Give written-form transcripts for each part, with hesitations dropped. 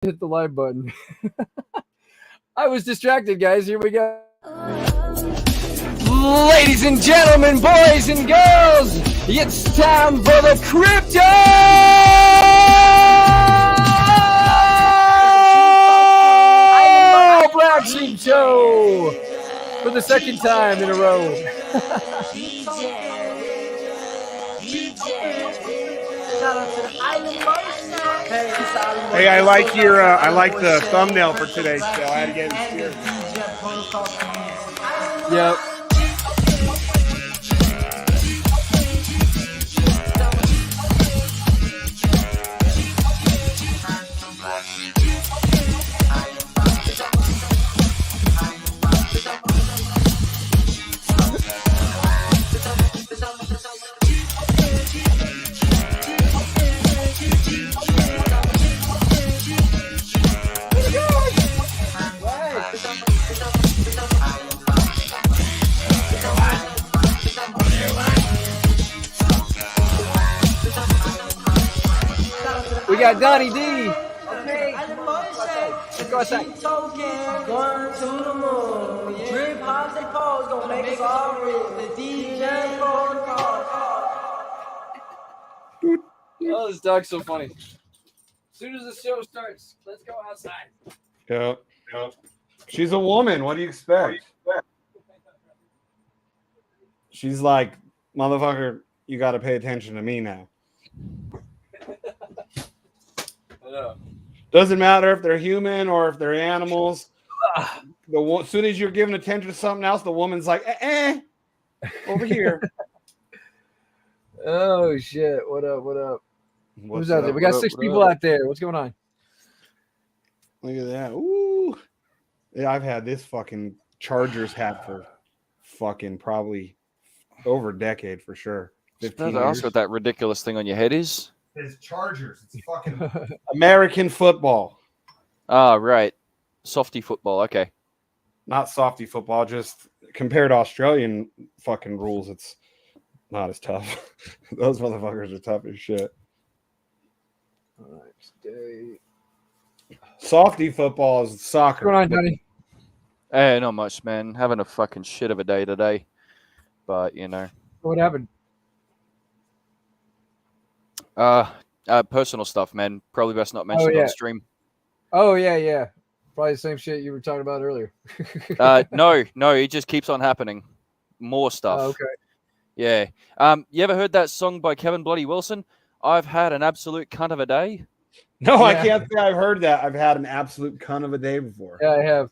hit the live button. I was distracted, guys. Here we go. Ladies and gentlemen, boys and girls, it's time for the crypto BlackSheep show for the second time in a row. Hey, I like your I like the thumbnail for today's show. I had to get it here. Yep. We got Donnie D. Okay. Go outside. Going to the moon. Drip pops and pose gonna make us all rich. The DJ for the Oh, this dog's so funny. As soon as the show starts, let's go outside. Yep. She's a woman. What do you expect? She's like, motherfucker, you got to pay attention to me now. Doesn't matter if they're human or if they're animals. As soon as you're giving attention to something else, the woman's like, over here. Oh, shit. What up? What's Who's out up? there? We got What six up? people out there. What's going on? Look at that. Ooh. Yeah, I've had this fucking Chargers hat for fucking probably over a decade for sure. 15 Ask years. what that ridiculous thing on your head is. It's Chargers. It's fucking American football. Ah, right. Softy football. Okay. Not softy football, just compared to Australian fucking rules, it's not as tough. Those motherfuckers are tough as shit. All right, stay. Softy football is soccer. What's going on, Donnie? Hey, not much, man. Having a fucking shit of a day today. But, you know. What happened? Personal stuff, man. Probably best not mentioned on stream. Oh, yeah. Probably the same shit you were talking about earlier. No, it just keeps on happening. More stuff. Oh, okay. Yeah. You ever heard that song by Kevin Bloody Wilson? I've had an absolute cunt of a day. No, Yeah. I can't say I've heard that. I've had an absolute cunt of a day before. Yeah, I have.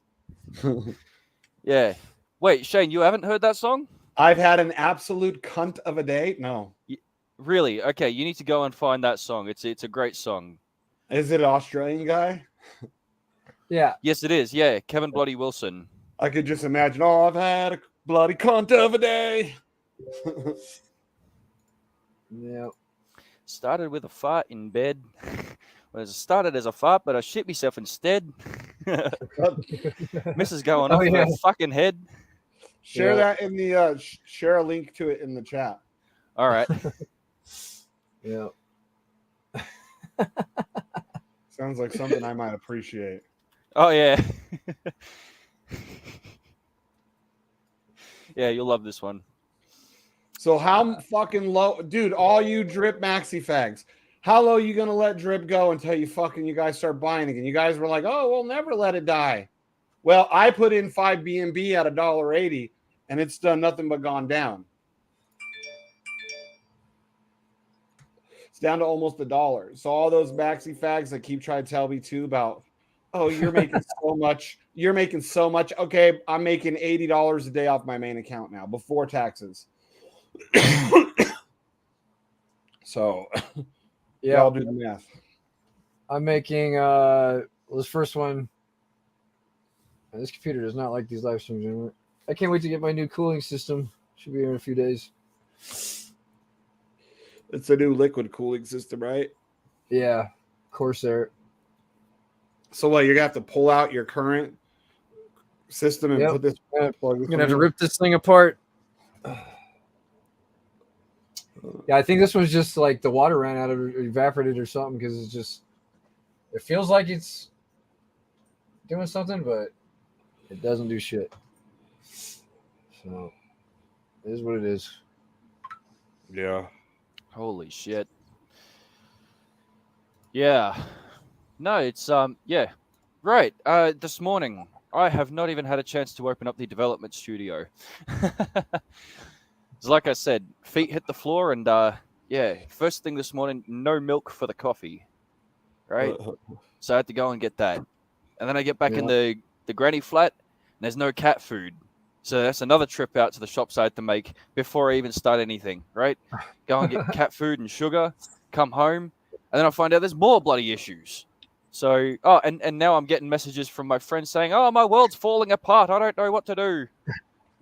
Yeah. Wait, Shane, you haven't heard that song? I've had an absolute cunt of a day? No. Really? Okay, you need to go and find that song. It's a great song. Is it an Australian guy? Yeah. Yes, it is. Yeah, Kevin Bloody Wilson. I could just imagine, I've had a bloody cunt of a day. Yeah. Started with a fart in bed. Well, it started as a fart, but I shit myself instead. Mrs. going off her fucking head. Share that in the share a link to it in the chat. All right. Yeah. Sounds like something I might appreciate. Oh yeah. Yeah, you'll love this one. So how fucking low, dude, all you drip maxi fags, how low are you going to let drip go until you guys start buying again? You guys were like, oh, we'll never let it die. Well, I put in 5 BNB at $1.80 and it's done nothing but gone down. It's down to almost $1. So all those maxi fags that keep trying to tell me too about, oh, you're making so much. You're making so much. Okay, I'm making $80 a day off my main account now before taxes. So, Yeah. I'll do the math. I'm making this first one. This computer does not like these live streams anymore. I can't wait to get my new cooling system. Should be here in a few days. It's a new liquid cooling system, right? Yeah, Corsair. So what, you're gonna have to pull out your current system and put this plug. I'm gonna have to rip this thing apart. Yeah, I think this one's just like the water ran out of it, or evaporated or something, because it's just, it feels like it's doing something, but it doesn't do shit. So it is what it is. Yeah. Holy shit. Yeah. No, it's yeah. Right. This morning I have not even had a chance to open up the development studio. It's like I said, feet hit the floor and yeah, first thing this morning, no milk for the coffee. Right? So I had to go and get that. And then I get back in the granny flat and there's no cat food. So that's another trip out to the shops I had to make before I even start anything, right? Go and get cat food and sugar, come home, and then I find out there's more bloody issues. So, and now I'm getting messages from my friends saying, "Oh, my world's falling apart. I don't know what to do."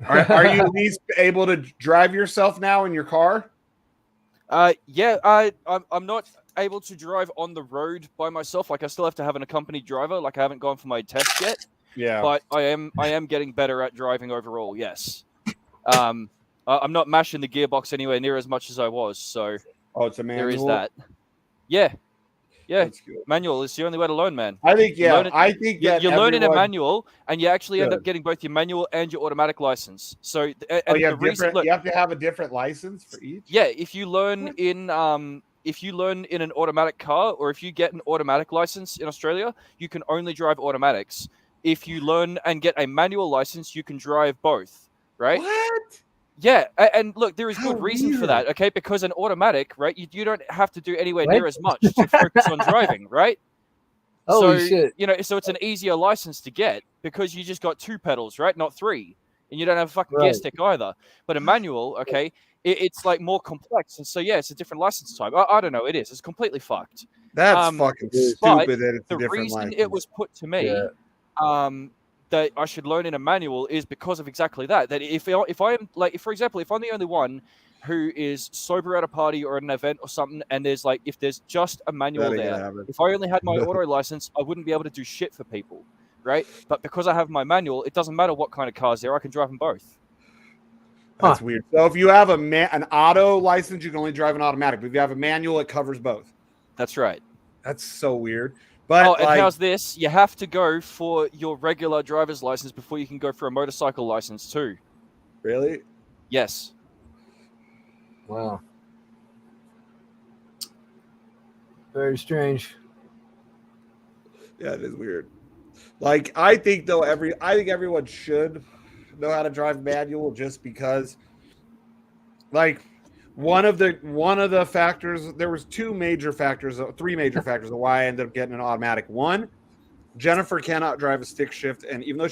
Are you at least able to drive yourself now in your car? Yeah, I'm not able to drive on the road by myself. Like I still have to have an accompanied driver. Like I haven't gone for my test yet. Yeah. But I am getting better at driving overall. Yes. I'm not mashing the gearbox anywhere near as much as I was. So It's a manual. there is that. Yeah. Yeah. That's good. Manual is the only way to learn, man. I think You learn it- I think that You learn in a everyone- manual, and you actually end Good. up getting both your manual and your automatic license. So, and you the have reason, different. You have to have a different license for each. yeah, if you learn in an automatic car, or if you get an automatic license in Australia, you can only drive automatics. If you learn and get a manual license, you can drive both, right? What? Yeah, and look, there is good How reason for weird. that, okay? Because an automatic, right, you don't have to do anywhere near as much to focus on driving, right? Holy So, shit. you know, so it's an easier license to get because you just got 2 pedals, right? Not 3. And you don't have a fucking gear Right. stick either. But a manual, okay, it's like more complex. And so, yeah, it's a different license type. I don't know. It is. It's completely fucked. That's fucking but stupid. That it's a The different reason license. it was put to me that I should learn in a manual is because of exactly that. That if I am, like, for example, if I'm the only one who is sober at a party or at an event or something, and there's like, if there's just a manual That ain't gonna there, happen. if I only had my auto license, I wouldn't be able to do shit for people, right? But because I have my manual, it doesn't matter what kind of cars there, I can drive them both. That's weird. So if you have an auto license, you can only drive an automatic. But if you have a manual, it covers both. That's right. That's so weird. But and how's this? You have to go for your regular driver's license before you can go for a motorcycle license too. Really? Yes. Wow. Very strange. Yeah, it is weird. Like I think everyone should know how to drive manual just because, like, one of the factors, there was three major factors of why I ended up getting an automatic. One, Jennifer cannot drive a stick shift, and even though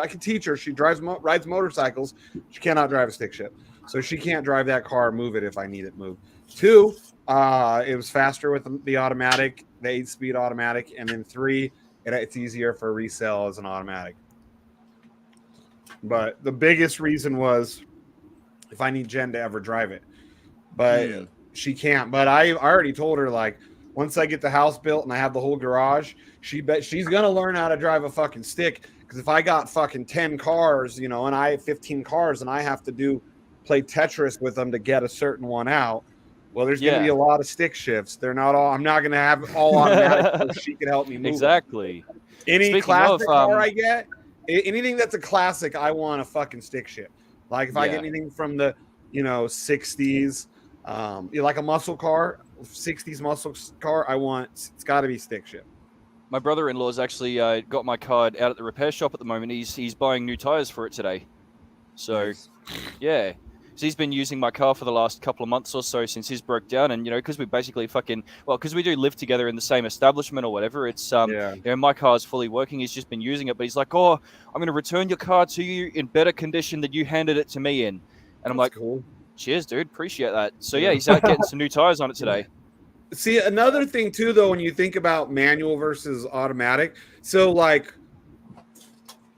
I can teach her, she rides motorcycles, she cannot drive a stick shift, so she can't drive that car or move it if I need it moved. Two, it was faster with the automatic, the 8-speed automatic, and then 3, it's easier for resale as an automatic. But the biggest reason was if I need Jen to ever drive it. But she can't. But I already told her, like, once I get the house built and I have the whole garage, she's gonna learn how to drive a fucking stick. Because if I got fucking 10 cars, and I have 15 cars, and I have to play Tetris with them to get a certain one out, well, there's gonna be a lot of stick shifts. They're not all. I'm not gonna have all automatic. So she can help me move. Exactly. Any Speaking classic of, car I get, anything that's a classic, I want a fucking stick shift. Like if I get anything from the 60s. Like a muscle car, 60s muscle car, it's got to be stick shift. My brother-in-law's actually got my card out at the repair shop at the moment. He's buying new tires for it today. So, Nice. Yeah. So he's been using my car for the last couple of months or so since his broke down. And, because we basically because we do live together in the same establishment or whatever, it's, my car's fully working. He's just been using it. But he's like, oh, I'm going to return your car to you in better condition than you handed it to me in. And I'm like, cool. Cheers, dude. Appreciate that. So, yeah, he's out getting some new tires on it today. See, another thing, too, though, when you think about manual versus automatic, so, like,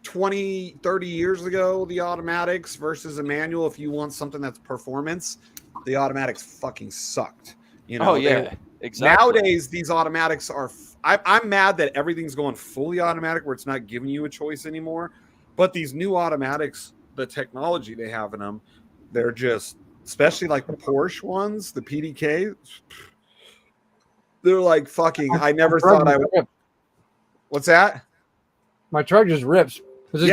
20, 30 years ago, the automatics versus a manual, if you want something that's performance, the automatics fucking sucked. Exactly. Nowadays, these automatics are... I'm mad that everything's going fully automatic where it's not giving you a choice anymore. But these new automatics, the technology they have in them, they're just... Especially like the Porsche ones, the PDK, they're like fucking. I never thought I would. What's that? my truck just rips because it's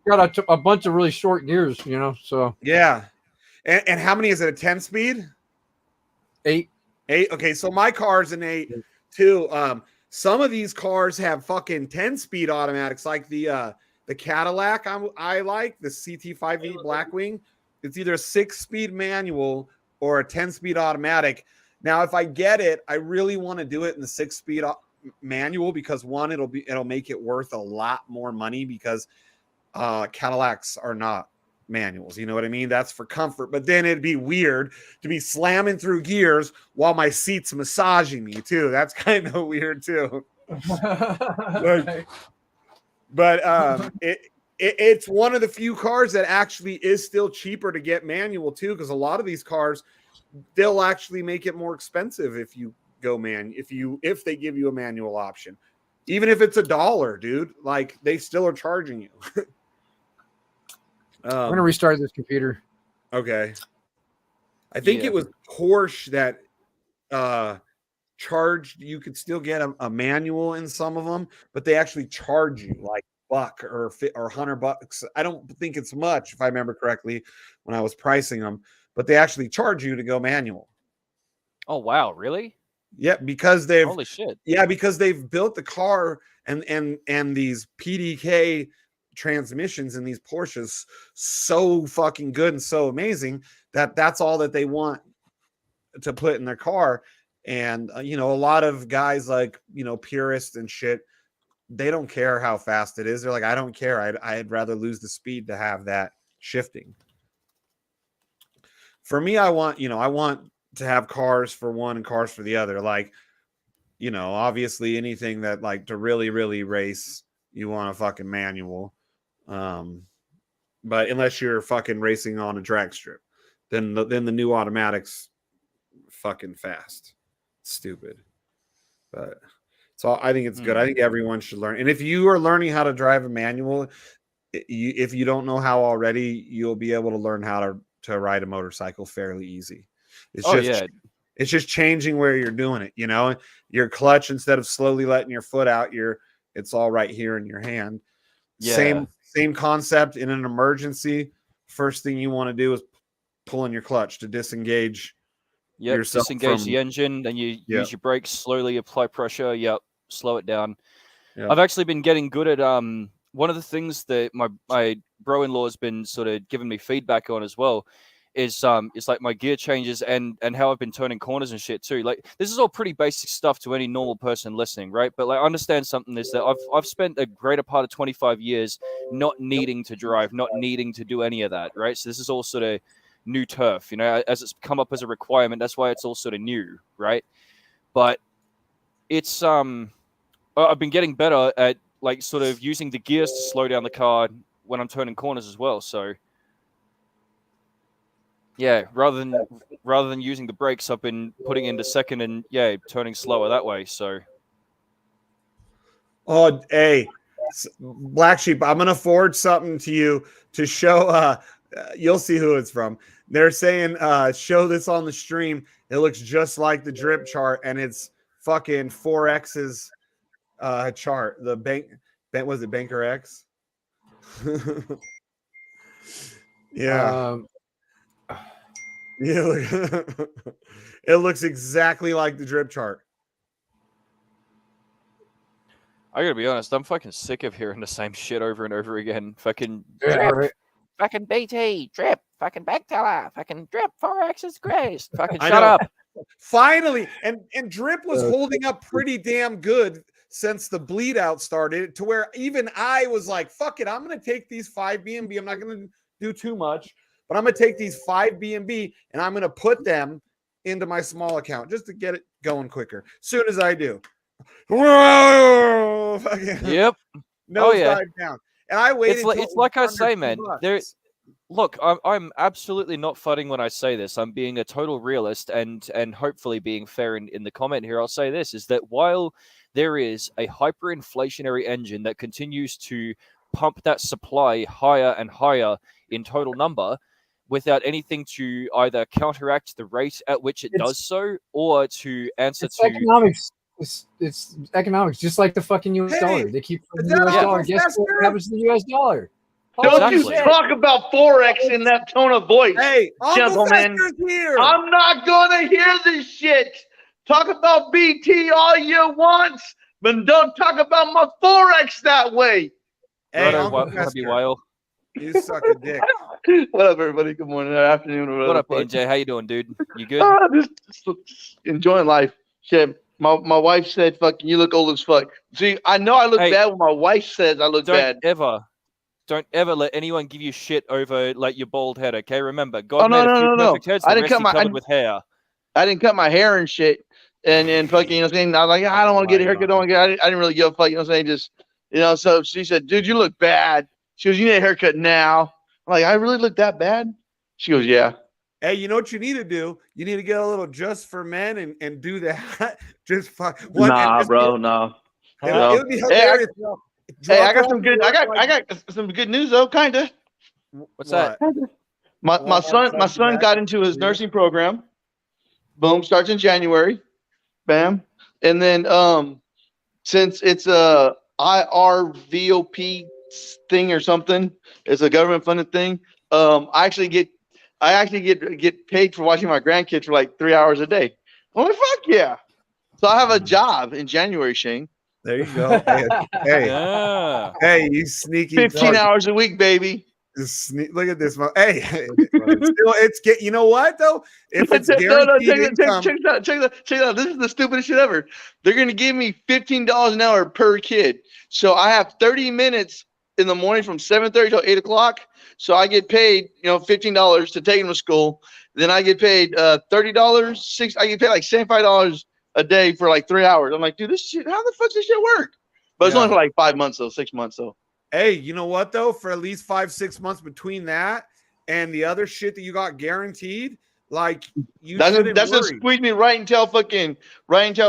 got a bunch of really short gears, you know. So yeah. And how many is it? A 10-speed? 8. 8. Okay, so my car's an 8 too. Some of these cars have fucking 10-speed automatics, like the Cadillac I like, the CT5V Blackwing. It's either a 6-speed manual or a 10-speed automatic. Now, if I get it, I really want to do it in the 6-speed manual because one, it'll make it worth a lot more money because Cadillacs are not manuals. You know what I mean? That's for comfort. But then it'd be weird to be slamming through gears while my seat's massaging me too. That's kind of weird too. But it's one of the few cars that actually is still cheaper to get manual too, because a lot of these cars, they'll actually make it more expensive if you go if they give you a manual option. Even if it's $1, dude, like they still are charging you. I'm gonna restart this computer. Okay. I think it was Porsche that charged, you could still get a manual in some of them, but they actually charge you like $1 or $100. I don't think it's much, if I remember correctly, when I was pricing them, but they actually charge you to go manual. Oh wow, really? Yeah, because they've holy shit. Yeah, because they've built the car and these PDK transmissions in these Porsches so fucking good and so amazing that that's all that they want to put in their car. And you know, a lot of guys like, you know, purists and shit, they don't care how fast it is. They're like, I don't care. I'd rather lose the speed to have that shifting. For me, I want to have cars for one and cars for the other. Like, you know, obviously anything that like to really, really race, you want a fucking manual. But unless you're fucking racing on a drag strip, then the new automatics fucking fast. Stupid. But so I think it's good. I think everyone should learn. And if you are learning how to drive a manual, if you don't know how already, you'll be able to learn how to ride a motorcycle fairly easy. It's just changing where you're doing it. You know, your clutch, instead of slowly letting your foot out, it's all right here in your hand. Yeah. Same concept in an emergency. First thing you want to do is pull in your clutch to disengage. Disengage the engine, then you use your brakes, slowly apply pressure. Slow it down. I've actually been getting good at one of the things that my bro-in-law has been sort of giving me feedback on as well is like my gear changes and how I've been turning corners and shit too. Like, this is all pretty basic stuff to any normal person listening, right? But like, understand something is that I've spent a greater part of 25 years not needing to drive, not needing to do any of that, right? So this is all sort of new turf, you know, as it's come up as a requirement. That's why it's all sort of new, right? But it's I've been getting better at like sort of using the gears to slow down the car when I'm turning corners as well. So yeah, rather than using the brakes, I've been putting into second and turning slower that way. So hey, Black Sheep, I'm gonna forward something to you to show. You'll see who it's from. They're saying show this on the stream. It looks just like the drip chart, and it's fucking 4X's chart. The was it Banker X? Yeah. It looks exactly like the drip chart. I gotta be honest, I'm fucking sick of hearing the same shit over and over again. Fucking fucking BT, drip, fucking back teller, fucking drip, 4X is great. Fucking shut up. Finally, and drip was holding up pretty damn good since the bleed out started, to where even I was like, fuck it, I'm gonna take these 5 BNB. I'm not gonna do too much, but I'm gonna take these 5 BNB and I'm gonna put them into my small account just to get it going quicker. Soon as I do, whoa, yep, dive down. And I waited. It's like I say, man. Look, I'm absolutely not fudding when I say this. I'm being a total realist and hopefully being fair in the comment here. I'll say this is that while there is a hyperinflationary engine that continues to pump that supply higher and higher in total number without anything to either counteract the rate at which it does so or to answer to It's economics, just like the fucking U.S. Hey, dollar. They keep is the that U.S. all, dollar. Guess what Professor? happens to the U.S. dollar? Don't Holy you shit. talk about Forex in that tone of voice, Hey, Uncle gentlemen. Fester's here. I'm not going to hear this shit. Talk about BT all you want, but don't talk about my Forex that way. Hey, Righto, Uncle Happy Fester, Whale. you suck a dick. What up, everybody? Good morning, or afternoon, or What whatever. up, PJ? How you doing, dude? You good? Just enjoying life. Shit. My wife said, "Fucking, you look old as fuck." See, I know I look Hey, bad when my wife says I look bad. Don't ever let anyone give you shit over like your bald head. Okay, remember, Oh God no, made a few no. perfect heads. I The didn't rest cut he my covered with hair. I didn't cut my hair and shit, and fucking, you know what I'm saying? I was like, I don't want to get a haircut. I didn't really give a fuck, you know what I'm saying? Just, you know. So she said, "Dude, you look bad." She goes, "You need a haircut now." I'm like, "I really look that bad?" She goes, "Yeah." Hey, you know what you need to do? You need to get a little just for men and do that. Just fuck. Nah, bro, no. It would be Hey, hilarious. Bro. Hey, I Drop her got some off good. at work, I got some good news though, kinda. What's that? My Walmart son back. got into his nursing program. Boom, starts in January. Bam, and then since it's a IRVOP thing or something, it's a government funded thing. I actually get paid for watching my grandkids for like 3 hours a day. I'm like, fuck yeah! So I have a job in January, Shane. There you go. Hey, Yeah. hey, you sneaky 15 fuck. hours a week, baby. Look at this. Hey, it's get. You know what though? If it's guaranteed income, check this out. This is the stupidest shit ever. They're gonna give me $15 an hour per kid. So I have 30 minutes in the morning from 7:30 till 8 o'clock. So I get paid, $15 to take them to school. Then I get paid $30. I get paid like $75 a day for like 3 hours. I'm like, dude, this shit. How the fuck does this shit work? But it's only for like 5 months though, 6 months though. hey, you know what though? For at least 5-6 months between that and the other shit that you got guaranteed, like you shouldn't that's worry. just squeeze me right until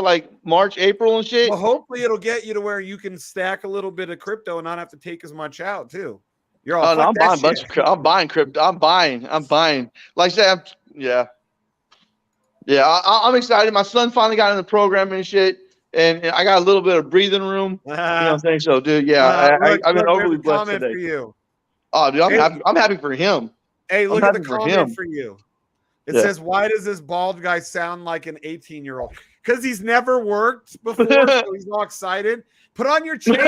like March, April and shit. Well, hopefully it'll get you to where you can stack a little bit of crypto and not have to take as much out too. You're all, No, fuck I'm that buying a shit. bunch of crypto. I'm buying crypto. I'm buying. Like I said, yeah. I'm excited. My son finally got in the program and shit, and I got a little bit of breathing room. You know what I'm saying? So, dude, yeah, I've been overly blessed today. For you. Oh, dude, I'm happy for him. Hey, look at the comment for you. It says, "Why does this bald guy sound like an 18-year-old? Because he's never worked before, so he's all excited. Put on your chains.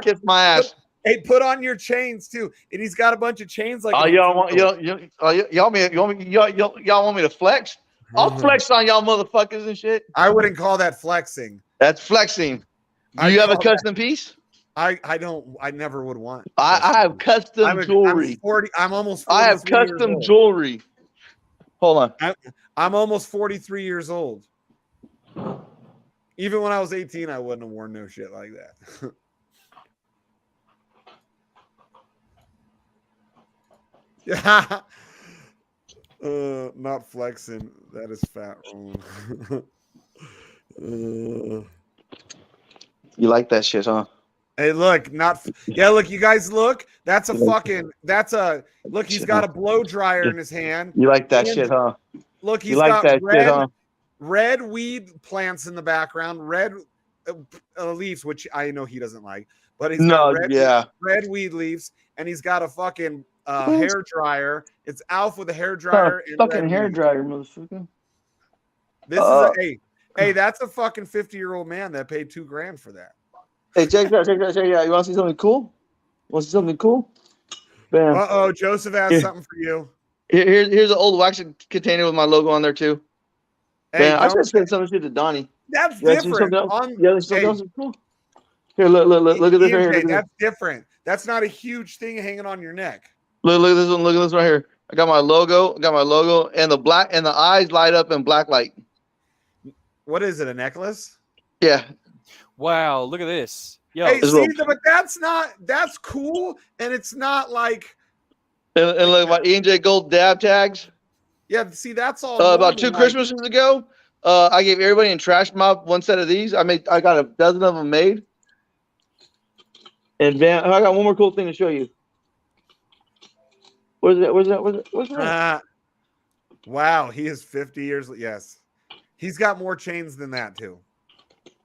Kiss my ass. Hey, put on your chains too. And he's got a bunch of chains like. Oh, y'all want me to flex? I'll flex on y'all motherfuckers and shit. I wouldn't call that flexing. That's flexing. Do you have a custom piece? I don't. I never would want. I have custom jewelry. I'm almost 43 I have custom jewelry. Hold on. I'm almost 43 years old. Even when I was 18, I wouldn't have worn no shit like that. Yeah. Not flexing. That is fat wrong. You like that shit, huh? Hey, look, look, you guys look. That's look, he's got a blow dryer in his hand. You like that shit, huh? Look, he's got red weed plants in the background, red leaves, which I know he doesn't like, but he's got red weed leaves, and he's got a fucking hair dryer. It's Alf with a hair dryer. And fucking hair dryer, motherfucker. This is hey, that's a fucking 50-year-old man that paid $2,000 for that. Hey, check that. You want to see something cool? Bam. Uh-oh, Joseph has something for you. Here's an old wax container with my logo on there too. Hey, I should say something to Donnie. That's different. There's something else cool. Here, look at this right here. That's different. That's not a huge thing hanging on your neck. Look at this one. Look at this right here. I got my logo. And the eyes light up in black light. What is it? A necklace? Yeah. Wow, look at this. Yo, hey, see, but that's cool, and it's not like. And look, my E&J Gold dab tags. Yeah, see, that's all. About 2 Christmases ago, I gave everybody in Trash Mob one set of these. I got a dozen of them made. And I got one more cool thing to show you. Where's that? Wow, he is 50 years. Yes, he's got more chains than that too.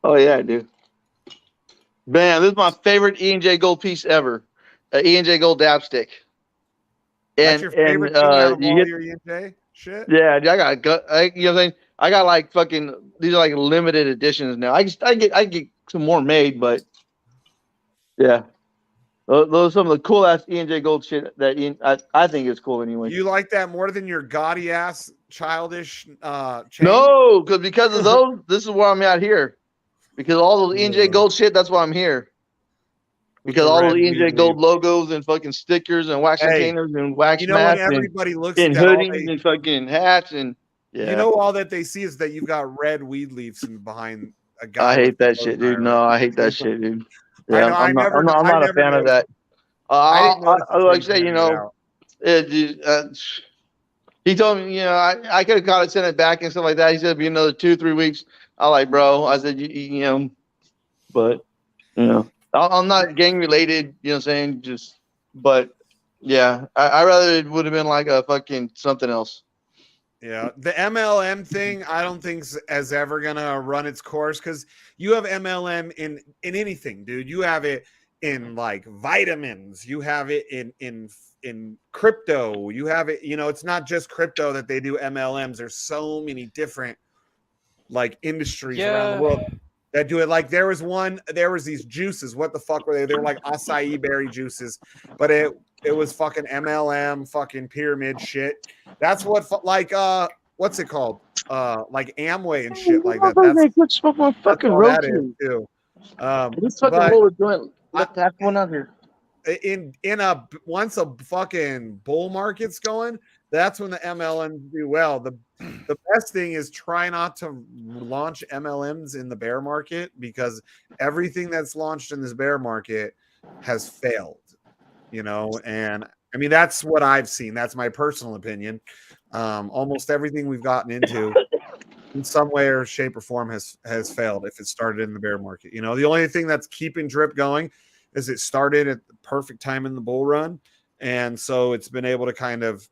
Oh yeah, I do. Man, this is my favorite E&J Gold piece ever. E&J Gold dab stick. That's your favorite thing out of all your E&J shit? Yeah, I got you know what I'm saying? I got like fucking these are like limited editions now. I get some more made, but yeah. Those are some of the cool ass E&J Gold shit that I think is cool anyway. You like that more than your gaudy ass childish chain? No, because of those, this is why I'm out here. Because all those E&J Gold shit, that's why I'm here. Because all those E&J Gold logos and fucking stickers and wax containers and wax masks when everybody looks and at hoodies and fucking hats and yeah. You know, all that they see is that you've got red weed leaves behind a guy. I hate that shit, dude. No, I hate that shit, dude. Yeah, I know. I'm not a fan of that. I like I say, you know, he told me, you know, I could have got it, sent it back and stuff like that. He said, be another 2-3 weeks. I like, bro. I said, you know, but you know, I'm not gang related. You know what I'm saying? Just, but yeah, I rather it would have been like a fucking something else. Yeah, the MLM thing, I don't think is ever gonna run its course because you have MLM in anything, dude. You have it in like vitamins. You have it in crypto. You have it. You know, it's not just crypto that they do MLMs. There's so many different like industries around the world that do it. Like there was these juices. What the fuck were they? They were like acai berry juices, but it was fucking MLM, fucking pyramid shit. That's what what's it called? Like Amway and shit like that. That's my fucking road too. This fucking roller joint. Let that one out here. Once a fucking bull market's going, that's when the MLMs do well. The best thing is try not to launch MLMs in the bear market because everything that's launched in this bear market has failed, you know. And I mean, that's what I've seen. That's my personal opinion. Almost everything we've gotten into in some way or shape or form has failed if it started in the bear market. You know, the only thing that's keeping Drip going is it started at the perfect time in the bull run. And so it's been able to kind of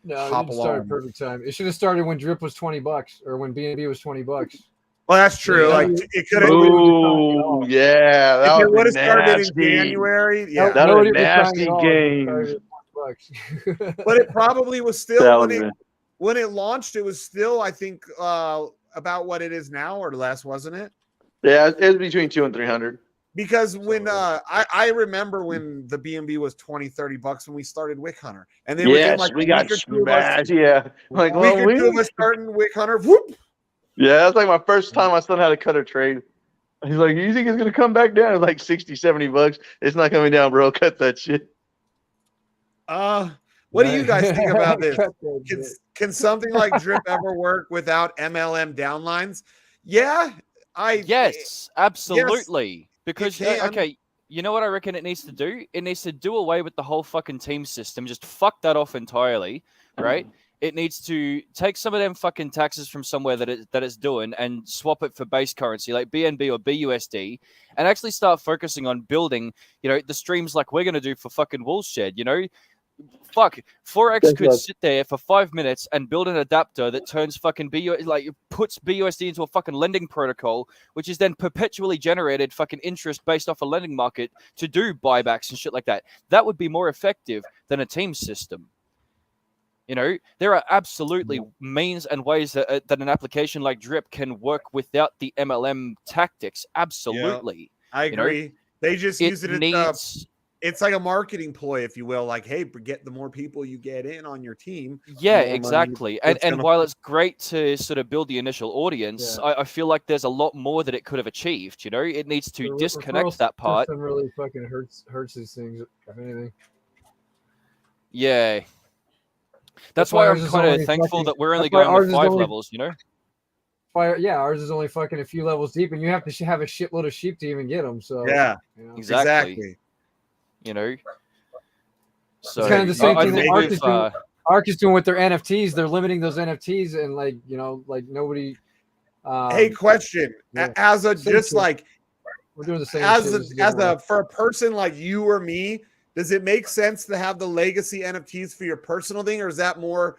it didn't start at perfect time. It should have started when Drip was $20 or when B&B was $20. Well, that's true. Yeah, like it could have. Oh yeah, that if it would have started in January. Yeah, that was a nasty game. But it probably was still when it launched. It was still, I think, about what it is now or less, wasn't it? Yeah, it was between 200 and 300. Because when I remember when the B&B was $20-$30 when we started Wick Hunter, and then within like we got smashed. Yeah, like week or two of us starting Wick Hunter. Whoop. Yeah, that's like my first time my son had a cutter trade. He's like, you think it's gonna come back down? It's like $60-$70. It's not coming down, bro. Cut that shit. What do you guys think about this? Can something like Drip ever work without MLM downlines? Yeah, yes, absolutely. Yes, because okay, you know what I reckon it needs to do? It needs to do away with the whole fucking team system. Just fuck that off entirely, right? It needs to take some of them fucking taxes from somewhere that it's doing and swap it for base currency like BNB or BUSD and actually start focusing on building, you know, the streams like we're going to do for fucking Woolshed, you know? Fuck, Forex could sit there for 5 minutes and build an adapter that turns fucking puts BUSD into a fucking lending protocol, which is then perpetually generated fucking interest based off a lending market to do buybacks and shit like that. That would be more effective than a team system. You know, there are absolutely means and ways that an application like Drip can work without the MLM tactics. Absolutely. Yeah, I agree. You know, they just use it as it's like a marketing ploy, if you will. Like, hey, get the more people you get in on your team. Yeah, exactly. And while it's great to sort of build the initial audience, I feel like there's a lot more that it could have achieved. You know, it needs to disconnect that part. Really fucking hurts these things, if anything. Yeah. That's why I'm kind of thankful that we're only going with 5 levels, you know? Ours is only fucking a few levels deep, and you have to have a shitload of sheep to even get them. So yeah, you know. Exactly. You know? So it's kind of the same thing that Ark is doing with their NFTs. They're limiting those NFTs, and like, you know, like nobody. Hey, question. Yeah. As a just thing. Like we're doing the same. For a person like you or me, does it make sense to have the legacy NFTs for your personal thing, or is that more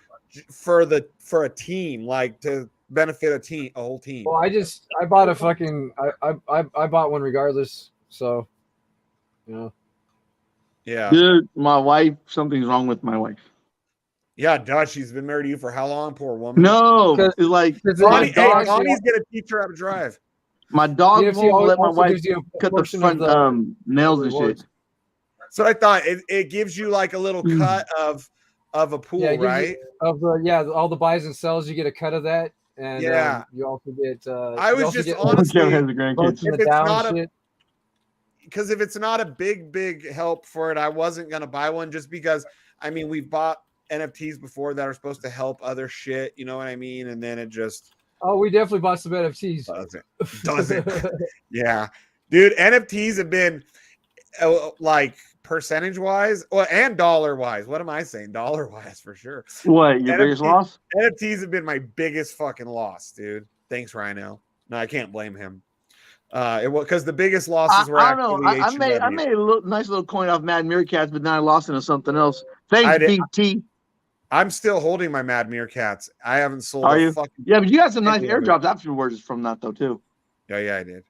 for a team, like to benefit a whole team. Well, I bought a fucking I bought one regardless. So, you know. Yeah. Dude, my wife, something's wrong with my wife. Yeah, Dutch, she's been married to you for how long, poor woman? No, it's like Connie's gonna teach her how to drive. My dog won't let my wife cut the front nails and shit. So I thought it gives you like a little cut of a pool, right? All the buys and sells, you get a cut of that, and you also get. I was just honestly, because if it's not a big help for it, I wasn't gonna buy one just because. I mean, we've bought NFTs before that are supposed to help other shit, you know what I mean? And then it just. Oh, we definitely bought some NFTs. Doesn't. Yeah, dude, NFTs have been like percentage wise, and dollar wise. What am I saying? Dollar wise for sure. What your biggest loss? NFTs have been my biggest fucking loss, dude. Thanks, Rhino. No, I can't blame him. It was because the biggest losses were. I don't know. I made a nice little coin off Mad Meerkats, but now I lost into something else. Thanks, PT. I'm still holding my Mad Meerkats. I haven't sold. Are you? Yeah, but you got some nice airdrops afterwards from that though too. Yeah, I did.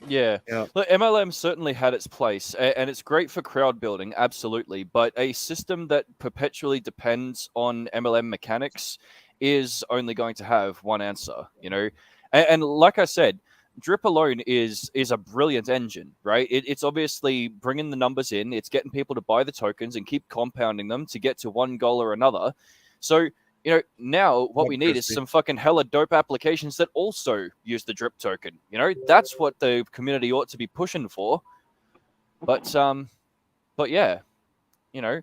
Yeah. Look, MLM certainly had its place, and it's great for crowd building, absolutely. But a system that perpetually depends on MLM mechanics is only going to have one answer, you know. And like I said, Drip alone is a brilliant engine, right? It's obviously bringing the numbers in. It's getting people to buy the tokens and keep compounding them to get to one goal or another. So, you know, now what we need is some fucking hella dope applications that also use the Drip token. You know, that's what the community ought to be pushing for. But yeah, you know,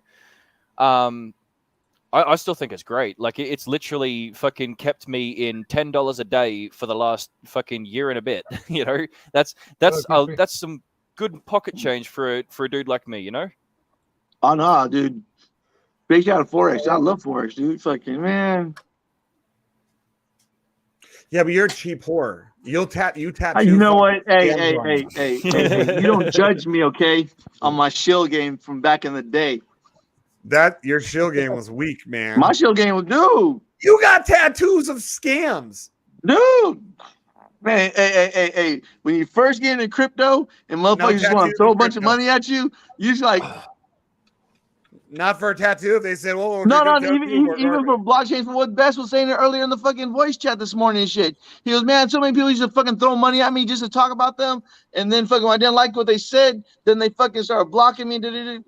I still think it's great. Like it's literally fucking kept me in $10 a day for the last fucking year and a bit. You know, that's some good pocket change for a dude like me. You know. Oh no, dude. Big shout out Forex. I love Forex, dude. Fucking man. Yeah, but you're a cheap whore. You tattoo. You know what? Hey. You don't judge me, okay? On my shill game from back in the day. That your shill game was weak, man. My shill game was, dude. You got tattoos of scams, dude. Man, hey. When you first get into crypto and motherfuckers just want to throw a bunch of money at you, you're just like. Not for a tattoo. If they said, "Well, no, even for blockchain, for what Bess was saying earlier in the fucking voice chat this morning and shit. He goes, man, so many people used to fucking throw money at me just to talk about them, and then fucking when I didn't like what they said, then they fucking started blocking me.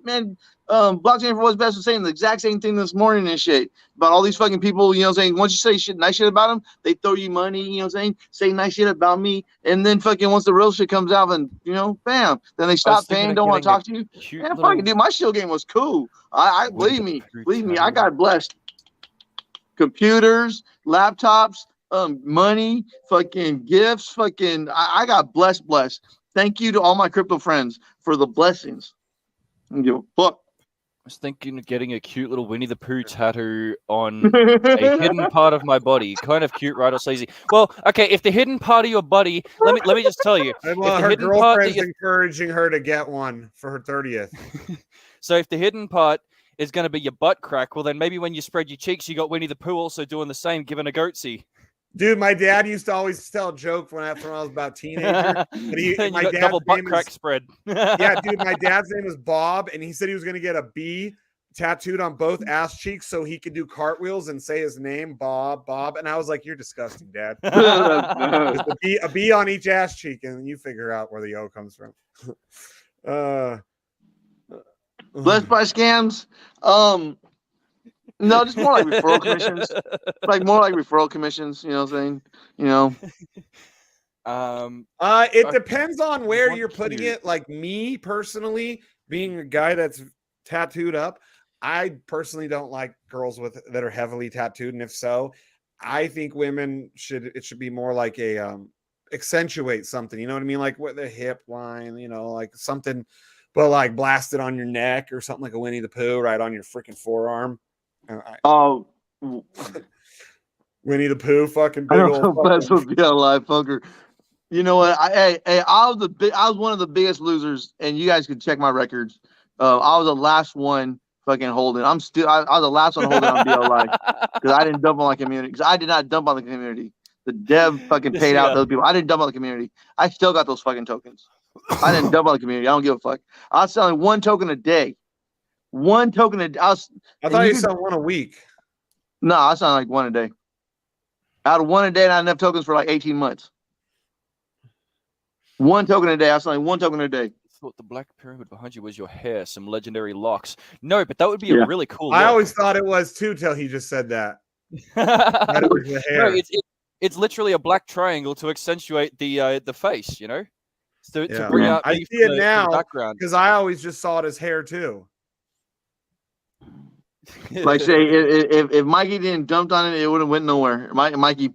Man, blockchain for what Bess was saying the exact same thing this morning and shit about all these fucking people. You know, what I'm saying once you say nice shit about them, they throw you money. You know, what I'm saying say nice shit about me, and then fucking once the real shit comes out, and you know, bam, then they stop paying, don't want to talk to you. Man, fucking dude, my shield game was cool. I believe me, I got blessed. Computers, laptops, money, fucking gifts, fucking I got blessed. Thank you to all my crypto friends for the blessings. I don't give a fuck. I was thinking of getting a cute little Winnie the Pooh tattoo on a hidden part of my body. Kind of cute, right? Or sleazy. Well, okay, if the hidden part of your body, let me just tell you. Well, her girlfriend's encouraging her to get one for her 30th. So if the hidden part is going to be your butt crack, well, then maybe when you spread your cheeks, you got Winnie the Pooh also doing the same, giving a goatsy. Dude, my dad used to always tell a joke when I was about a teenager. My dad's double butt crack spread. Yeah, dude, my dad's name is Bob, and he said he was going to get a B tattooed on both ass cheeks so he could do cartwheels and say his name, Bob. And I was like, you're disgusting, Dad. a B on each ass cheek, and you figure out where the O comes from. Blessed by scams. No, just more like referral commissions. More like referral commissions, you know what I'm saying? You know. It depends on where you're putting it. Like me personally, being a guy that's tattooed up, I personally don't like girls that are heavily tattooed. And if so, I think women should be more like a accentuate something, you know what I mean? Like with the hip line, you know, like something, but like blasted on your neck or something like a Winnie the Pooh right on your freaking forearm. Winnie the Pooh, fucking big old. That would be a live poker. You know what? I was one of the biggest losers, and you guys can check my records. I was the last one fucking holding. I was the last one holding on BLI because I didn't dump on my community. Because I did not dump on the community. The dev fucking paid out those people. I didn't dump on the community. I still got those fucking tokens. I didn't dump on the community. I don't give a fuck. I was selling 1 token a day. 1 token a day. I thought you selling 1 a week. No, I was selling like 1 a day. Out of 1 a day, and I had enough tokens for like 18 months. 1 token a day. I was selling 1 token a day. Thought the black pyramid behind you was your hair, some legendary locks. No, but that would be a really cool look. I always thought it was too till he just said that. That it was the hair. No, it's literally a black triangle to accentuate the face, you know? To bring out I see it now because I always just saw it as hair too. Like say, if Mikey didn't dump on it, it would have went nowhere. Mikey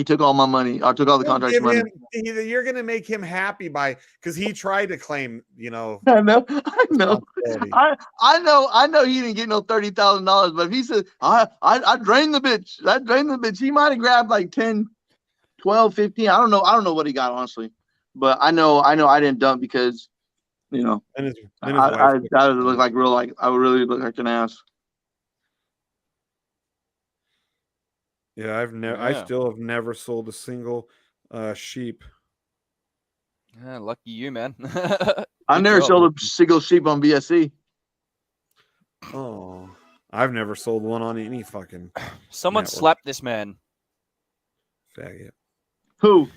took all my money. I took all the contract money. You're gonna make him happy because he tried to claim, you know. I know. I know he didn't get no $30,000, but if he said I drained the bitch, he might have grabbed like 10, 12, 15. I don't know what he got, honestly. But I know I didn't dump because, you know, I would look like I would really look like an ass. Yeah, I still have never sold a single sheep. Yeah, lucky you, man. I never sold a single sheep on BSC. Oh, I've never sold one on any fucking. Someone slapped this man. Faggot. Who?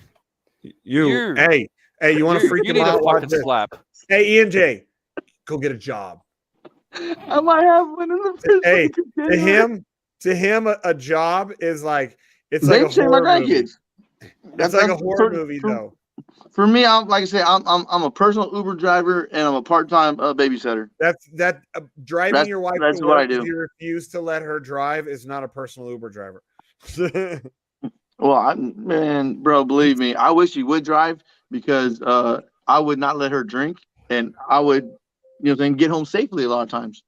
You. Hey, you want to freak him out? Fucking slap. Hey, Ian J, go get a job. I might have one in the. Hey, to him, a job is like it's like a horror movie. It's like a horror movie, though. For me, I'm like I say, I'm a personal Uber driver and I'm a part-time babysitter. Driving your wife to work because you refuse to let her drive is not a personal Uber driver. Well, man, bro, believe me, I wish you would drive because I would not let her drink and I would, then get home safely a lot of times.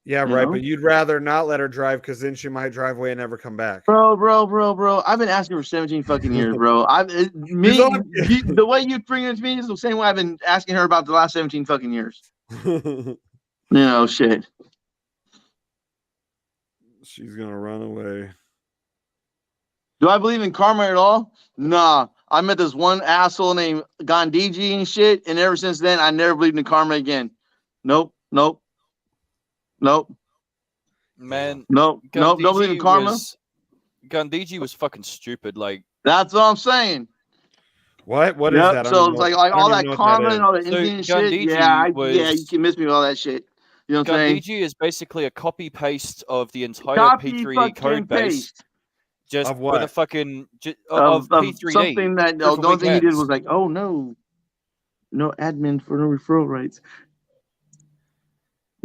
Yeah, right. But you'd rather not let her drive because then she might drive away and never come back. Bro. I've been asking for 17 fucking years, bro. The way you bring it to me is the same way I've been asking her about the last 17 fucking years. Shit. She's gonna run away. Do I believe in karma at all? Nah. I met this one asshole named Gandhiji and shit, and ever since then, I never believed in karma again. Nope. Man, don't believe in karma. Gandhiji was fucking stupid. Like that's what I'm saying. What is that? So it's like all that karma and all the Indian shit. Yeah, you can miss me with all that shit. You know what I'm saying? Gandhiji is basically a copy paste of the entire P3D code base. Just of what? With a fucking of P3D. Something that the only thing he did was like, oh no admin for no referral rights.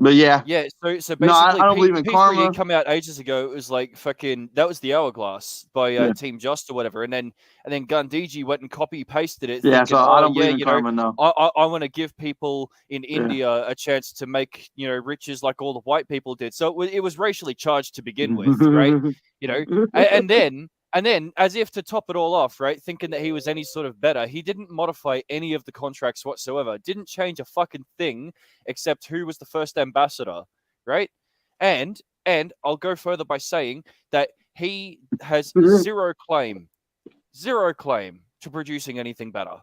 But yeah. So basically, no, I don't believe in karma. Come out ages ago. It was like fucking. That was the Hourglass by Team Just or whatever, and then Gandhiji went and copy pasted it. Yeah, thinking, so I don't believe in karma. No, I want to give people in India a chance to make riches like all the white people did. So it was racially charged to begin with, right? And then, as if to top it all off, right, thinking that he was any sort of better, he didn't modify any of the contracts whatsoever. Didn't change a fucking thing except who was the first ambassador, right? And I'll go further by saying that he has zero claim to producing anything better.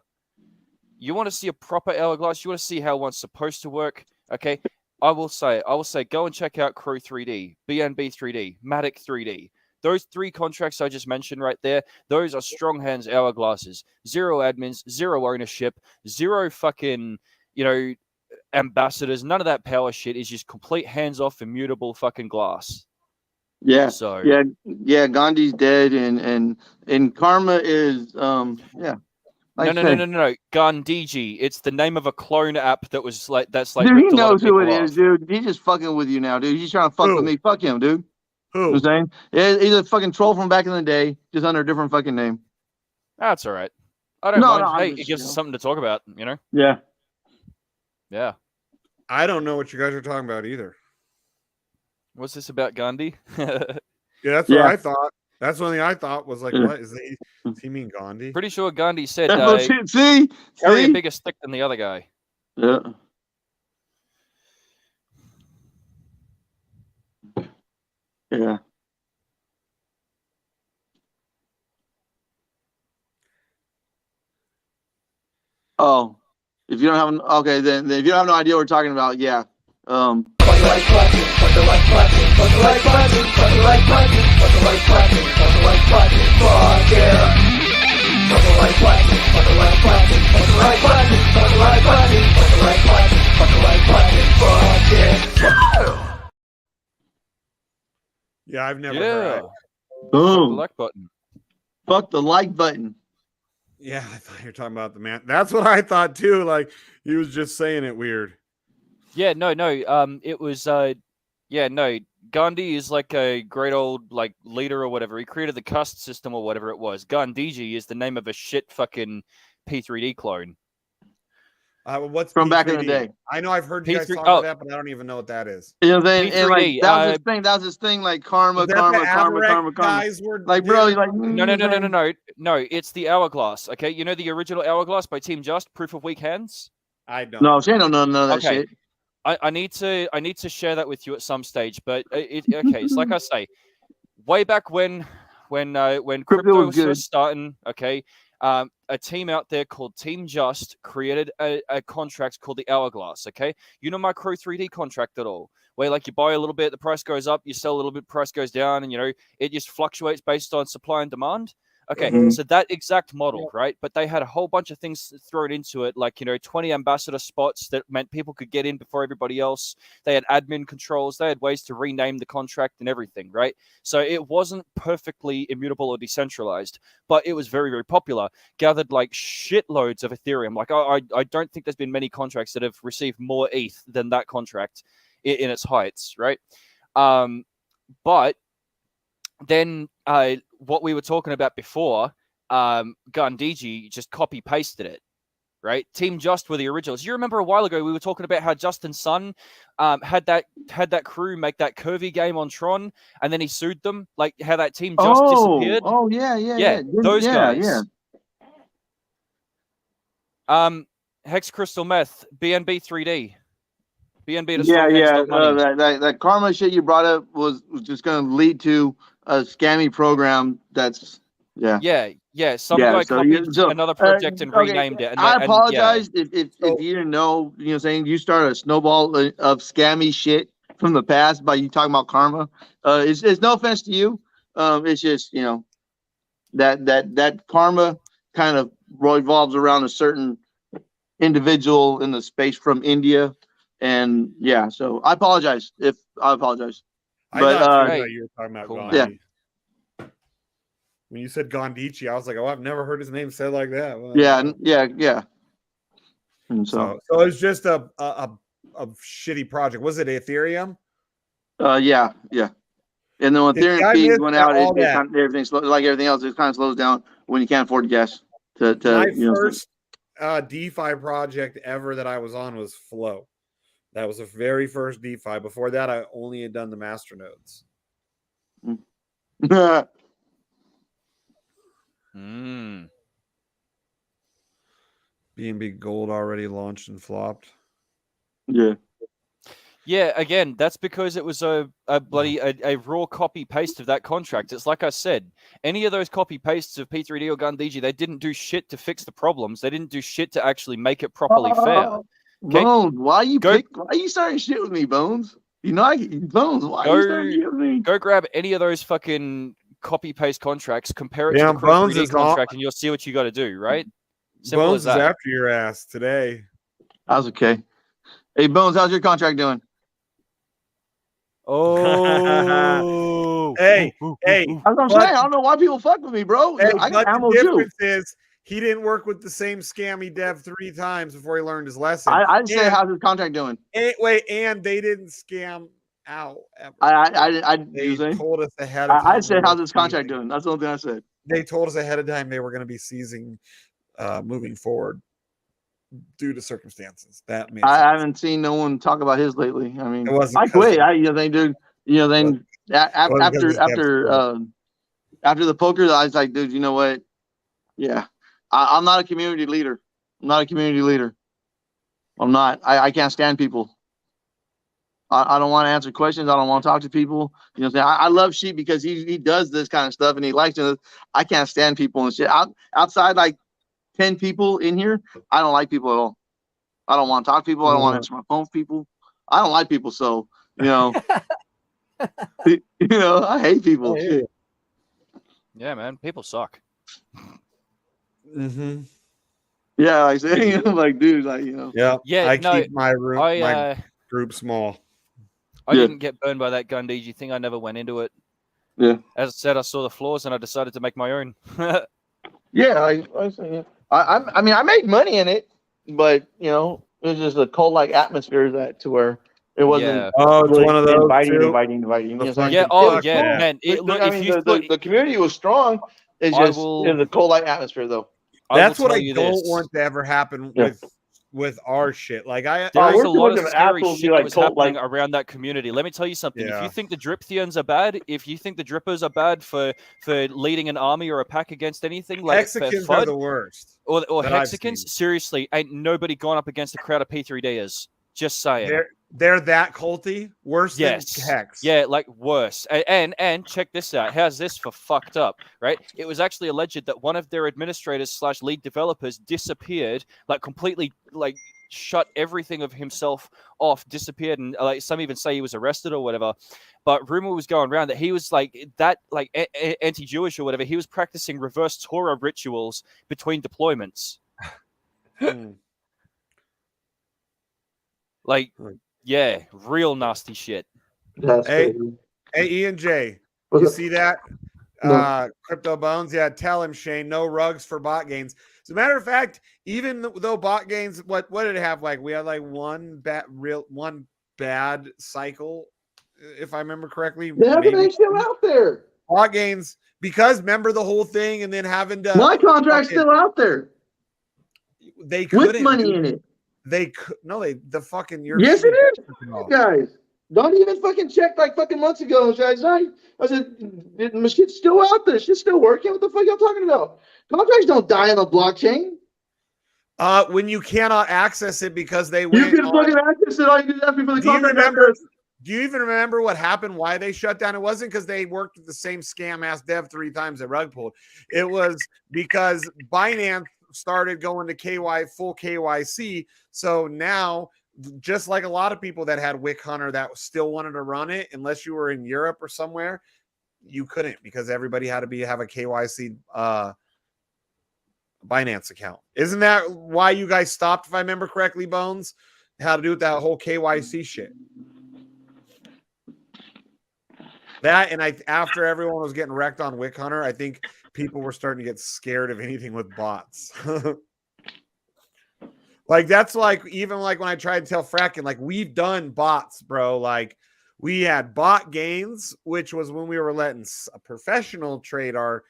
You want to see a proper Hourglass? You want to see how one's supposed to work? Okay, I will say, go and check out Crow 3D, BNB 3D, Matic 3D. Those 3 contracts I just mentioned right there, those are strong hands Hourglasses. 0 admins, 0 ownership, 0 fucking, ambassadors. None of that power shit. Is just complete hands-off, immutable fucking glass. Yeah. So yeah. Gandhi's dead, and karma is yeah. Like no. Gandhiji. It's the name of a clone app that was like Dude, he knows who it is, dude. He's just fucking with you now, dude. He's trying to fuck with me. Fuck him, dude. Who? You know what I'm saying? He's a fucking troll from back in the day, just under a different fucking name. That's all right. I don't mind. Hey, it gives us something to talk about, Yeah. Yeah. I don't know what you guys are talking about either. What's this about Gandhi? Yeah, that's what I thought. That's one thing I thought was like, what is he? Does he mean Gandhi? Pretty sure Gandhi said, see, carry a bigger stick than the other guy. Yeah. Yeah. Oh, if you don't have okay, then if you don't have no idea what we're talking about, yeah. Yeah, I've never heard. Fuck Boom. the like button. Fuck the like button. Yeah, I thought you were talking about the man. That's what I thought too. Like he was just saying it weird. Yeah, no. It was Gandhi is like a great old like leader or whatever. He created the caste system or whatever it was. Gandhiji is the name of a shit fucking P3D clone. What's from P3D? back in the day? I know I've heard you guys talk about that, but I don't even know what that is. You know, and like P3D, that was his thing. That was his thing. Like karma. Guys were like, bro, you're like No. It's the hourglass. Okay, you know the original hourglass by Team Just, Proof of Weak Hands. I don't. No, she don't know none of that shit. I need to share that with you at some stage. But it's like I say, way back when crypto was first starting. Okay, a team out there called Team Just created a contract called the Hourglass. Okay, you know Micro 3D contract at all? Where like you buy a little bit, the price goes up, you sell a little bit, price goes down, and it just fluctuates based on supply and demand. Okay, so that exact model, right? But they had a whole bunch of things thrown into it, like 20 ambassador spots that meant people could get in before everybody else. They had admin controls, they had ways to rename the contract and everything, right? So it wasn't perfectly immutable or decentralized, but it was very, very popular. Gathered like shitloads of Ethereum. Like I don't think there's been many contracts that have received more ETH than that contract in its heights, right? But then what we were talking about before, Gandhiji just copy pasted it, right? Team Just were the originals. You remember a while ago we were talking about how Justin Sun had that crew make that curvy game on Tron, and then he sued them, like how that Team Just disappeared. Oh yeah. Those guys. Hex Crystal Meth, BNB 3D. BNB to that karma shit you brought up was just going to lead to a scammy program. That's Some guy copied another project and renamed it. And I apologize if you didn't know. Saying you started a snowball of scammy shit from the past by you talking about karma. It's no offense to you. It's just that karma kind of revolves around a certain individual in the space from India. And so I apologize. I thought you were talking about Gandhi. When you said Gandhichi, I was like, I've never heard his name said like that. Well, yeah. And so it's just a shitty project. Was it Ethereum? Yeah. And then when Ethereum fees went out, everything like everything else, it kind of slows down when you can't afford gas. My first DeFi project ever that I was on was Flow. That was the very first DeFi. Before that, I only had done the masternodes. BNB Gold already launched and flopped. Yeah, again, that's because it was a raw copy paste of that contract. It's like I said, any of those copy pastes of P3D or Gandhiji, they didn't do shit to fix the problems. They didn't do shit to actually make it properly fair. Okay? Bones, why are you starting shit with me, Bones? Bones, why are you starting shit with me? Go grab any of those fucking copy paste contracts, compare it to the Bones 3D contract, and you'll see what you got to do, right? Simple Bones as that. Is after your ass today. I was okay. Hey, Bones, how's your contract doing? Oh, hey. That's what I'm saying. I don't know why people fuck with me, bro. Hey, I got ammo too. The difference is he didn't work with the same scammy dev 3 times before he learned his lesson. I didn't say how's his contract doing. And they didn't scam out ever. They told us ahead of time. I said how's his contract doing. That's the only thing I said. They told us ahead of time they were going to be seizing moving forward due to circumstances. That makes sense. Haven't seen no one talk about his lately. I mean, I quit. After the poker, I was like, dude, you know what? Yeah. I'm not a community leader. I'm not. I can't stand people. I don't want to answer questions. I don't want to talk to people. You know what I'm saying? I love Sheep because he does this kind of stuff and he likes it. I can't stand people and shit. Outside, like 10 people in here, I don't like people at all. I don't want to talk to people. I don't want to answer my phone with people. I don't like people. So, I hate people. Oh, Yeah, man. People suck. Mm-hmm. Yeah, like saying, like, dude, like, Yeah. Yeah, I no, keep my room, my group small. I didn't get burned by that gun DG thing. I never went into it. Yeah. As I said, I saw the flaws and I decided to make my own. Yeah, I mean, I made money in it, but it was just a cult-like atmosphere to where it wasn't. Yeah. Oh, it's really one of those inviting. too? You know what I'm saying? Yeah. It Oh, was yeah, cool. man. Look, I if mean, you the community was strong. It's just it was a cult-like atmosphere, though. That's what tell I you don't this. want to ever happen with our shit. Like There we're is a too lot much of of scary assholes to be shit that like was cult, happening like- around that community. Let me tell you something. If Yeah. you think the Dripthians are bad, if you think the Drippers are bad for leading an army or a pack against anything, like Hexicans for are FUD, the worst. or that I've seen. Hexicans, seriously, ain't nobody gone up against a crowd of P3Ders. Just saying. They're that culty, worse than Hex. Yeah, like worse. And check this out. How's this for fucked up, right? It was actually alleged that one of their administrators / lead developers disappeared, like completely, like shut everything of himself off, disappeared, and like some even say he was arrested or whatever. But rumor was going around that he was like that, like anti-Jewish or whatever. He was practicing reverse Torah rituals between deployments. Like, yeah, real nasty shit. Hey, Ian J, you see that? No. Crypto Bones, yeah. Tell him, Shane, no rugs for bot gains. As a matter of fact, even though bot gains, what did it have? Like we had like one bad cycle, if I remember correctly. Maybe still out there. Bot gains because remember the whole thing, and then having to my contract's still out there. They couldn't with money in it. They could the fucking yes, it is, guys. Don't even fucking check like fucking months ago. I said, my shit's still out there. Shit's still working. What the fuck y'all talking about? Contracts don't die on the blockchain. When you cannot access it because they went. You can fucking access it. All you do is ask me for the contract. Do you even remember what happened? Why they shut down? It wasn't because they worked with the same scam ass dev 3 times at rug pulled. It was because Binance started going to full KYC. So now, just like a lot of people that had Wick Hunter that still wanted to run it, unless you were in Europe or somewhere, you couldn't because everybody had to have a KYC Binance account. Isn't that why you guys stopped, if I remember correctly, Bones? How to do with that whole KYC shit. That and after everyone was getting wrecked on Wick Hunter, I think people were starting to get scared of anything with bots. Like that's like even like when I tried to tell Fracken, like we've done bots, bro. Like we had bot gains, which was when we were letting a professional trade our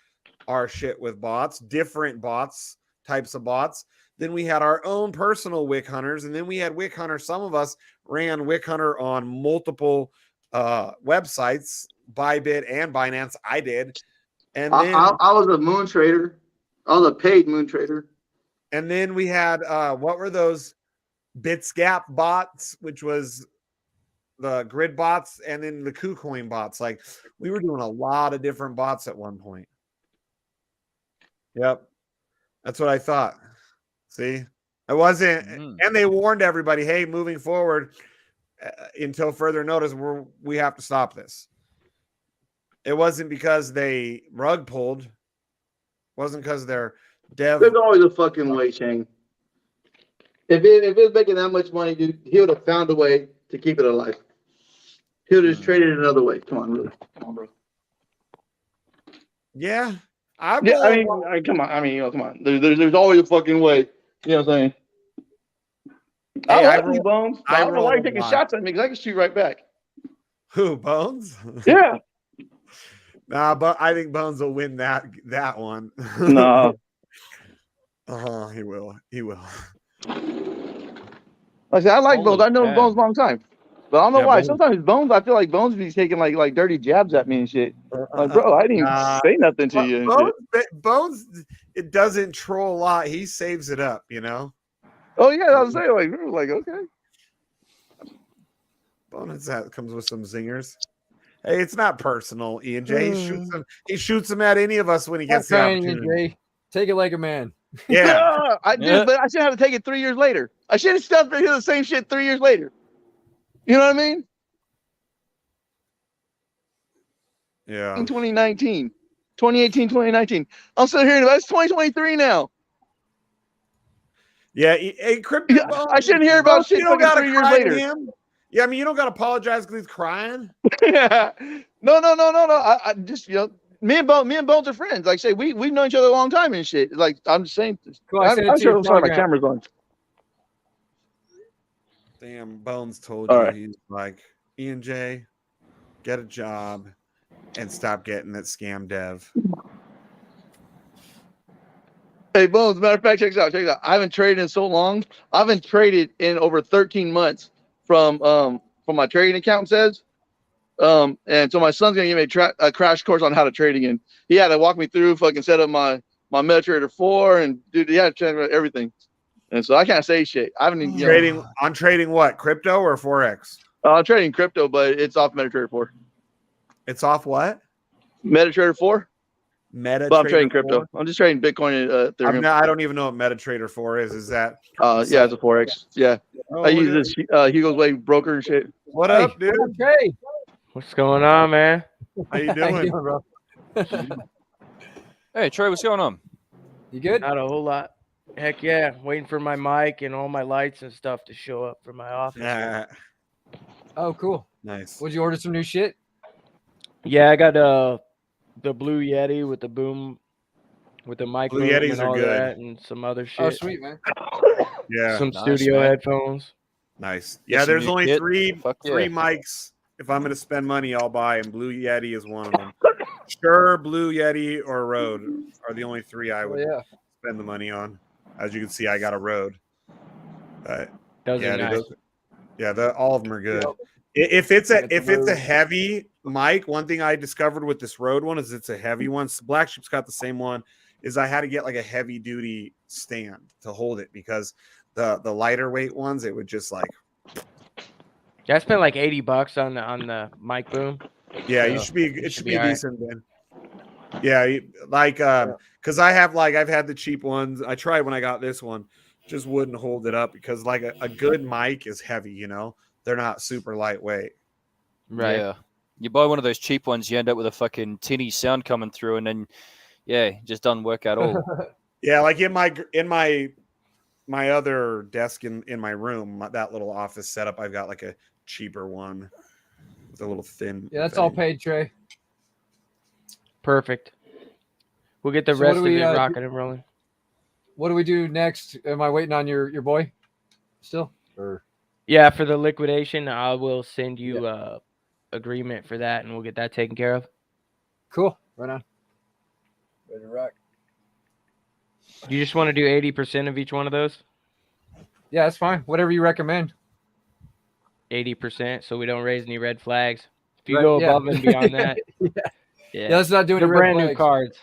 shit with bots, different bots, types of bots. Then we had our own personal Wick Hunters, and then we had Wick Hunter. Some of us ran Wick Hunter on multiple websites, Bybit and Binance. I did. And then I was a moon trader. I was a paid moon trader. And then we had what were those BitsGap bots, which was the grid bots, and then the KuCoin bots. Like we were doing a lot of different bots at one point. Yep. That's what I thought. See? I wasn't and they warned everybody, hey, moving forward until further notice, we have to stop this. It wasn't because they rug pulled. It wasn't because they're dev. There's always a fucking way, Shane. If it was making that much money, dude, he would have found a way to keep it alive. He would have just traded it another way. Come on, really. Come on, bro. Yeah. I mean, come on. I mean, come on. There's always a fucking way. You know what I'm saying? Hey, I like you, Bones. I don't know why you're taking shots at me because I can shoot right back. Who, Bones? Yeah. Nah, but I think Bones will win that one. No. He will. He will. Like I said, I like Bones. I know Bones a long time. But I don't know why. Bones. Sometimes Bones, I feel like Bones be taking like dirty jabs at me and shit. Like, bro, I didn't say nothing to you. Bones, it doesn't troll a lot. He saves it up, you know? Oh, yeah. I was saying, like, okay. bonus hat comes with some zingers. Hey, it's not personal, Ian J. He shoots them at any of us when he gets the opportunity. Jay. Take it like a man. Yeah, I did, but I should have to take it 3 years later. I should have stuck to the same shit 3 years later. You know what I mean? Yeah. In 2019, 2018, 2019. I'm still hearing about it's 2023 now. Yeah, hey, Crypto. Yeah, I shouldn't hear about shit fucking 3 years later. Him. Yeah, I mean, you don't got to apologize because he's crying. Yeah. No. I just, me and Bones are friends. Like I say, we've known each other a long time and shit. Like, I'm just saying. Cool, I'm sure my camera's on. Damn, Bones told you. He's like, Ian J, get a job and stop getting that scam dev. Hey, Bones, matter of fact, check this out. I haven't traded in so long. I haven't traded in over 13 months from my trading account says. And so my son's gonna give me a crash course on how to trade again. He had to walk me through, fucking set up my MetaTrader 4, and dude, he had to check out everything. And so I can't say shit. I haven't even trading what, crypto or forex? I'm trading crypto, but it's off MetaTrader 4. It's off what? MetaTrader 4. MetaTrader. But I'm trading crypto. I'm just trading Bitcoin and Ethereum. I don't even know what MetaTrader 4 is. Is that? Yeah, it's a forex. Yeah, I use this Hugo's Way broker and shit. What up, dude? Hey, what's going on, man? How you doing? bro? Hey, Trey, what's going on? You good? Not a whole lot. Heck yeah, waiting for my mic and all my lights and stuff to show up for my office. Oh, cool. Nice. Would you order some new shit? Yeah, I got the Blue Yeti with the boom, with the mic Blue boom Yetis and are all good. that, and some other shit. Oh, sweet, man. Yeah. Some Nice, studio man. headphones. Nice. Get Yeah, some there's new only kit. three Fuck yeah. mics. If I'm gonna spend money, I'll buy, and Blue Yeti is one of them. Sure, Blue Yeti or Rode are the only three I would spend the money on. As you can see, I got a Rode. Those are nice. All of them are good. If it's a heavy mic, one thing I discovered with this Rode one is it's a heavy one. BlackSheep's got the same one. Is I had to get like a heavy duty stand to hold it because the lighter weight ones it would just like. Yeah, I spent like $80 on the mic boom. Yeah, it should be decent then. Yeah, like because I've had the cheap ones. I tried when I got this one, just wouldn't hold it up because like a good mic is heavy, they're not super lightweight. Right. Yeah. You buy one of those cheap ones, you end up with a fucking tinny sound coming through, and then just doesn't work at all. Yeah, like in my other desk in my room, that little office setup, I've got like a cheaper one with a little thin. Yeah, that's all paid, Trey. Perfect. We'll get the rest of it rocking and rolling. What do we do next? Am I waiting on your boy still? Or yeah, for the liquidation, I will send you agreement for that, and we'll get that taken care of. Cool. Right on. Ready to rock. You just want to do 80% of each one of those? Yeah, that's fine. Whatever you recommend. 80%, so we don't raise any red flags. If you go above and beyond that, yeah, let's not do any red brand flags. New cards.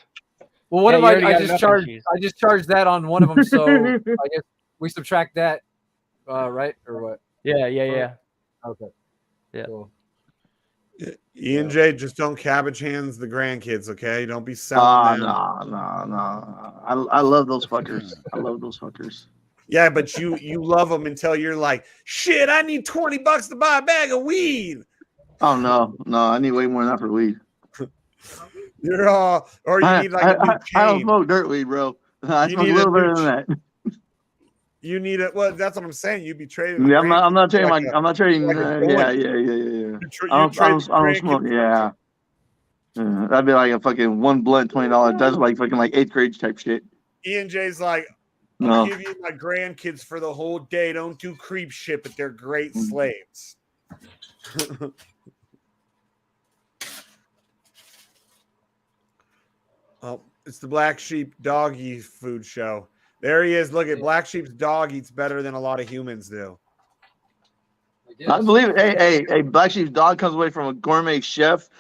Well, what am I just charged that on one of them, so I guess we subtract that, right, or what? Yeah. Okay. Yeah. Cool. Ian J, just don't cabbage hands the grandkids, okay? Don't be selling them. No. I love those fuckers. Yeah, but you love them until you're like, shit, I need $20 to buy a bag of weed. Oh no, I need way more than that for weed. You're all, or you need like a new chain. I don't smoke dirt weed, bro. I smoke a little better than that. You need it. Well, that's what I'm saying. You'd be trading. Yeah, I'm not trading. I'm not trading. Yeah. I don't smoke. Yeah. That'd be like a fucking one blunt, $20. That's like fucking like 8th grade type shit. Ian J's like, I'll give you my grandkids for the whole day. Don't do creep shit, but they're great slaves. Oh, it's the Black Sheep doggy food show. There he is. Look at Black Sheep's dog eats better than a lot of humans do. I believe it. Hey, Black Sheep's dog comes away from a gourmet chef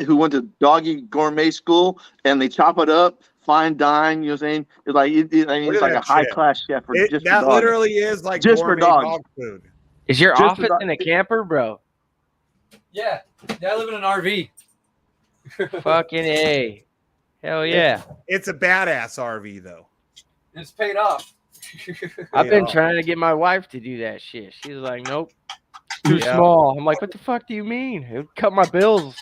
who went to doggy gourmet school, and they chop it up, fine dine. You know what I'm saying? It's like it's like a high class chef for just for dogs. Literally is like just gourmet for dogs. dog food. Is your office in a camper, bro? Yeah, I live in an RV. Fucking A. Hell yeah. It's a badass RV though. It's paid off. I've been trying to get my wife to do that shit. She's like, nope, too small. I'm like, what the fuck do you mean? It would cut my bills.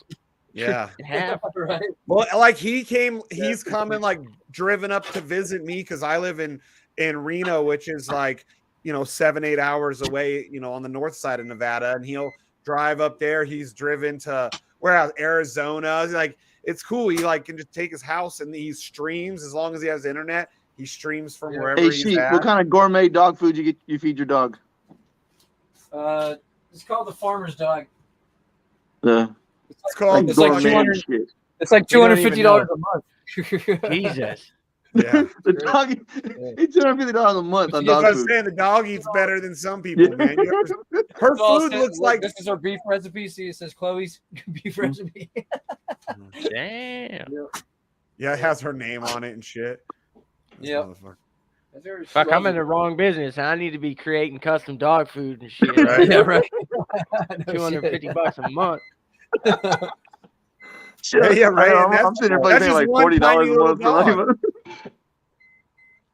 Yeah. In half. Right. Well, like he's coming like driven up to visit me because I live in Reno, which is like, 7-8 hours away, on the north side of Nevada, and he'll drive up there. He's driven to Arizona. Like, it's cool. He like can just take his house and he streams as long as he has internet. He streams from wherever he's at. What kind of gourmet dog food you feed your dog? It's called the farmer's dog. It's called it's like $250 a month. Jesus. Yeah. The dog it's $250 a month on dog food. Saying the dog eats better than some people, man. Her food looks like this is our beef recipe. See, it says Chloe's beef recipe. Damn. Yeah, it has her name on it and shit. Yeah. Fuck, I'm in the wrong business. I need to be creating custom dog food and shit. Right? Yeah, right. $250 a month. Yeah, right. I'm sitting here paying like $40 a month for life.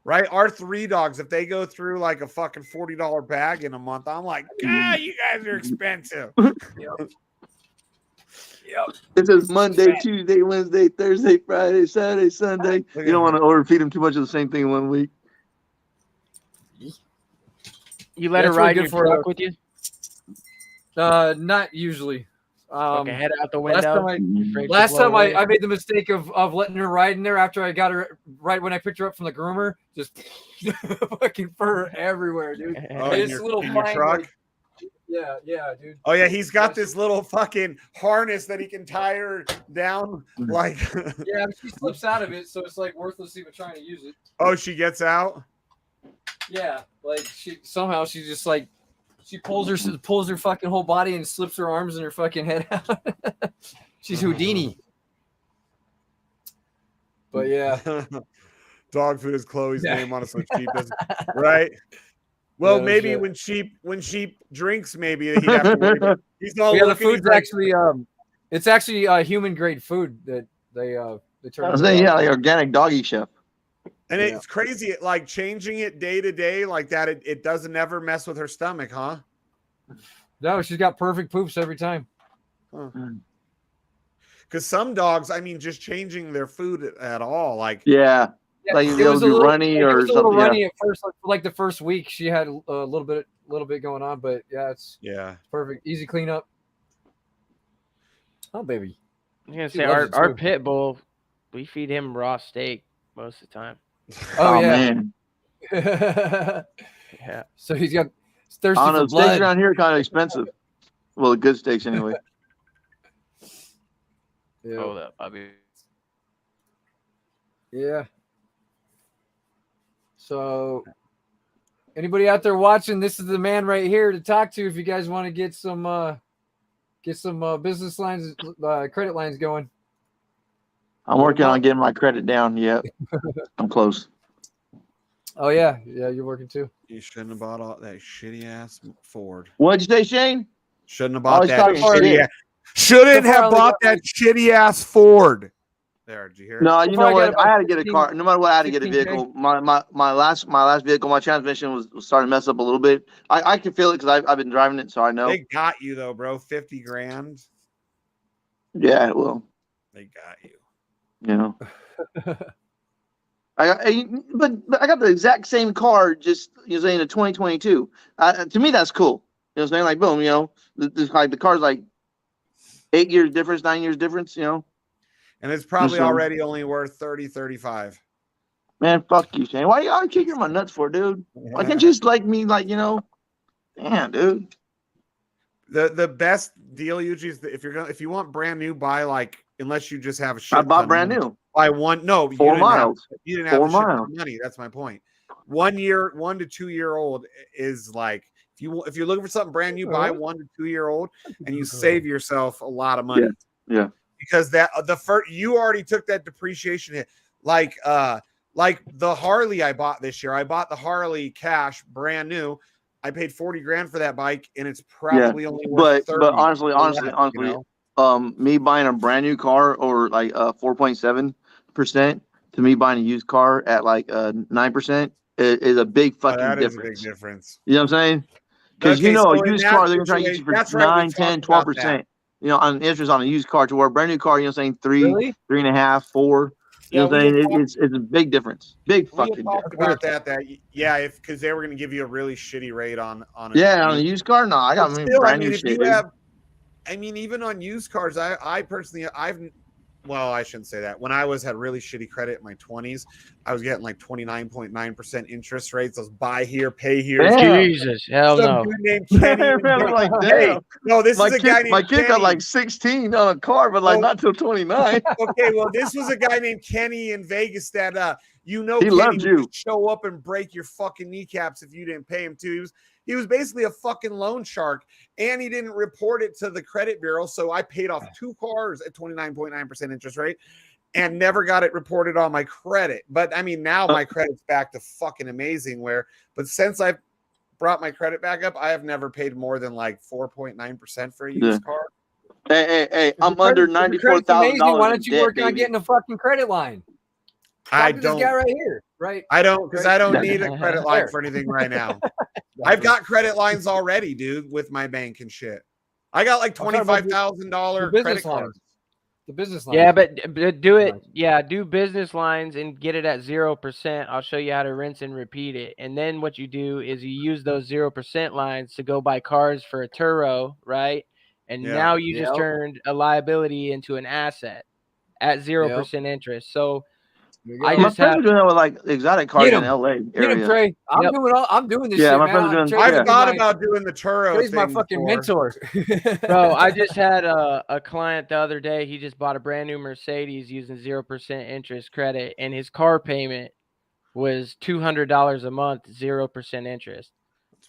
Right, our 3 dogs, if they go through like a fucking $40 bag in a month, I'm like, God, you guys are expensive. Yep. It says Monday, Tuesday, Wednesday, Thursday, Friday, Saturday, Sunday. You don't want to overfeed them too much of the same thing in 1 week. You let her ride your truck with you? Not usually. Okay, head out the window. Last time I made the mistake of letting her ride in there after I got her right when I picked her up from the groomer. Just fucking fur everywhere, dude. Oh, it's a little fine. truck? Like, yeah, dude. Oh yeah, he's got this little fucking harness that he can tie her down like. Yeah, but she slips out of it, so it's like worthless even trying to use it. Oh, she gets out. Yeah, like she just like she pulls her fucking whole body and slips her arms and her fucking head out. She's Houdini. But yeah, dog food is Chloe's name on it, so Sheep doesn't. Right. Well, maybe when sheep drinks, maybe he'd have to worry about. He's all the food's actually it's actually human grade food that they turn. I was saying, like organic doggy chef. And it's crazy, like changing it day to day like that. It doesn't ever mess with her stomach, huh? No, she's got perfect poops every time. Because some dogs, I mean, just changing their food at all, like like it was a little runny or something. A little runny at first, like the first week, she had a little bit going on, but it's perfect, easy cleanup. Oh, baby. I'm gonna say our pit bull, we feed him raw steak most of the time. Oh yeah, man. Yeah. So he's got thirsty I don't know, for blood. steaks around here are kind of expensive. Well, good steaks anyway. Hold up, Bobby. Yeah. So, anybody out there watching? This is the man right here to talk to if you guys want to get some business lines, credit lines going. I'm working on getting my credit down. Yeah, I'm close. Oh yeah, you're working too. You shouldn't have bought all that shitty ass Ford. What'd you say, Shane? Shouldn't have bought that shitty ass. Shouldn't have bought that shitty ass Ford. There, did you hear? No, you know what? I had to get a car. No matter what, I had to get a vehicle. My last vehicle, my transmission was starting to mess up a little bit. I can feel it because I've been driving it, so I know. They got you though, bro. $50,000. Yeah, well, they got you. You know, but I got the exact same car, just saying in 2022. To me, that's cool. You know what I'm saying? Like, boom, like the car's like 8 years difference, 9 years difference. And it's probably already only worth 30, 35. Man, fuck you, Shane. Why you always kicking my nuts for, dude? Why can't you just like me, like, damn, dude. The best deal usually is if you want brand new, buy like, unless you just have a shit. I bought brand new. Buy one. No, 4 miles. You didn't have 4 miles. Money. That's my point. 1 to 2 year old is like, if you're looking for something brand new, buy 1 to 2 year old, and you save yourself a lot of money. Yeah. Because you already took that depreciation hit. Like the Harley I bought this year. I bought the Harley cash brand new. I paid 40 grand for that bike, and it's probably only worth 30. But honestly, me buying a brand new car or like 4.7% to me buying a used car at like 9% is a big fucking that difference. Is a big difference. You know what I'm saying? Because Okay, a used car, they're going to try to get you for 9, 10, 12%. You know, on interest on a used car to where a brand new car, you know what I'm saying, 3, 3.5, 4. You know what I'm saying? It's a big difference. Big fucking difference. About that because they were going to give you a really shitty rate on on a used car. No, I got brand new shit. Even on used cars, I personally I shouldn't say that. When I had really shitty credit in my 20s, I was getting like 29.9% interest rates. Those buy here, pay here. Damn. Jesus, hell no. Dude named Kenny. Like, damn. No, this is a guy named my kid got like 16 on a car, but like not till 29. Okay, well, this was a guy named Kenny in Vegas that he Kenny loved you. Would show up and break your fucking kneecaps if you didn't pay him too. He was basically a fucking loan shark, and he didn't report it to the credit bureau. So I paid off 2 cars at 29.9% interest rate and never got it reported on my credit. But I mean, now my credit's back to fucking amazing but since I've brought my credit back up, I have never paid more than like 4.9% for a used car. Hey, I'm under $94,000. Why don't you work on getting a fucking credit line? I don't. This guy right here, right? I don't, because I don't need a credit line for anything right now. I've got credit lines already, dude, with my bank and shit. I got like $25,000 credit cards. The business line. Yeah, but do it. Yeah, do business lines and get it at 0%. I'll show you how to rinse and repeat it. And then what you do is you use those 0% lines to go buy cars for a Turo, right? And now you just turned a liability into an asset at 0% interest. So my friends are doing that with like exotic cars in LA area. Get him, Trey. I'm doing this. Yeah, shit, my friends are doing. I've thought about doing the Turo. He's my fucking mentor. Bro, I just had a client the other day. He just bought a brand new Mercedes using 0% interest credit, and his car payment was $200 a month, 0% interest.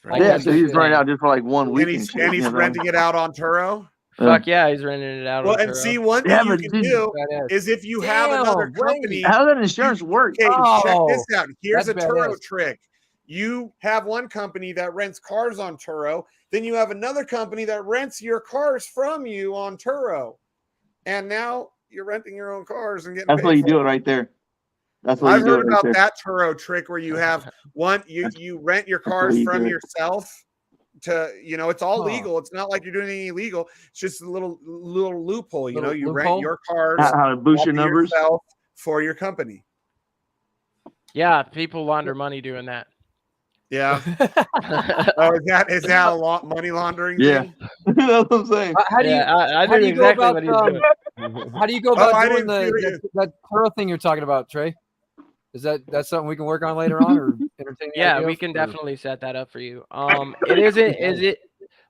So he's running out just for like 1 week. And he's renting it out on Turo. Fuck yeah, he's renting it out. Well, and see, one thing you can do is if you have another company. How does that insurance work? Okay, check this out. Here's a Turo trick. You have one company that rents cars on Turo, then you have another company that rents your cars from you on Turo, and now you're renting your own cars and getting. That's why you do it right there. That's what I've heard about that Turo trick where you have you rent your cars from yourself. It's all legal. It's not like you're doing anything illegal. It's just a little loophole. You rent your cars. How to boost your numbers for your company. Yeah, people launder money doing that. Yeah. Oh, is that a lot money laundering? Yeah, that's what I'm saying. How do you? I do exactly what he's doing. How do you go about doing that Turo thing you're talking about, Trey? Is that's something we can work on later on, or entertain? Yeah, we can definitely set that up for you. Is it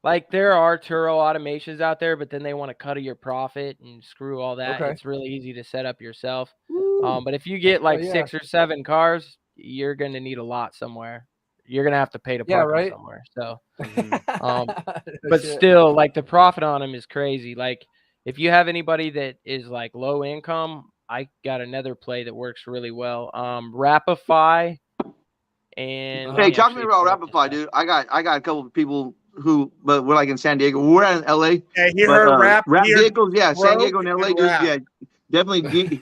like there are Turo automations out there, but then they want to cut your profit and screw all that. Okay. It's really easy to set up yourself. But if you get like 6 or 7 cars, you're going to need a lot somewhere. You're going to have to pay to park somewhere. So, but still, like the profit on them is crazy. Like if you have anybody that is like low income, I got another play that works really well. Rapify and hey, talk to me about Rapify, dude. I got a couple of people but we're like in San Diego. We're in LA. Yeah, he heard rap vehicles. Yeah, San Diego and LA, dude. Yeah, definitely.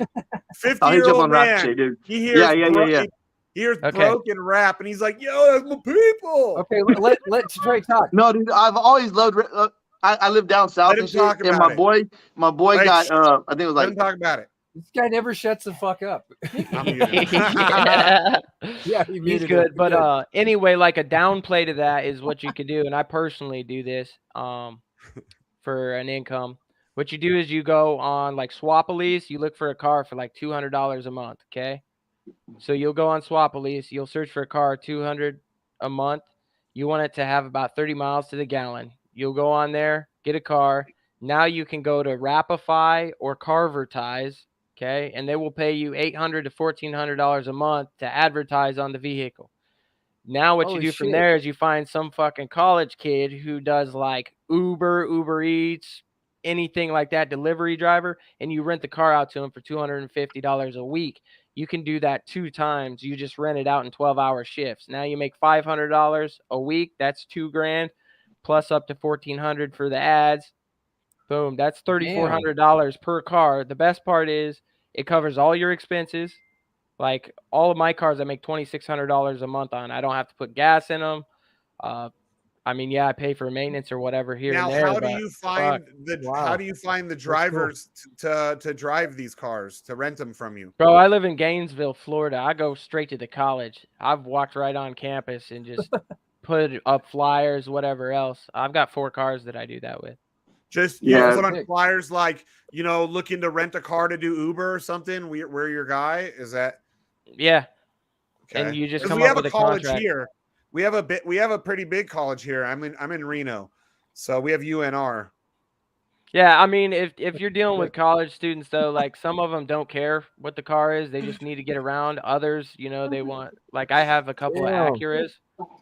50-year-old man. Shit, dude. He hears He hears broken rap, and he's like, "Yo, that's my people." Okay, let's Trey talk. No, dude, I've always loved. I live down south and shit, and my boy got. I think it was like. Let him talk about it. This guy never shuts the fuck up. Yeah, he's good. But anyway, like a downplay to that is what you could do, and I personally do this for an income. What you do is you go on like Swap-A-Lease, you look for a car for like $200 a month, okay? So you'll go on Swap-A-Lease, you'll search for a car $200 a month. You want it to have about 30 miles to the gallon. You'll go on there, get a car. Now you can go to Rapify or Carvertise. Okay, and they will pay you $800 to $1,400 a month to advertise on the vehicle. Now what you do from there is you find some fucking college kid who does like Uber Eats, anything like that, delivery driver, and you rent the car out to him for $250 a week. you can do that 2 times. You just rent it out in 12-hour shifts. Now you make $500 a week. That's $2,000 plus up to $1,400 for the ads. Boom. That's $3,400 per car. The best part is it covers all your expenses. Like all of my cars, I make $2,600 a month on. I don't have to put gas in them. I mean, yeah, I pay for maintenance or whatever here and there. How do you find the drivers to drive these cars, to rent them from you? Bro, I live in Gainesville, Florida. I go straight to the college. I've walked right on campus and just put up flyers, whatever else. I've got 4 cars that I do that with. Just you put on flyers like, looking to rent a car to do Uber or something. We're your guy. Is that? Yeah. Okay. And you just come up with a contract. Here. We have a pretty big college here. I'm in Reno, so we have UNR. Yeah, I mean, if you're dealing with college students though, like some of them don't care what the car is, they just need to get around. Others, they want, like I have a couple of Acuras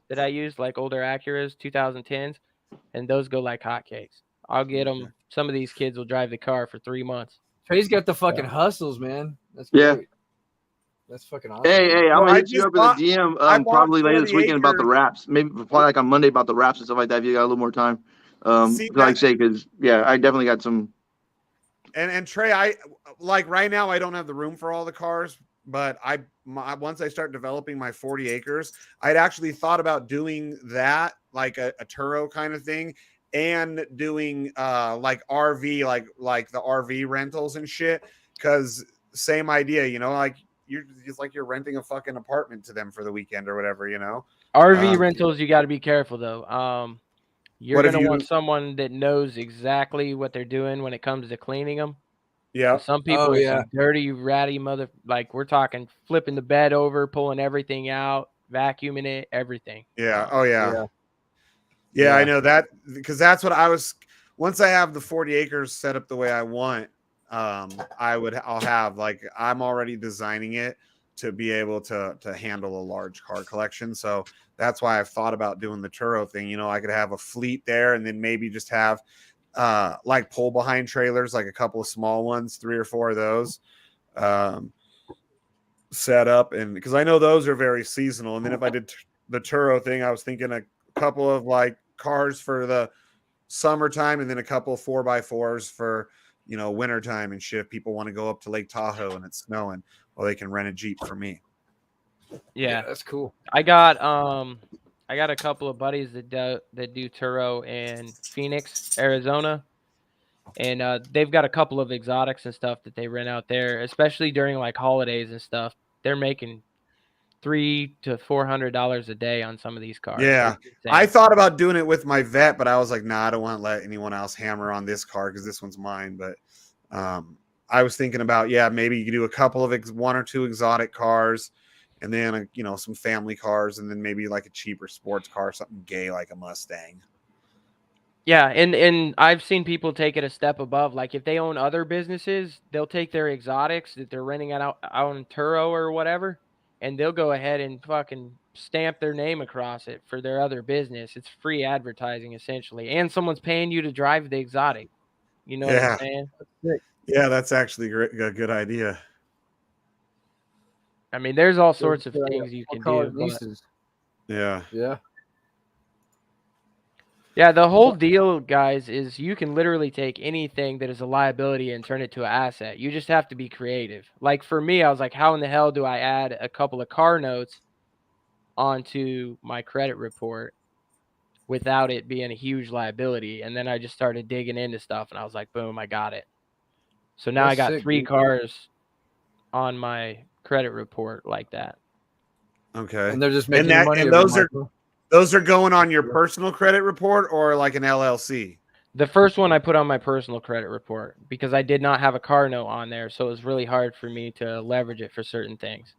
that I use, like older Acuras, 2010s, and those go like hotcakes. I'll get them. Some of these kids will drive the car for 3 months. Trey's got the fucking hustles, man. That's great. That's fucking awesome. Hey, I'm gonna hit you up with a DM probably later this weekend about the wraps. Maybe probably like on Monday about the wraps and stuff like that. If you got a little more time, like I say, because I definitely got some. And Trey, I like right now I don't have the room for all the cars, but once I start developing my 40 acres, I'd actually thought about doing that like a Turo kind of thing, and doing like RV, like the RV rentals and shit. Because same idea, like. It's like you're renting a fucking apartment to them for the weekend or whatever, RV rentals, you got to be careful though. You're going to want someone that knows exactly what they're doing when it comes to cleaning them. Yeah. Some people are some dirty, ratty like we're talking flipping the bed over, pulling everything out, vacuuming it, everything. Yeah. Oh yeah. Yeah, I know that, because that's what once I have the 40 acres set up the way I want, I'll have, like, I'm already designing it to be able to handle a large car collection. So that's why I've thought about doing the Turo thing. I could have a fleet there and then maybe just have like pull behind trailers, like a couple of small ones, 3 or 4 of those set up. And because I know those are very seasonal. And then if I did the Turo thing, I was thinking a couple of like cars for the summertime and then a couple of 4x4s for wintertime and shit. People want to go up to Lake Tahoe and it's snowing, well, they can rent a Jeep for me. Yeah, that's cool. I got a couple of buddies that do Turo in Phoenix, Arizona, and they've got a couple of exotics and stuff that they rent out there, especially during like holidays and stuff. They're making $300 to $400 a day on some of these cars. Yeah, I thought about doing it with my vet, but I was like, nah, I don't want to let anyone else hammer on this car because this one's mine. But I was thinking about, maybe you could do a couple of 1 or 2 exotic cars, and then some family cars, and then maybe like a cheaper sports car, something gay like a Mustang. Yeah, and I've seen people take it a step above. Like if they own other businesses, they'll take their exotics that they're renting out on Turo or whatever, and they'll go ahead and fucking stamp their name across it for their other business. It's free advertising essentially, and someone's paying you to drive the exotic. You know what I'm saying? Yeah, that's actually a good idea. I mean, there's all sorts of things you can do. Yeah. Yeah, the whole deal, guys, is you can literally take anything that is a liability and turn it to an asset. You just have to be creative. Like for me, I was like, how in the hell do I add a couple of car notes onto my credit report without it being a huge liability? And then I just started digging into stuff, and I was like, boom, I got it. So now I got 3 cars on my credit report like that. Okay. And they're just making money. And those are going on your personal credit report or like an LLC? The first one I put on my personal credit report because I did not have a car note on there, so it was really hard for me to leverage it for certain things.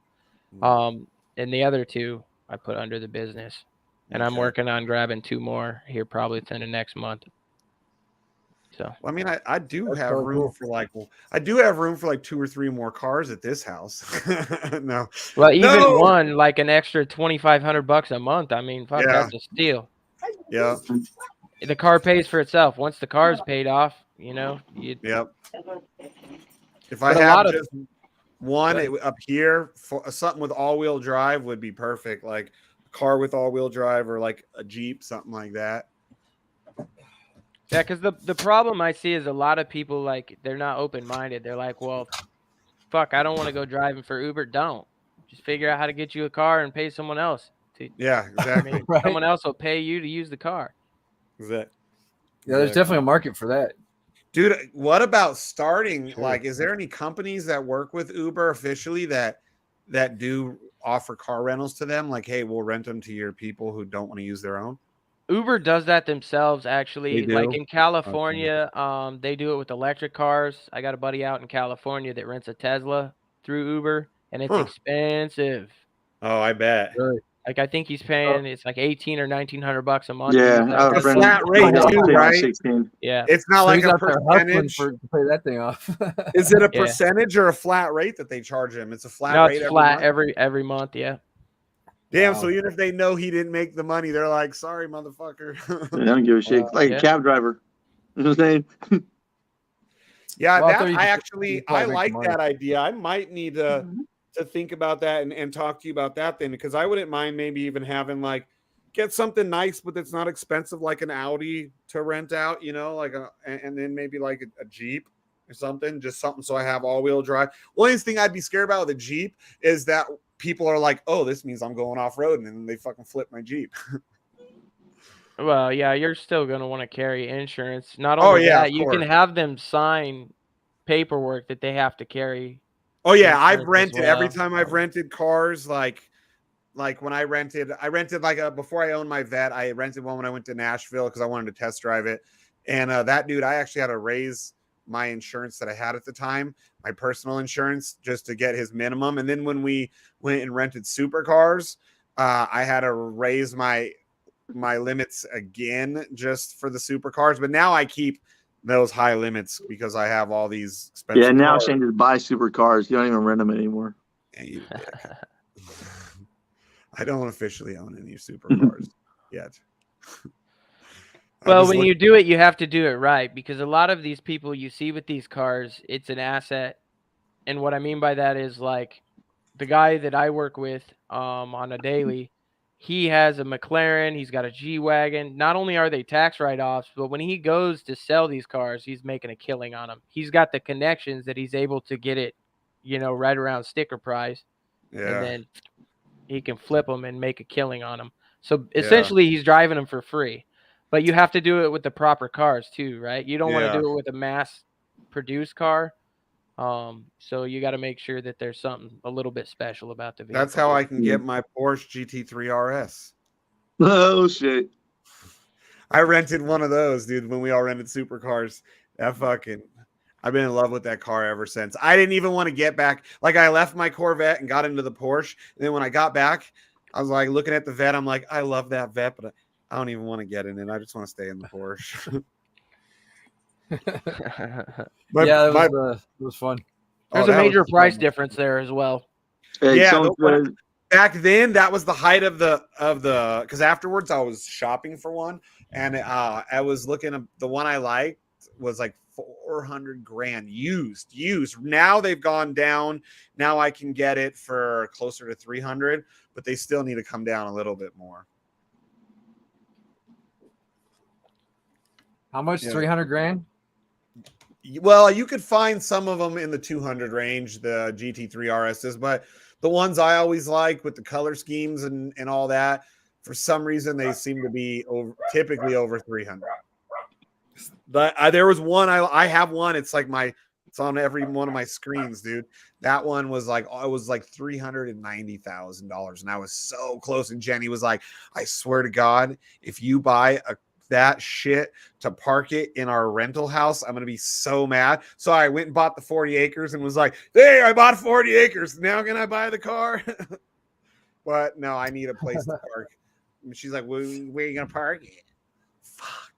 And the other 2 I put under the business, and I'm working on grabbing 2 more here probably within the next month. So I mean, I do have room for like 2 or 3 more cars at this house. No, well, even one like an extra $2,500 a month. I mean, fuck, that's a steal. Yeah, the car pays for itself once the car is paid off. Yep. If Up here for something with all-wheel drive would be perfect, like a car with all-wheel drive or like a Jeep, something like that. Yeah, because the problem I see is a lot of people, like, they're not open-minded. They're like, well, fuck, I don't want to go driving for Uber. Don't. Just figure out how to get you a car and pay someone else. Yeah, exactly. Right? Someone else will pay you to use the car. Exactly. Yeah, there's definitely a market for that. Dude, what about starting? Sure. Like, is there any companies that work with Uber officially that do offer car rentals to them? Like, hey, we'll rent them to your people who don't want to use their own. Uber does that themselves, actually. They do? Like in California, they do it with electric cars. I got a buddy out in California that rents a Tesla through Uber, and it's expensive. Oh, I bet. Really? Like, I think he's paying it's like $1,800 or $1,900 a month. Yeah, a flat rate too, right? 16. Yeah, it's not so like he's a out there hustling percentage. to pay that thing off. Is it a percentage or a flat rate that they charge him? It's a flat rate. It's flat every month. Yeah. Damn. Wow. So even if they know he didn't make the money, they're like, "Sorry, motherfucker." They don't give a shit. Like a cab driver. You know what I'm saying? Yeah, I like that idea. I might need to think about that and talk to you about that then, because I wouldn't mind maybe even having like get something nice, but it's not expensive, like an Audi to rent out, you know, like and then maybe like a Jeep or something, just something so I have all-wheel drive. Only thing I'd be scared about with a Jeep is that people are like, oh, this means I'm going off-road, and then they fucking flip my Jeep. Well, yeah, you're still going to want to carry insurance. Not only that, you can have them sign paperwork that they have to carry. Oh yeah, I've rented every time I've rented cars, like when I rented like before I owned my vet, I rented one when I went to Nashville because I wanted to test drive it. And that dude, I actually had to raise my insurance that I had at the time, my personal insurance, just to get his minimum. And then when we went and rented supercars, I had to raise my limits again just for the supercars. But now I keep those high limits because I have all these expensive cars. Now cars. Shane just buys supercars. You don't even rent them anymore. Yeah, you I don't officially own any supercars yet. Well, when you do it, you have to do it right, because a lot of these people you see with these cars, it's an asset. And what I mean by that is, like, the guy that I work with on a daily, he has a McLaren, he's got a G-Wagon. Not only are they tax write-offs, but when he goes to sell these cars, he's making a killing on them. He's got the connections that he's able to get it, you know, right around sticker price. Yeah. And then he can flip them and make a killing on them. So essentially he's driving them for free. But you have to do it with the proper cars too, right? You don't want to do it with a mass-produced car. So you got to make sure that there's something a little bit special about the vehicle. That's how I can get my Porsche GT3 RS. Oh shit! I rented one of those, dude. When we all rented supercars, I've been in love with that car ever since. I didn't even want to get back. Like, I left my Corvette and got into the Porsche, and then when I got back, I was like looking at the Vet. I'm like, I love that Vet, but I don't even want to get in it. I just want to stay in the Porsche. It was fun. There's a major price difference there as well. Hey, yeah, back then that was the height of the because afterwards I was shopping for one, and I was looking at the one I liked was like $400,000 used. Now they've gone down. Now I can get it for closer to 300, but they still need to come down a little bit more. How much? 300,000? Well, you could find some of them in the 200 range, the GT3 RSs, but the ones I always like with the color schemes and all that, for some reason they seem to be typically over 300. But there was one I have one. It's like it's on every one of my screens, dude. That one was like $390,000, and I was so close. And Jenny was like, "I swear to God, if you buy that shit to park it in our rental house, I'm gonna be so mad." So I went and bought the 40 acres and was like, "Hey, I bought 40 acres. Now can I buy the car?" But no, I need a place to park. And she's like, "Where are you gonna park it?" Fuck.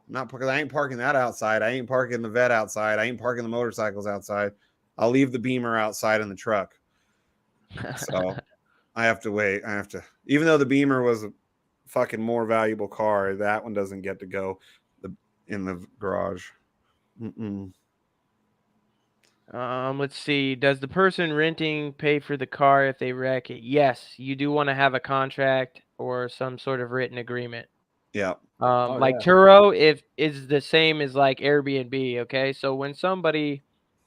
Not because I ain't parking that outside. I ain't parking the Vet outside. I ain't parking the motorcycles outside. I'll leave the Beamer outside in the truck. So I have to wait. Even though the Beamer was a fucking more valuable car, that one doesn't get to go in the garage. Let's see. Does the person renting pay for the car if they wreck it? Yes, you do want to have a contract or some sort of written agreement. Yeah. Like Turo, if is the same as like Airbnb. Okay, so when somebody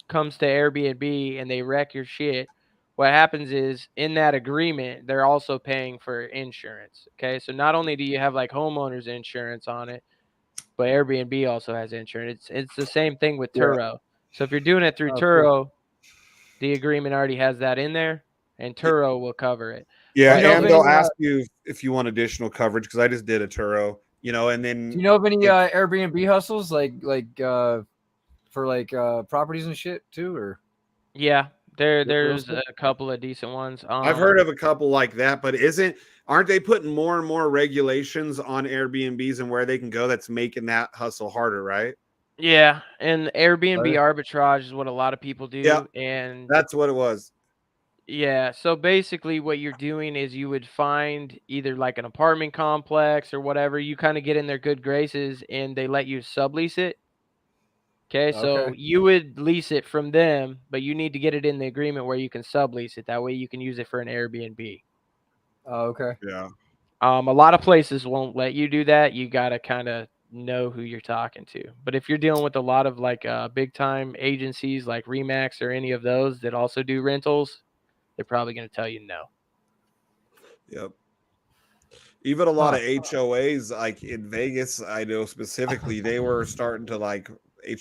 comes to Airbnb and they wreck your shit, what happens is in that agreement they're also paying for insurance. Okay, so not only do you have like homeowners insurance on it, but Airbnb also has insurance. It's the same thing with Turo. So if you're doing it through Turo, the agreement already has that in there, and Turo will cover it. Yeah, you know and any, they'll ask you if you want additional coverage because I just did a Turo, and then do you know of any Airbnb hustles like for like properties and shit too, or? Yeah, there's a couple of decent ones. I've heard of a couple like that, but aren't they putting more and more regulations on Airbnbs and where they can go that's making that hustle harder, right? Yeah, and Airbnb arbitrage is what a lot of people do. Yeah, and that's what it was. Yeah, so basically what you're doing is you would find either like an apartment complex or whatever, you kind of get in their good graces and they let you sublease it. Okay, so you would lease it from them, but you need to get it in the agreement where you can sublease it. That way you can use it for an Airbnb. Oh, okay. Yeah. A lot of places won't let you do that. You got to kind of know who you're talking to. But if you're dealing with a lot of like big time agencies like Remax or any of those that also do rentals, they're probably going to tell you no. Yep. Even a lot of HOAs, like in Vegas, I know specifically, they were starting to like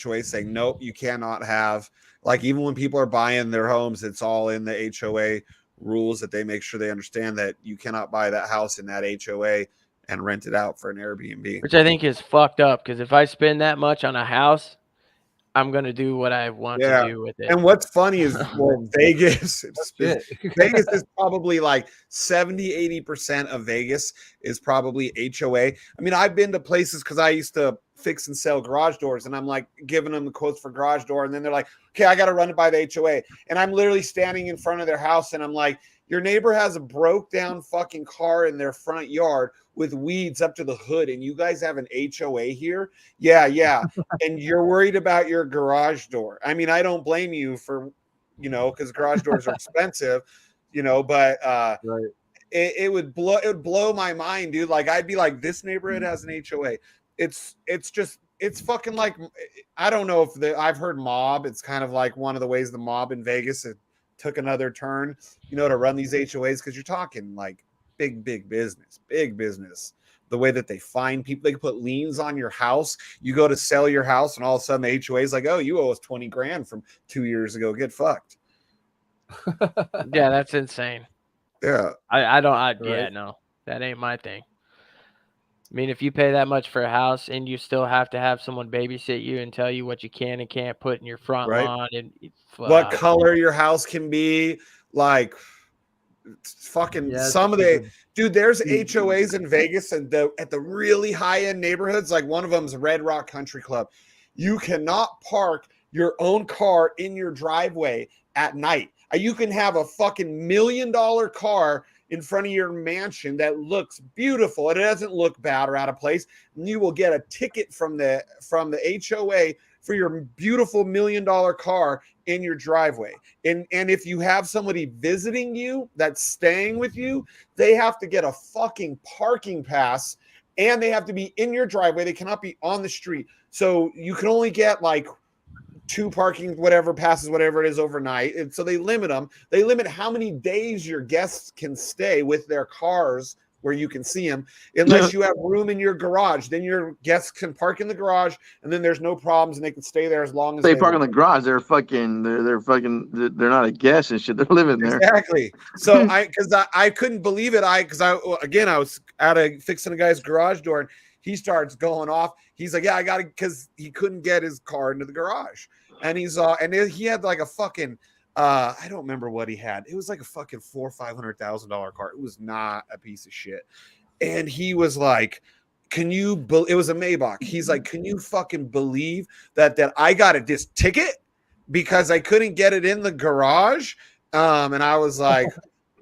HOA saying, nope, you cannot have, like, even when people are buying their homes, it's all in the HOA rules that they make sure they understand that you cannot buy that house in that HOA and rent it out for an Airbnb. Which I think is fucked up because if I spend that much on a house, I'm going to do what I want to do with it. And what's funny is, well, Vegas is probably like 70-80% of Vegas is probably HOA. I mean, I've been to places because I used to fix and sell garage doors, and I'm like giving them the quotes for garage door, and then they're like, okay, I got to run it by the HOA. And I'm literally standing in front of their house, and I'm like, your neighbor has a broke down fucking car in their front yard with weeds up to the hood, and you guys have an HOA here? Yeah. And you're worried about your garage door. I mean, I don't blame you for, because garage doors are expensive, but it would blow my mind, dude. Like, I'd be like, this neighborhood has an HOA. It's fucking like, I don't know if I've heard mob. It's kind of like one of the ways the mob in Vegas took another turn, to run these HOAs, because you're talking like big business. The way that they find people, they can put liens on your house. You go to sell your house, and all of a sudden the HOA is like, oh, you owe us 20 grand from 2 years ago. Get fucked. Yeah, that's insane. Yeah. No, that ain't my thing. I mean, if you pay that much for a house and you still have to have someone babysit you and tell you what you can and can't put in your front lawn and what color your house can be, like fucking some of the dude, there's HOAs in Vegas and at the really high end neighborhoods, like one of them's Red Rock Country Club. You cannot park your own car in your driveway at night. You can have a fucking $1 million car in front of your mansion that looks beautiful and it doesn't look bad or out of place, and you will get a ticket from the HOA for your beautiful $1 million car in your driveway. And if you have somebody visiting you that's staying with you, they have to get a fucking parking pass, and they have to be in your driveway. They cannot be on the street. So you can only get like 2 parking, whatever passes, whatever it is, overnight. And so they limit them. They limit how many days your guests can stay with their cars where you can see them, unless you have room in your garage. Then your guests can park in the garage, and then there's no problems, and they can stay there as long as they park in the garage. They're not a guest and shit. They're living there. Exactly. So I couldn't believe it. I was fixing a guy's garage door, and he starts going off. He's like, yeah, I got it, because he couldn't get his car into the garage, and he had like a fucking. I don't remember what he had. It was like a fucking $400,000 or $500,000 car. It was not a piece of shit. And he was like, it was a Maybach. He's like, can you fucking believe that I got this ticket because I couldn't get it in the garage? And I was like,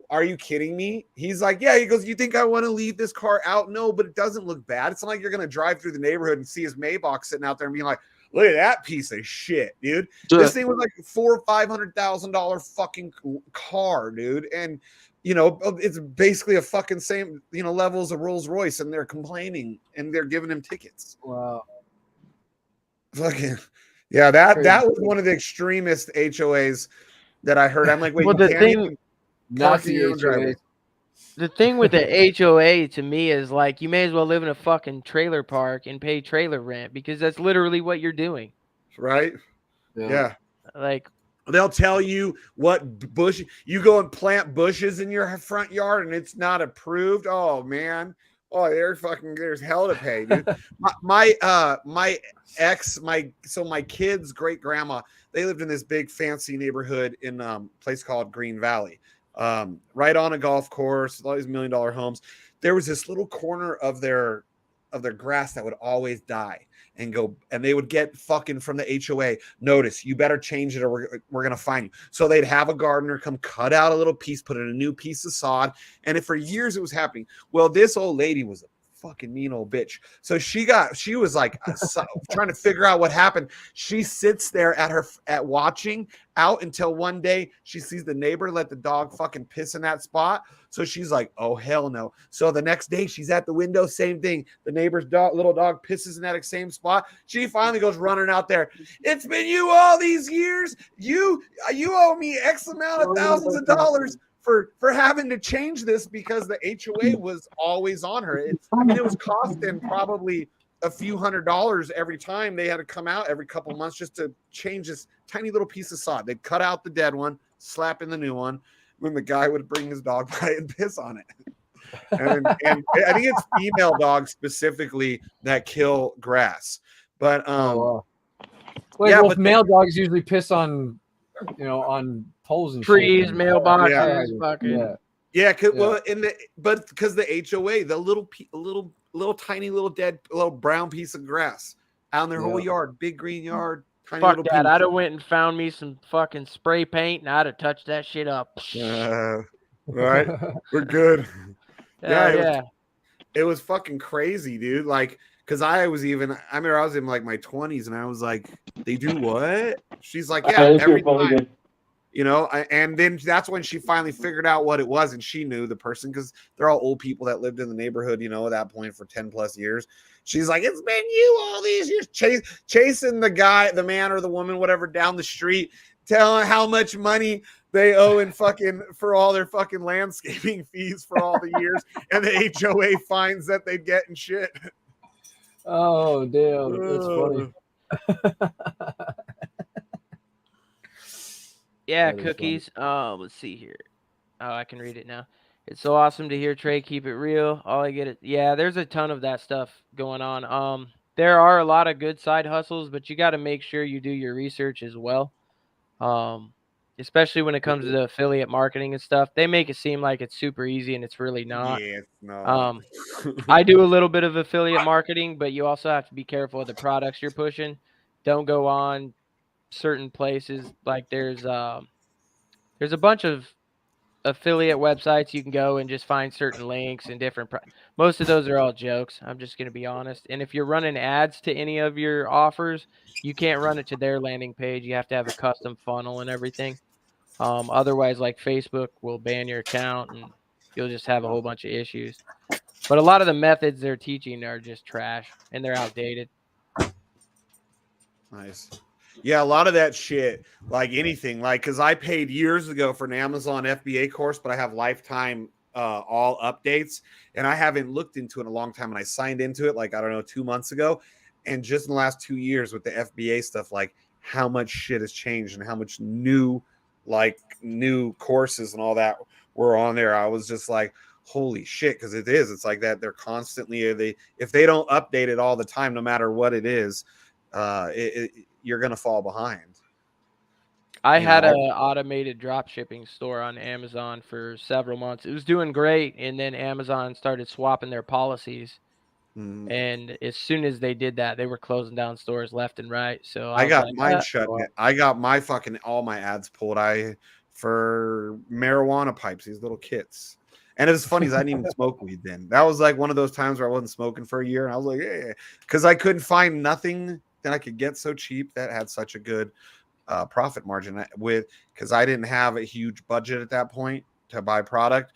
are you kidding me? He's like, yeah. He goes, you think I want to leave this car out? No, but it doesn't look bad. It's not like you're going to drive through the neighborhood and see his Maybach sitting out there and being like, look at that piece of shit, dude. This thing was like $400,000 or $500,000 fucking car, dude. And, you know, it's basically a fucking same, you know, levels of Rolls Royce, and they're complaining and they're giving him tickets. Wow. Fucking, yeah, that was one of the extremist HOAs that I heard. I'm like, wait, well, you can't even park in your own HOAs. driveway. The thing with the HOA to me is like you may as well live in a fucking trailer park and pay trailer rent because that's literally what you're doing. Right? Yeah. Like they'll tell you what bush you go and plant bushes in your front yard and it's not approved. Oh man. Oh, there's hell to pay, dude. my kids' great grandma, they lived in this big fancy neighborhood in place called Green Valley. Right on a golf course, all these $1 million homes. There was this little corner of their grass that would always die and they would get fucking from the HOA notice, you better change it or we're gonna fine you. So they'd have a gardener come cut out a little piece, put in a new piece of sod, and for years it was happening. Well, this old lady was a fucking mean old bitch. So she was like trying to figure out what happened. She sits there at watching out until one day she sees the neighbor let the dog fucking piss in that spot. So she's like, oh hell no. So the next day she's at the window, same thing. The neighbor's little dog pisses in that same spot. She finally goes running out there. It's been you all these years. You owe me X amount of thousands of dollars for having to change this because the HOA was always on her. It was costing probably a few $100s every time they had to come out every couple of months just to change this tiny little piece of sod. They'd cut out the dead one, slap in the new one, when the guy would bring his dog by and piss on it. And I think it's female dogs specifically that kill grass. But male dogs usually piss on on poles and trees, shit. mailboxes, fucking. Yeah, because the HOA, the little tiny little dead little brown piece of grass out in their whole yard, big green yard. Tiny fuck that! piece. I'd have went and found me some fucking spray paint, and I'd have touched that shit up. All right, we're good. It was fucking crazy, dude. Like, because I remember I was in like my 20s, and I was like, they do what? She's like, yeah, every time. You know, and then that's when she finally figured out what it was, and she knew the person because they're all old people that lived in the neighborhood, you know, at that point for 10 plus years. She's like, it's been you all these years chasing the man or the woman, whatever, down the street, telling how much money they owe in fucking for all their fucking landscaping fees for all the years, and the HOA fines that they get and shit. Oh damn, that's funny. Yeah, cookies. Let's see here. Oh, I can read it now. It's so awesome to hear Trey keep it real. All I get it. Yeah, there's a ton of that stuff going on. There are a lot of good side hustles, but you got to make sure you do your research as well. Especially when it comes to the affiliate marketing and stuff. They make it seem like it's super easy and it's really not. Yeah, no. I do a little bit of affiliate marketing, but you also have to be careful of the products you're pushing. Don't go on certain places. Like there's a bunch of affiliate websites you can go and just find certain links and different most of those are all jokes. I'm just going to be honest. And if you're running ads to any of your offers, you can't run it to their landing page. You have to have a custom funnel and everything. Otherwise, like Facebook will ban your account and you'll just have a whole bunch of issues. But a lot of the methods they're teaching are just trash and they're outdated. Nice. Yeah, a lot of that shit, like anything, like because I paid years ago for an Amazon FBA course, but I have lifetime all updates, and I haven't looked into it in a long time. And I signed into it like, I don't know, 2 months ago, and just in the last 2 years with the FBA stuff, like how much shit has changed and how much new courses and all that were on there. I was just like, holy shit, because it's like that. They're constantly if they don't update it all the time, no matter what it is, you're gonna fall behind. I had an automated drop shipping store on Amazon for several months. It was doing great, and then Amazon started swapping their policies. And as soon as they did that, they were closing down stores left and right. So I got mine shut. I got my fucking all my ads pulled. for marijuana pipes, these little kits. And it was funny, I didn't even smoke weed then. That was like one of those times where I wasn't smoking for a year, and I was like, yeah, because I couldn't find nothing that I could get so cheap that had such a good profit margin with, because I didn't have a huge budget at that point to buy product.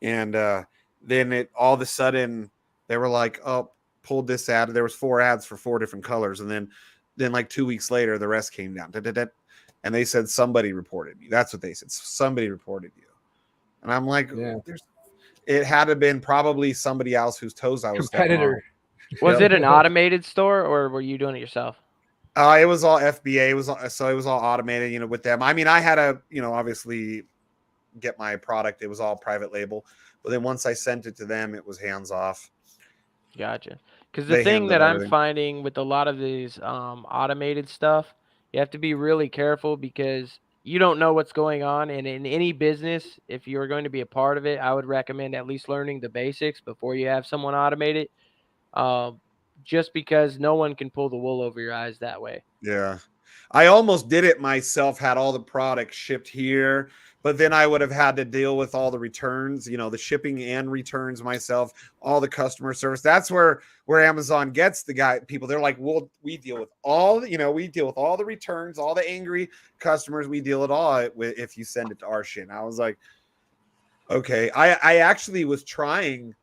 And then it all of a sudden they were like, oh, pulled this ad. There was 4 ads for 4 different colors, and then like 2 weeks later the rest came down. And they said somebody reported you. That's what they said. Somebody reported you. And I'm like, yeah. It had to have been probably somebody else whose toes I was competitor. Was it an automated store, or were you doing it yourself? It was all FBA. It was all automated, with them. I mean, I had to, obviously get my product. It was all private label. But then once I sent it to them, it was hands off. Gotcha. Because the thing that I'm finding with a lot of these automated stuff, you have to be really careful because you don't know what's going on. And in any business, if you're going to be a part of it, I would recommend at least learning the basics before you have someone automate it. Just because no one can pull the wool over your eyes that way. Yeah. I almost did it myself, had all the products shipped here, but then I would have had to deal with all the returns, the shipping and returns myself, all the customer service. That's where Amazon gets people. They're like, well, we deal with all the returns, all the angry customers. We deal with all if you send it to our shit. And I was like, okay. I actually was trying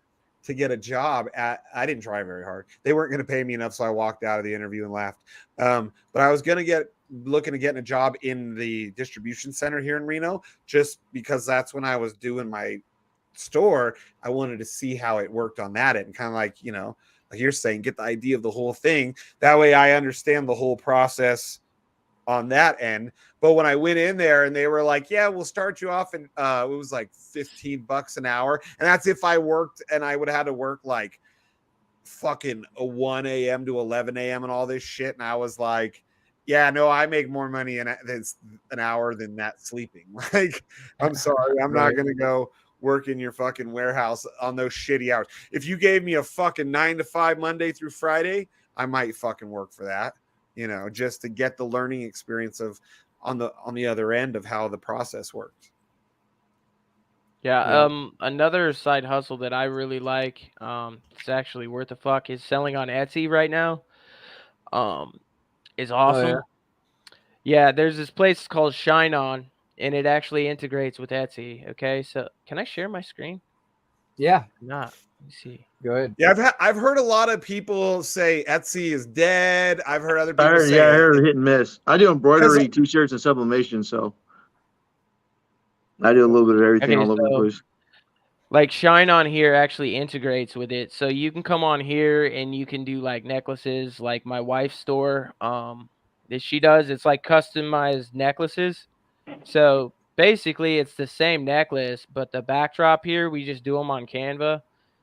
to get a job I didn't try very hard. They weren't going to pay me enough, so I walked out of the interview and laughed. But I was going to looking to get a job in the distribution center here in Reno, just because that's when I was doing my store. I wanted to see how it worked on that end, and kind of like, like you're saying, get the idea of the whole thing. That way I understand the whole process on that end. But when I went in there and they were like, yeah, we'll start you off, and it was like $15 an hour. And that's if I worked, and I would have had to work like fucking 1 a.m. to 11 a.m. and all this shit. And I was like, yeah, no, I make more money in an hour than that sleeping. Like, I'm sorry, I'm not going to go work in your fucking warehouse on those shitty hours. If you gave me a fucking 9 to 5 Monday through Friday, I might fucking work for that, just to get the learning experience of on the other end of how the process works. Yeah. Another side hustle that I really like, it's actually worth a fuck, is selling on Etsy right now. Is awesome. Oh, yeah, there's this place called Shine On, and it actually integrates with Etsy. Okay, so can I share my screen? Yeah. Not. Let me see. Go ahead. Yeah, I've heard a lot of people say Etsy is dead. I've heard other people say, I heard hit and miss. I do embroidery, t-shirts, and sublimation, so I do a little bit of everything all over the place. Like Shine On here actually integrates with it, so you can come on here and you can do like necklaces, like my wife's store. That she does, it's like customized necklaces. So basically, it's the same necklace, but the backdrop here, we just do them on Canva.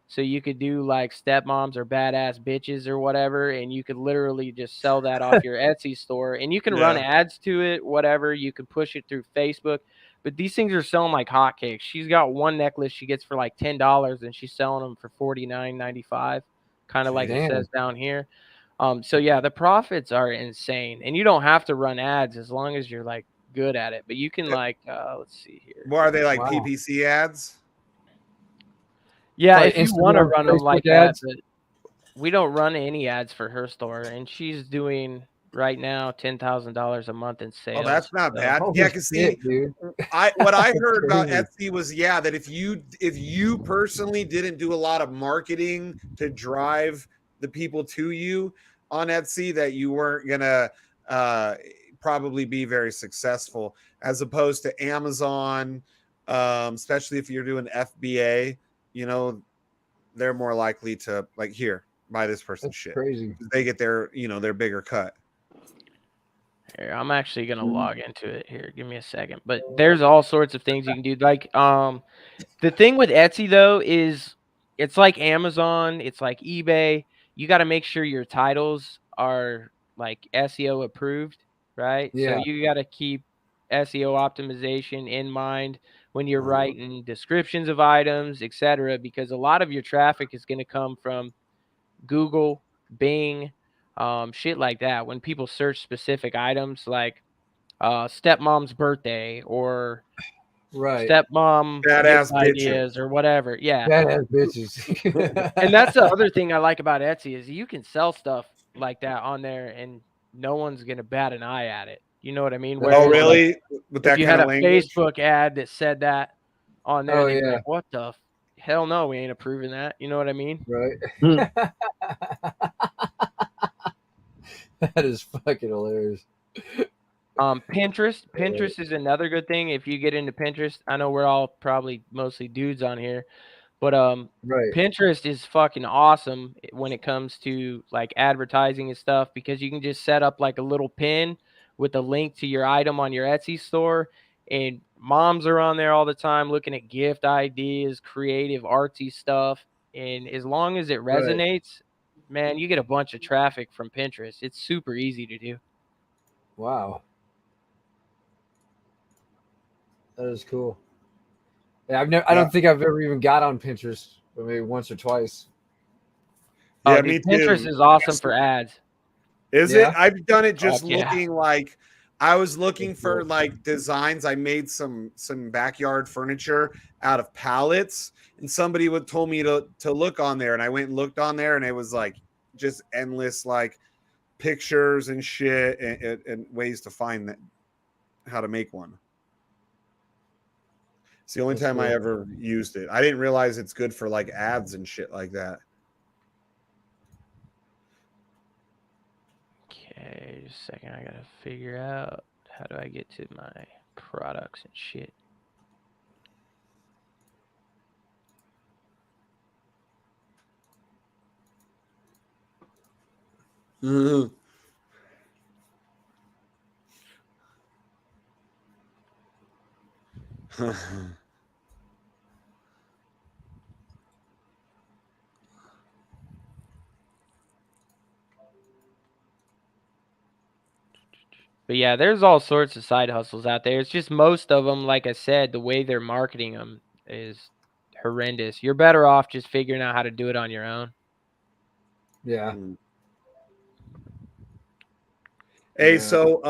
So you could do like stepmoms or badass bitches or whatever, and you could literally just sell that off your Etsy store, and you can run ads to it, whatever. You can push it through Facebook, but these things are selling like hotcakes. She's got one necklace she gets for like $10, and she's selling them for $49.95, kind of like it says down here. So yeah, the profits are insane, and you don't have to run ads as long as you're like good at it. But you can let's see here. What are they, like PPC ads? Yeah, if you want to run them like ads, that, but we don't run any ads for her store, and she's doing right now $10,000 a month in sales. Oh, that's not bad. Yeah, because see, what I heard about Etsy was that if you personally didn't do a lot of marketing to drive the people to you on Etsy, that you weren't gonna probably be very successful, as opposed to Amazon, especially if you're doing FBA. They're more likely to, like, here, buy this person's shit. Crazy. They get their bigger cut. Here, I'm actually gonna log into it here. Give me a second. But there's all sorts of things you can do. Like, the thing with Etsy though is it's like Amazon, it's like eBay. You got to make sure your titles are like SEO approved, right? Yeah. So you got to keep SEO optimization in mind when you're writing descriptions of items, etc., because a lot of your traffic is going to come from Google, Bing, shit like that. When people search specific items like stepmom's birthday or Right. Stepmom Badass ideas or whatever. Yeah. Badass bitches. And that's the other thing I like about Etsy is you can sell stuff like that on there and no one's gonna bat an eye at it. You know what I mean? Oh, Whereas, like, really? With if that you kind had of a language? Facebook ad that said that on there, Oh, they'd be yeah. like, "What the hell? No, we ain't approving that." You know what I mean? Right. That is fucking hilarious. Pinterest is another good thing if you get into Pinterest. I know we're all probably mostly dudes on here, but Right. Pinterest is fucking awesome when it comes to like advertising and stuff because you can just set up like a little pin with a link to your item on your Etsy store, and moms are on there all the time looking at gift ideas, creative artsy stuff, and as long as it resonates, man, you get a bunch of traffic from Pinterest. It's super easy to do. Wow. That is cool. Yeah, I don't think I've ever even got on Pinterest, but maybe once or twice. Yeah, Dude, me too. Pinterest is awesome for ads. Is Yeah? it? I've done it just yeah. looking like I was looking for like designs. I made some backyard furniture out of pallets, and somebody would told me to look on there, and I went and looked on there, and it was like just endless like pictures and shit and ways to find that how to make one. It's the only time I ever used it. I didn't realize it's good for like ads and shit like that. Okay, just a second. I gotta figure out how do I get to my products and shit. Mm-hmm. But yeah, there's all sorts of side hustles out there. It's just most of them, like I said, the way they're marketing them is horrendous. You're better off just figuring out how to do it on your own. Yeah. Hey, so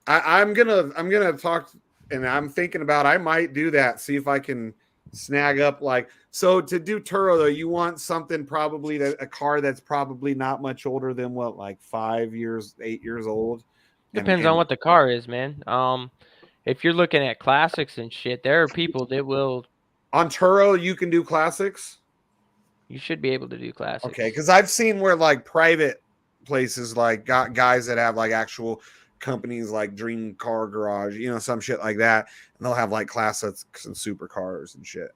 I'm gonna talk, and I'm thinking about I might do that. See if I can snag up like so to do Turo though. You want something probably a car that's probably not much older than what, like 5 years, 8 years old. Depends on what the car is, man. If you're looking at classics and shit, there are people that will. On Turo, you can do classics. You should be able to do classics. Okay, because I've seen where like private places like got guys that have like actual companies like Dream Car Garage, you know, some shit like that, and they'll have like classics and supercars and shit.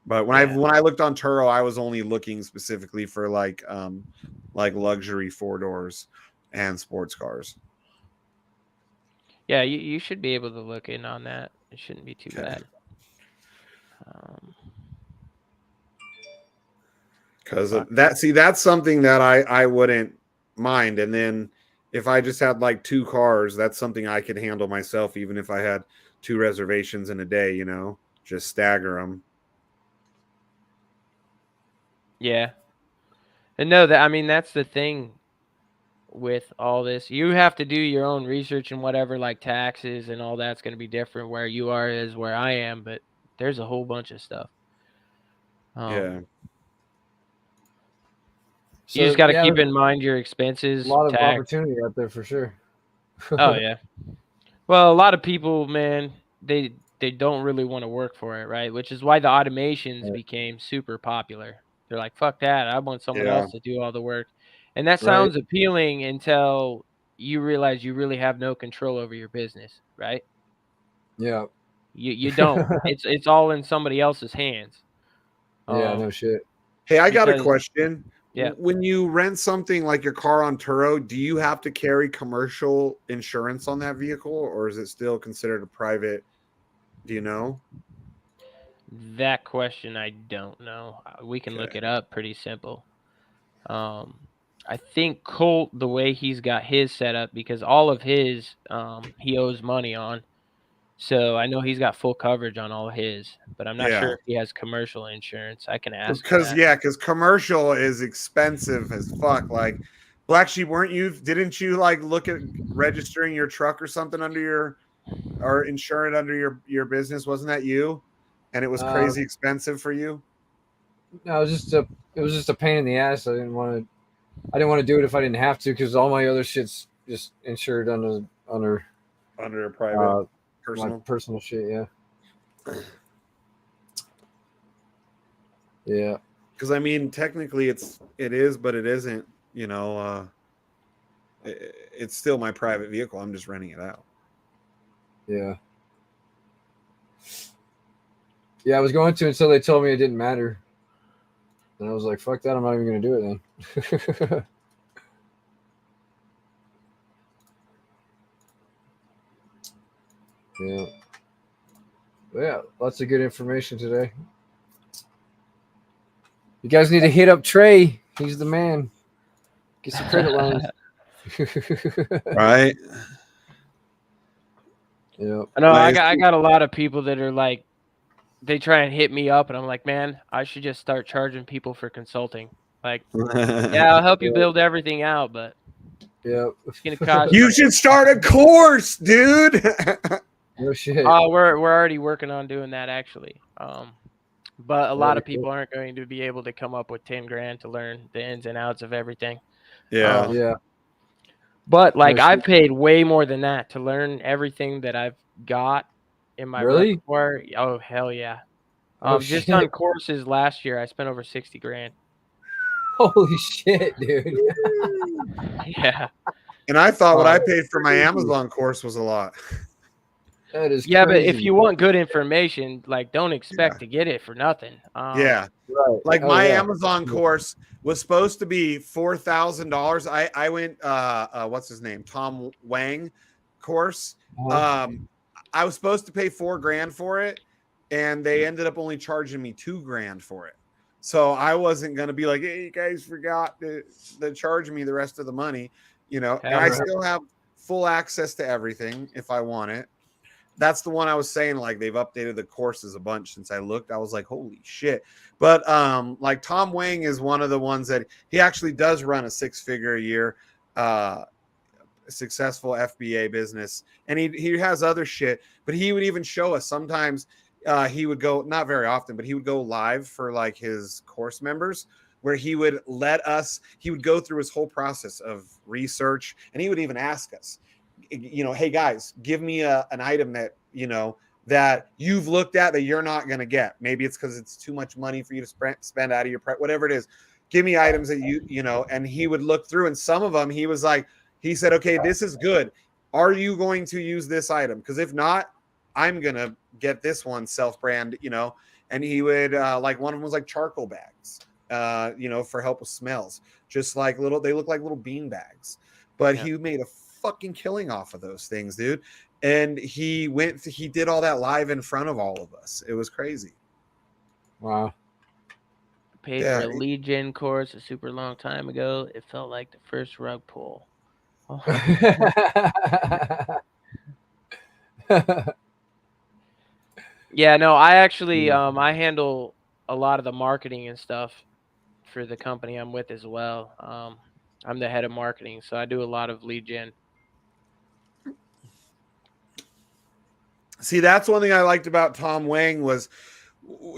But when I looked on Turo, I was only looking specifically for like luxury 4-doors and sports cars. Yeah, you should be able to look in on that. It shouldn't be too bad. Because that's something that I wouldn't mind. And then if I just had like 2 cars, that's something I could handle myself, even if I had 2 reservations in a day, you know, just stagger them. Yeah. And no, that's the thing with all this. You have to do your own research and whatever, like taxes and all that's going to be different where you are is where I am, but there's a whole bunch of stuff. Yeah. You just got to keep in mind your expenses. A lot of opportunity out there for sure. Oh yeah. Well, a lot of people, man, they don't really want to work for it, right? Which is why the automations became super popular. They're like, fuck that. I want someone else to do all the work. And that sounds appealing until you realize you really have no control over your business, right? Yeah. You don't. It's all in somebody else's hands. Yeah, no shit. Hey, I got a question. Yeah. When you rent something like your car on Turo, do you have to carry commercial insurance on that vehicle, or is it still considered a private? Do you know? That question I don't know. We can look it up. Pretty simple. I think Colt, the way he's got his set up, because all of his he owes money on. So I know he's got full coverage on all his, but I'm not sure if he has commercial insurance. I can ask. Because commercial is expensive as fuck. Like BlackSheep, didn't you like look at registering your truck or something under your or insure it under your business? Wasn't that you? And it was crazy expensive for you. No, it was just a pain in the ass. I didn't want to do it if I didn't have to, because all my other shit's just insured under a private my personal shit. Yeah. Yeah. Because I mean, technically, it is, but it isn't. You know, it's still my private vehicle. I'm just renting it out. Yeah. Yeah, I was going to until they told me it didn't matter. And I was like, fuck that, I'm not even going to do it then. Yeah. But yeah, lots of good information today. You guys need to hit up Trey. He's the man. Get some credit loans. Right. Yeah. I know I got a lot of people that are like, they try and hit me up, and I'm like, man, I should just start charging people for consulting. Like, yeah, I'll help you build everything out, but yeah, it's gonna cost you should start a course, dude. No shit. We're already working on doing that actually. But a lot of people aren't going to be able to come up with 10 grand to learn the ins and outs of everything. Yeah. Yeah. But like I've paid way more than that to learn everything that I've got in my repertoire. Oh hell yeah. Just on courses last year I spent over 60 grand. Holy shit, dude. Yeah. And I thought what I paid for my Amazon course was a lot. That is crazy. But if you want good information, like don't expect to get it for nothing. Yeah. Right. Like my Amazon course was supposed to be $4,000. I went what's his name? Tom Wang course. I was supposed to pay $4 grand for it, and they ended up only charging me $2 grand for it. So I wasn't gonna be like, hey, you guys forgot to charge me the rest of the money, you know. And I still have full access to everything if I want it. That's the one I was saying, like they've updated the courses a bunch since I looked. I was like, holy shit. But like Tom Wang is one of the ones that he actually does run a 6-figure a year successful FBA business. And he has other shit, but he would even show us sometimes he would go, not very often, but he would go live for like his course members where he would he would go through his whole process of research, and he would even ask us, you know, hey guys, give me an item that, you know, that you've looked at that you're not going to get. Maybe it's because it's too much money for you to spend out of your whatever it is. Give me items that you know, and he would look through, and some of them he was like, he said, okay, this is good. Are you going to use this item? Because if not, I'm going to get this one self-brand, you know. And he would like one of them was like charcoal bags, you know, for help with smells, just like they look like little bean bags. But he made a fucking killing off of those things, dude. And he did all that live in front of all of us. It was crazy. Wow. Paid for a lead gen course a super long time ago. It felt like the first rug pull. Oh. Yeah, no, I actually I handle a lot of the marketing and stuff for the company I'm with as well. I'm the head of marketing, so I do a lot of lead gen. See, that's one thing I liked about Tom Wang was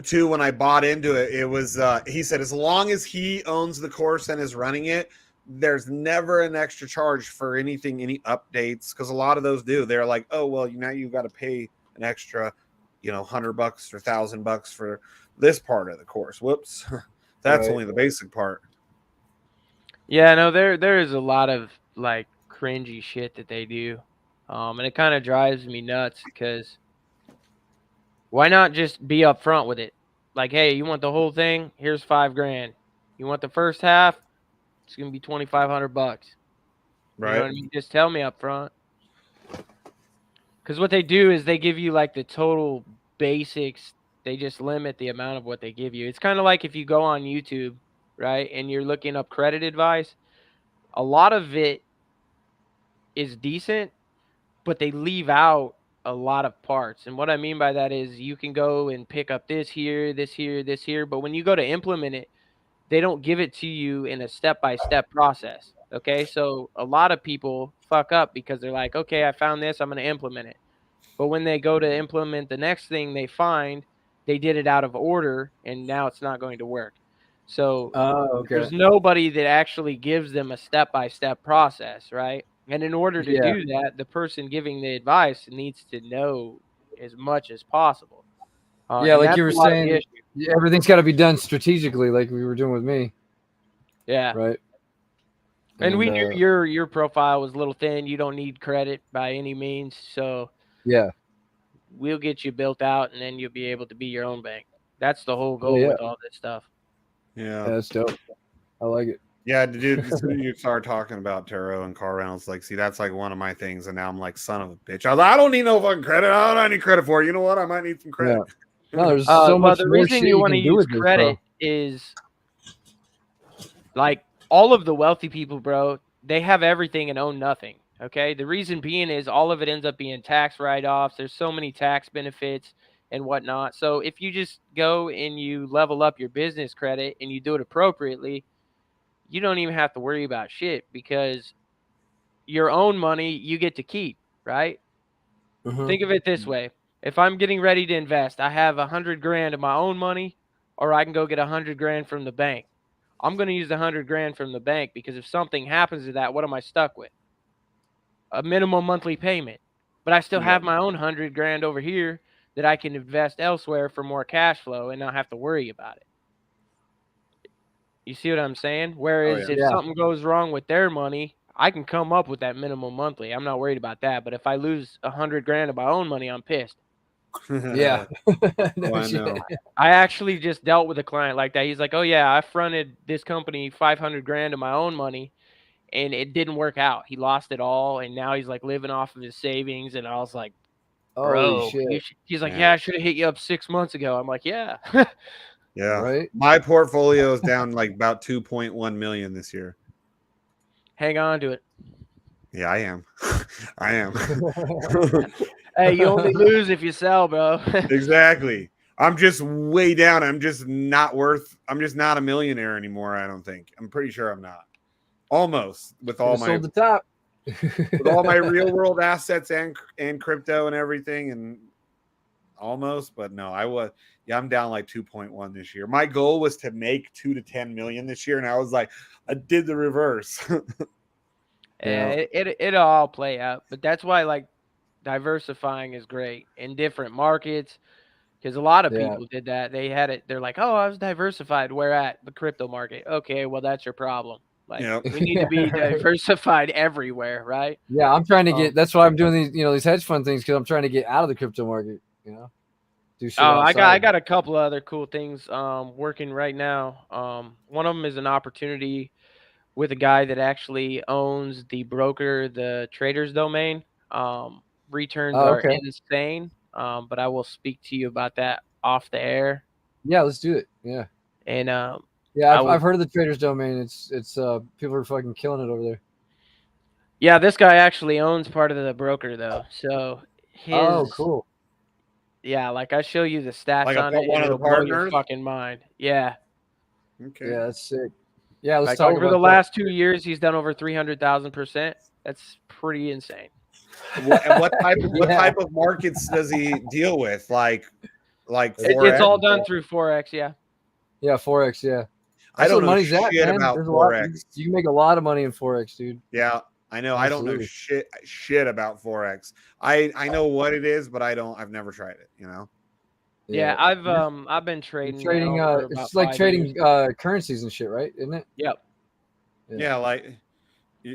too, when I bought into it, it was he said as long as he owns the course and is running it, there's never an extra charge for anything, any updates, because a lot of those do. They're like, oh well, now you've got to pay an extra, you know, $100 or $1,000 for this part of the course. Whoops, that's only the basic part. Yeah, no, there is a lot of like cringy shit that they do, and it kind of drives me nuts because why not just be upfront with it? Like, hey, you want the whole thing? Here's $5 grand. You want the first half? It's gonna be $2,500. Right. You know what I mean? Just tell me up front. Because what they do is they give you like the total basics. They just limit the amount of what they give you. It's kind of like if you go on YouTube, right, and you're looking up credit advice. A lot of it is decent, but they leave out a lot of parts. And what I mean by that is you can go and pick up this here, this here, this here. But when you go to implement it, they don't give it to you in a step-by-step process. Okay, so a lot of people fuck up because they're like, okay, I found this, I'm going to implement it. But when they go to implement the next thing, they find they did it out of order, and now it's not going to work. So there's nobody that actually gives them a step-by-step process, right? And in order to do that, the person giving the advice needs to know as much as possible. Like you were saying, everything's got to be done strategically, like we were doing with me. Yeah. Right. And we knew your profile was a little thin. You don't need credit by any means. So we'll get you built out, and then you'll be able to be your own bank. That's the whole goal with all this stuff. Yeah. That's dope. I like it. Yeah, dude, as soon as you start talking about tarot and car rentals, like, see, that's like one of my things, and now I'm like, son of a bitch. I don't need no fucking credit. I don't need credit for it. You know what? I might need some credit. Yeah. No, there's so much the more reason shit you want to use credit is like all of the wealthy people, bro, they have everything and own nothing. Okay. The reason being is all of it ends up being tax write-offs. There's so many tax benefits and whatnot. So if you just go and you level up your business credit and you do it appropriately, you don't even have to worry about shit because your own money you get to keep, right? Think of it this way. If I'm getting ready to invest, I have $100,000 of my own money, or I can go get $100,000 from the bank. I'm going to use the $100,000 from the bank because if something happens to that, what am I stuck with? A minimum monthly payment. But I still have my own $100,000 over here that I can invest elsewhere for more cash flow and not have to worry about it. You see what I'm saying? Whereas if something goes wrong with their money, I can come up with that minimum monthly. I'm not worried about that. But if I lose $100,000 of my own money, I'm pissed. Yeah. I know. I actually just dealt with a client like that. He's like, "Oh yeah, I fronted this company $500,000 of my own money, and it didn't work out. He lost it all, and now he's like living off of his savings." And I was like, "Bro, he's like, "Yeah, I should have hit you up 6 months ago." I'm like, "Yeah." Yeah. Right. My portfolio is down like about 2.1 million this year. Hang on to it. Yeah, I am. I am. Hey, you only lose if you sell, bro. Exactly. I'm just way down. I'm just not a millionaire anymore, I don't think. I'm pretty sure I'm not. Almost with all my sold the top. with all my real world assets and crypto and everything, and almost, but no, I'm down like 2.1 this year. My goal was to make 2 to 10 million this year, and I was like, I did the reverse. It'll all play out, but that's why like diversifying is great in different markets because a lot of people did that. They had it. They're like, "Oh, I was diversified." Where at the crypto market? Okay, well that's your problem. Like we need to be diversified everywhere, right? Yeah, I'm trying to get. That's why I'm doing these hedge fund things because I'm trying to get out of the crypto market. Do shit outside. I got a couple of other cool things working right now. One of them is an opportunity with a guy that actually owns the broker, the trader's domain. Returns are insane. But I will speak to you about that off the air. Yeah, let's do it. Yeah. And I've heard of the trader's domain. It's people are fucking killing it over there. Yeah, this guy actually owns part of the broker though. So cool. Yeah, like I show you the stats like on it, one of the blow your partners. fucking mind. Yeah. Okay. Yeah, that's sick. Yeah, let's like talk over about the last 2 years, he's done over 300,000%. That's pretty insane. What type of markets does he deal with? Like Forex? It's all done through Forex. Yeah. Yeah, Forex. Yeah. I don't know money's shit about Forex. You can make a lot of money in Forex, dude. Yeah, I know. Absolutely. I don't know shit about Forex. I know what it is, but I've never tried it. Yeah, I've been trading. It's like trading currencies and shit, right? Isn't it? Yep. Yeah, like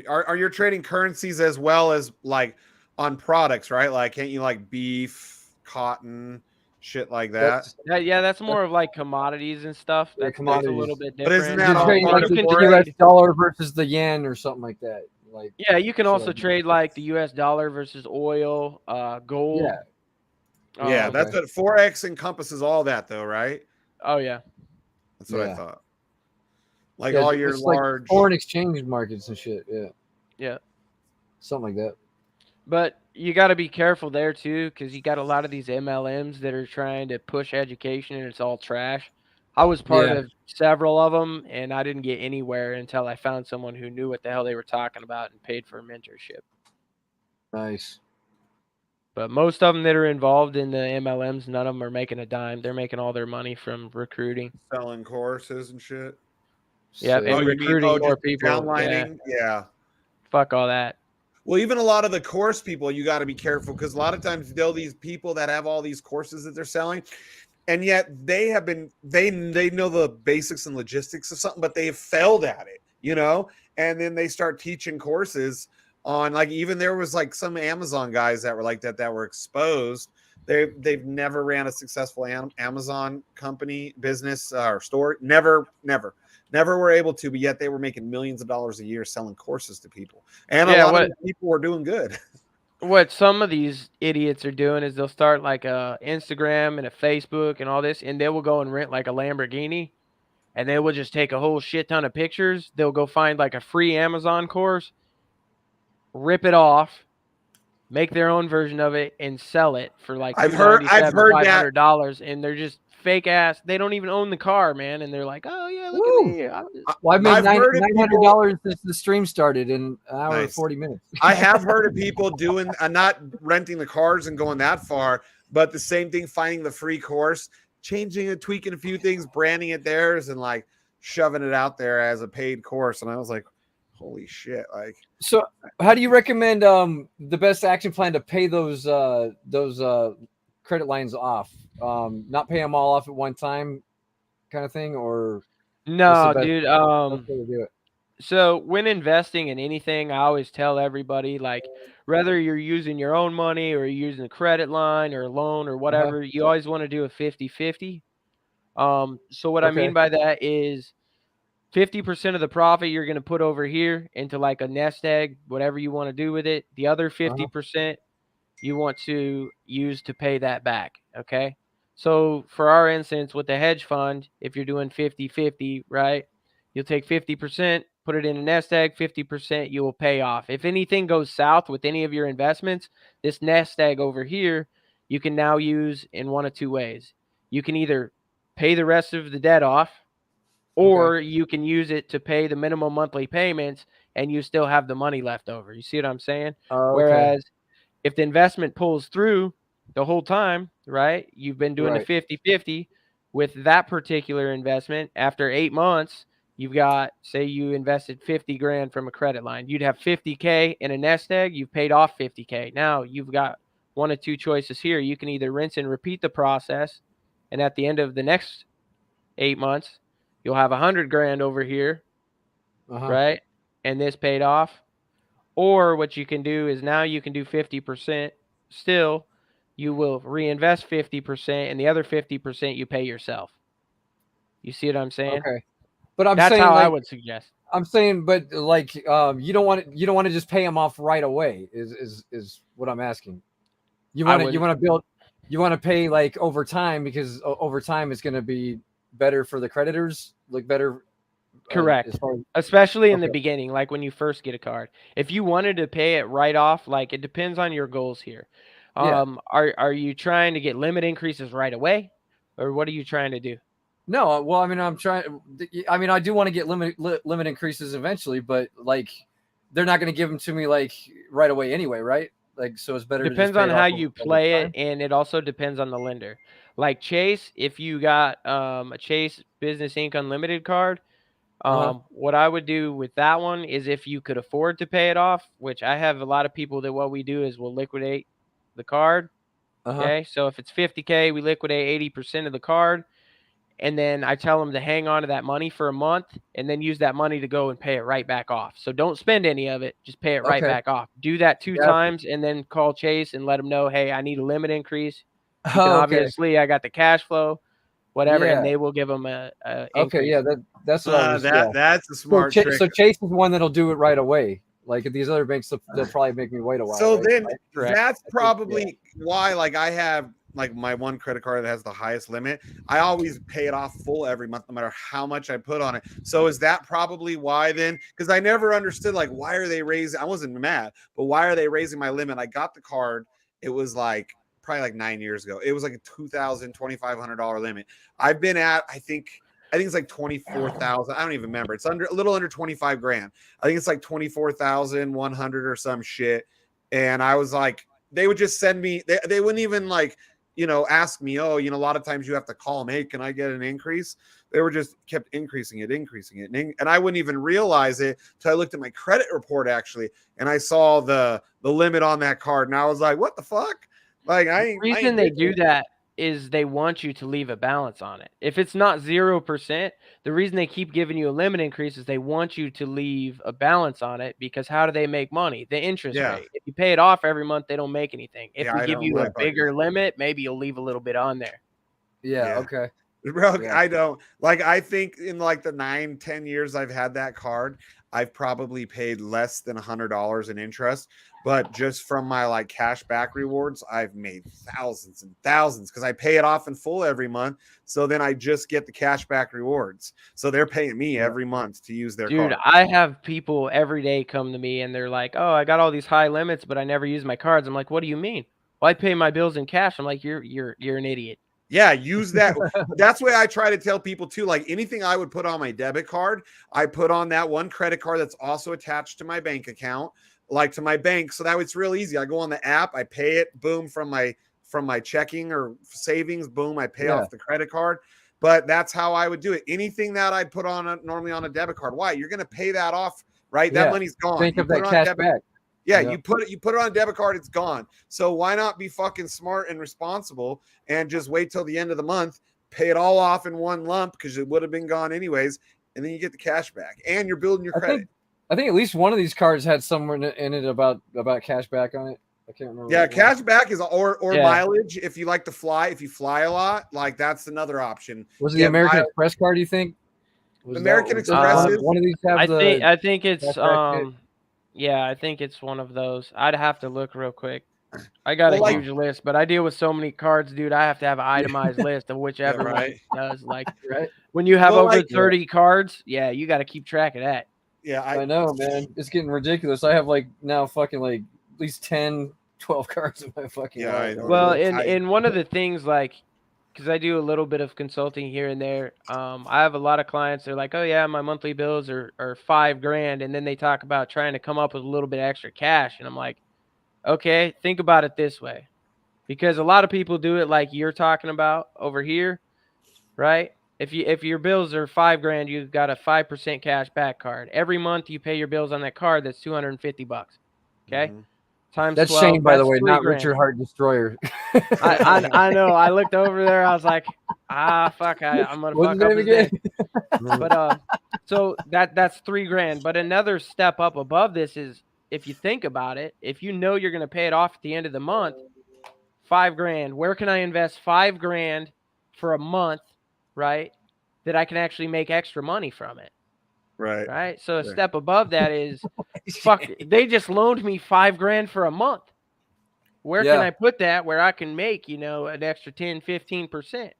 are you trading currencies as well as like on products, right? Like can't you like beef, cotton, shit like that? That's more of like commodities and stuff. That's a little bit different. But isn't that all trading like the US dollar versus the yen or something like that? Like you can also trade like the US dollar versus oil, gold. Yeah. Yeah, that's what Forex encompasses all that though, right? Oh yeah. That's what I thought. Like all your large like foreign exchange markets and shit. Yeah. Yeah. Something like that. But you got to be careful there too, because you got a lot of these MLMs that are trying to push education, and it's all trash. I was part of several of them, and I didn't get anywhere until I found someone who knew what the hell they were talking about and paid for a mentorship. Nice. But most of them that are involved in the MLMs, none of them are making a dime. They're making all their money from recruiting, selling courses and shit. Yeah, and recruiting more people. Downlining? Yeah. Fuck all that. Well, even a lot of the course people, you got to be careful because a lot of times these people that have all these courses that they're selling, and yet they know the basics and logistics of something, but they have failed at it, and then they start teaching courses on, like, even there was like some Amazon guys that were like that were exposed. They've never ran a successful Amazon company, business, or store. Never were able to, but yet they were making millions of dollars a year selling courses to people. And a lot of people were doing good. What some of these idiots are doing is they'll start like a Instagram and a Facebook and all this, and they will go and rent like a Lamborghini, and they will just take a whole shit ton of pictures. They'll go find like a free Amazon course, rip it off, make their own version of it, and sell it for like I've heard $500, and they're just fake ass. They don't even own the car, man, and they're like, "Oh yeah, look at me." Well, I've made $900 since the stream started in an hour and 40 minutes. I have heard of people doing, not renting the cars and going that far, but the same thing, finding the free course, changing and tweaking a few things, branding it theirs, and like shoving it out there as a paid course. And I was like, holy shit. Like, so how do you recommend the best action plan to pay those credit lines off? Not pay them all off at one time kind of thing, or no, dude. So when investing in anything, I always tell everybody, like, whether you're using your own money or you're using a credit line or a loan or whatever, you always want to do a 50-50. So what I mean by that is 50% of the profit you're going to put over here into like a nest egg, whatever you want to do with it. The other 50% you want to use to pay that back. Okay. So for our instance, with the hedge fund, if you're doing 50-50, right, you'll take 50%, put it in a nest egg, 50% you will pay off. If anything goes south with any of your investments, this nest egg over here, you can now use in one of two ways. You can either pay the rest of the debt off, or you can use it to pay the minimum monthly payments and you still have the money left over. You see what I'm saying? Whereas if the investment pulls through the whole time, right, you've been doing the 50-50 with that particular investment. After 8 months, you've got, say you invested 50 grand from a credit line. You'd have 50K in a nest egg. You've paid off 50K. Now you've got one of two choices here. You can either rinse and repeat the process, and at the end of the next 8 months, you'll have 100 grand over here, right? And this paid off. Or what you can do is now you can do 50% still. You will reinvest 50%, and the other 50% you pay yourself. You see what I'm saying? Okay. But that's saying, how I would suggest. I'm saying, but like, you don't want to just pay them off right away. Is what I'm asking. You want to pay like over time, because over time it's going to be better for the creditors, like better. Correct. Especially in the beginning, like when you first get a card. If you wanted to pay it right off, like, it depends on your goals here. Are you trying to get limit increases right away, or what are you trying to do? No, well, I mean, I do want to get limit increases eventually, but like, they're not going to give them to me like right away anyway, right? Like, so it's better. Depends on how you play it, and it also depends on the lender. Like Chase, if you got a Chase Business Inc. Unlimited card, what I would do with that one is, if you could afford to pay it off, which I have a lot of people that what we do is we'll liquidate the card. Okay, so if it's 50K, we liquidate 80% of the card, and then I tell them to hang on to that money for a month and then use that money to go and pay it right back off. So don't spend any of it, just pay it right back off. Do that 2 times and then call Chase and let them know, hey, I need a limit increase. You can obviously, I got the cash flow, whatever, and they will give them a increase. That's what I was. That's a smart trick. So Chase is one that'll do it right away. Like, at these other banks, they'll probably make me wait a while. So then that's probably why, like, I have like my one credit card that has the highest limit. I always pay it off full every month, no matter how much I put on it. So is that probably why then? Because I never understood, like, why are they raising? I wasn't mad, but why are they raising my limit? I got the card. It was like probably like 9 years ago. It was like a $2,500 limit. I've been at, I think it's like 24,000. I don't even remember. It's a little under 25 grand. I think it's like 24,100 or some shit. And I was like, they would just send me. They wouldn't even like ask me. Oh, a lot of times you have to call them. Hey, can I get an increase? They were just kept increasing it, and I wouldn't even realize it till I looked at my credit report actually, and I saw the limit on that card, and I was like, what the fuck? Like the reason they do that is they want you to leave a balance on it. If it's not 0%, the reason they keep giving you a limit increase is they want you to leave a balance on it, because how do they make money? The interest rate. If you pay it off every month, they don't make anything. If we give you a bigger limit, maybe you'll leave a little bit on there. Yeah. Okay. Bro, yeah. I don't like. I think in like the 9-10 years I've had that card, I've probably paid less than $100 in interest. But just from my like cash back rewards, I've made thousands and thousands because I pay it off in full every month. So then I just get the cash back rewards. So they're paying me every month to use their card. Dude, I have people every day come to me and they're like, "Oh, I got all these high limits, but I never use my cards." I'm like, "What do you mean?" Well, I pay my bills in cash. I'm like, "You're an idiot." Yeah, use that. That's why I try to tell people too. Like anything I would put on my debit card, I put on that one credit card that's also attached to my bank account, like to my bank. So that it's real easy. I go on the app, I pay it, boom, from my checking or savings, boom, I pay off the credit card. But that's how I would do it. Anything that I put on normally on a debit card, why? You're going to pay that off, right? That money's gone. Think of that cash back. Yeah, you put it on a debit card, it's gone. So why not be fucking smart and responsible and just wait till the end of the month, pay it all off in one lump because it would have been gone anyways, and then you get the cash back and you're building your credit. I think at least one of these cards had somewhere in it about cash back on it. I can't remember. Yeah, cash back is or mileage if you like to fly. If you fly a lot, like that's another option. Was it the American Express card? You think? American Express is one of these? I think it's yeah, I think it's one of those. I'd have to look real quick. I got a huge list, but I deal with so many cards, dude. I have to have an itemized list of whichever one does. Like, when you have over 30 cards, you got to keep track of that. Yeah, I know, man. It's getting ridiculous. I have now fucking at least 10, 12 cards in my fucking life. Well, and one of the things, because I do a little bit of consulting here and there. I have a lot of clients. They're like, "Oh yeah, my monthly bills are $5,000," and then they talk about trying to come up with a little bit extra cash, and I'm like, "Okay, think about it this way," because a lot of people do it like you're talking about over here, right? If your bills are $5,000, you've got a 5% cash back card. Every month you pay your bills on that card. That's $250. Okay. Mm-hmm. Times that's 12, Shane, by the way, not $3,000. Richard Heart Destroyer. I know. I looked over there. I was like, fuck, I'm gonna fuck up his name. But so that's $3,000. But another step up above this is, if you think about it, if you know you're gonna pay it off at the end of the month, $5,000. Where can I invest $5,000 for a month, right? That I can actually make extra money from it. Right. So a step above that is, fuck, they just loaned me $5,000 for a month. Where can I put that where I can make, an extra 10, 15%?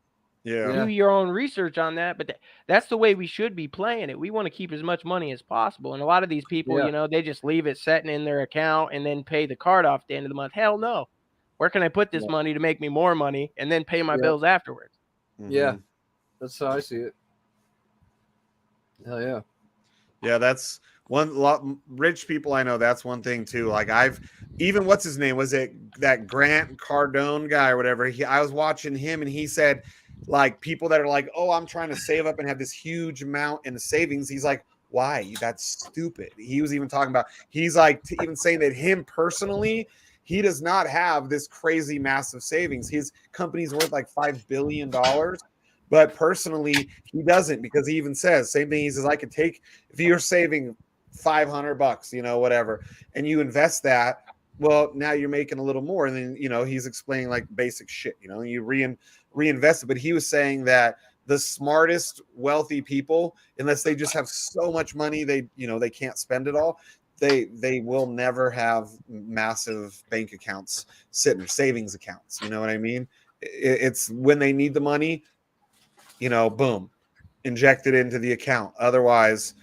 Do your own research on that. But that's the way we should be playing it. We want to keep as much money as possible. And a lot of these people, they just leave it sitting in their account and then pay the card off at the end of the month. Hell no. Where can I put this money to make me more money and then pay my bills afterwards? Mm-hmm. Yeah. That's how I see it. Hell yeah. Yeah, that's lot rich people I know. That's one thing too. Like even what's his name? Was it that Grant Cardone guy or whatever? I was watching him and he said, like, people that are like, "Oh, I'm trying to save up and have this huge amount in the savings." He's like, "Why? That's stupid." He was even talking about. He's like even saying that him personally, he does not have this crazy massive savings. His company's worth like $5 billion. But personally, he doesn't, because he even says, same thing. He says, I could take, if you're saving $500, whatever, and you invest that, well, now you're making a little more. And then, he's explaining like basic shit, you reinvest it. But he was saying that the smartest, wealthy people, unless they just have so much money, they can't spend it all. They will never have massive bank accounts sitting, savings accounts. You know what I mean? It's when they need the money, boom, inject it into the account. Otherwise,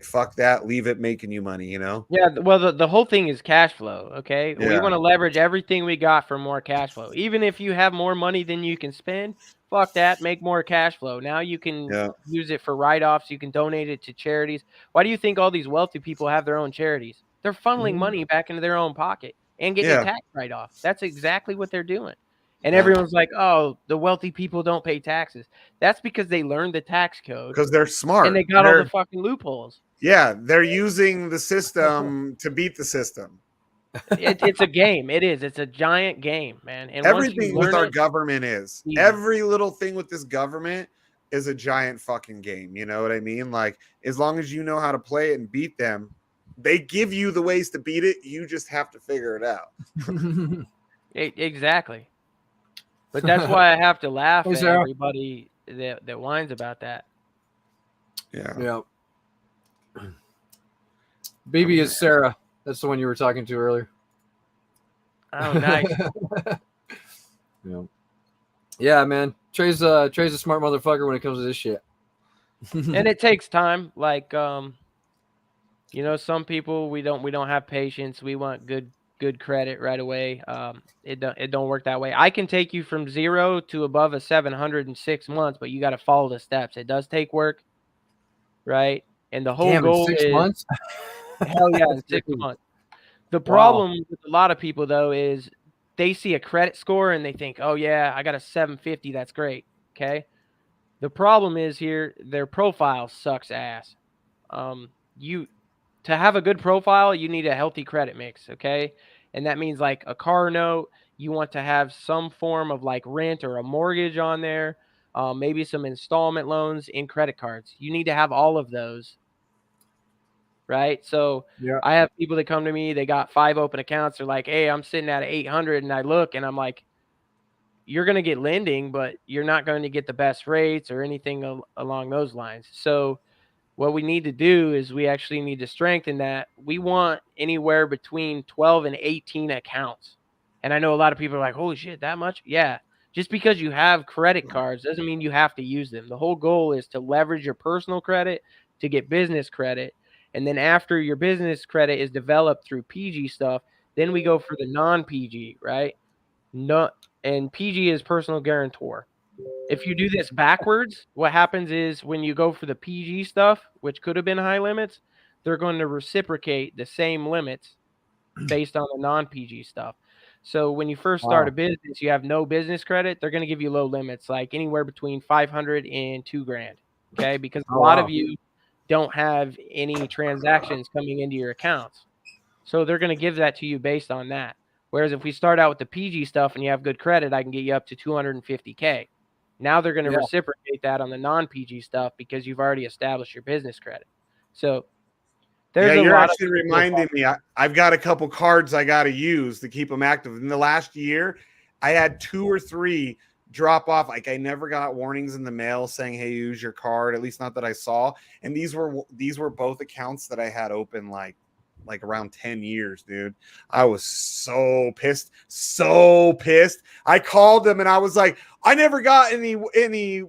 fuck that, leave it making you money, Yeah, well, the whole thing is cash flow, okay? Yeah. We want to leverage everything we got for more cash flow. Even if you have more money than you can spend, fuck that, make more cash flow. Now you can use it for write-offs. You can donate it to charities. Why do you think all these wealthy people have their own charities? They're funneling money back into their own pocket. and getting a tax write-off. That's exactly what they're doing. And everyone's like, oh, the wealthy people don't pay taxes. That's because they learned the tax code. Because they're smart. And they got all the fucking loopholes. Yeah, they're using the system to beat the system. It's a game. It is. It's a giant game, man. And everything with our government is. Easy. Every little thing with this government is a giant fucking game. You know what I mean? Like, as long as you know how to play it and beat them, they give you the ways to beat it. You just have to figure it out. Exactly. But that's why I have to laugh at everybody that whines about that. Yeah. BB is Sarah. That's the one you were talking to earlier. Oh, nice. Yeah, man. Trey's a smart motherfucker when it comes to this shit. And it takes time. Like, you know, some people we don't have patience. We want good credit right away. It don't work that way. I can take you from 0 to above a 700 in 6 months, but you got to follow the steps. It does take work, right? And the whole goal in 6 is months? Hell yeah, in 6 months. The problem with a lot of people though is they see a credit score and they think, oh yeah, I got a 750. That's great. Okay. The problem is here, their profile sucks ass. To have a good profile, you need a healthy credit mix, okay? And that means like a car note, you want to have some form of like rent or a mortgage on there, maybe some installment loans in credit cards. You need to have all of those, right? So I have people that come to me, they got 5 open accounts. They're like, hey, I'm sitting at 800, and I look and I'm like, you're going to get lending, but you're not going to get the best rates or anything along those lines. So what we need to do is we actually need to strengthen that. We want anywhere between 12 and 18 accounts. And I know a lot of people are like, holy shit, that much? Yeah. Just because you have credit cards doesn't mean you have to use them. The whole goal is to leverage your personal credit to get business credit. And then after your business credit is developed through PG stuff, then we go for the non-PG, right? And PG is personal guarantor. If you do this backwards, what happens is when you go for the PG stuff, which could have been high limits, they're going to reciprocate the same limits based on the non-PG stuff. So when you first start a business, you have no business credit, they're going to give you low limits, like anywhere between 500 and $2,000. Okay, because a lot of you don't have any transactions coming into your accounts, so they're going to give that to you based on that. Whereas if we start out with the PG stuff and you have good credit, I can get you up to $250K. Now they're going to reciprocate that on the non-PG stuff because you've already established your business credit. So there's you're actually reminding me. I've got a couple cards I got to use to keep them active. In the last year, I had 2 or 3 drop off. Like I never got warnings in the mail saying, "Hey, use your card." At least not that I saw. And these were both accounts that I had open like around 10 years, dude. I was so pissed. I called them and I was like, I never got any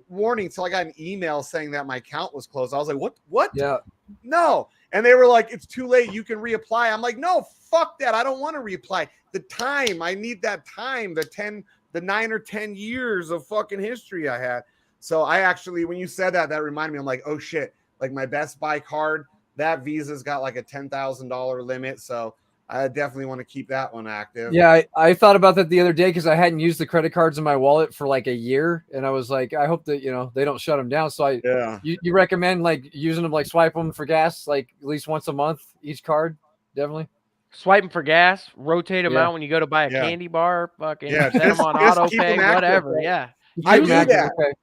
warning until I got an email saying that my account was closed. I was like, what? Yeah. No. And they were like, it's too late. You can reapply. I'm like, no, fuck that. I don't want to reapply. The time, I need that time, the 9 or 10 years of fucking history I had. So I actually, when you said that reminded me, I'm like, oh shit, like my Best Buy card, that Visa's got like a $10,000 limit. So I definitely want to keep that one active. Yeah, I thought about that the other day because I hadn't used the credit cards in my wallet for like a year. And I was like, I hope that, they don't shut them down. So you recommend like using them, like swipe them for gas, like at least once a month, each card? Definitely. Swipe them for gas, rotate them out when you go to buy a candy bar, fucking set them on auto pay, whatever. Yeah. I do that. Okay.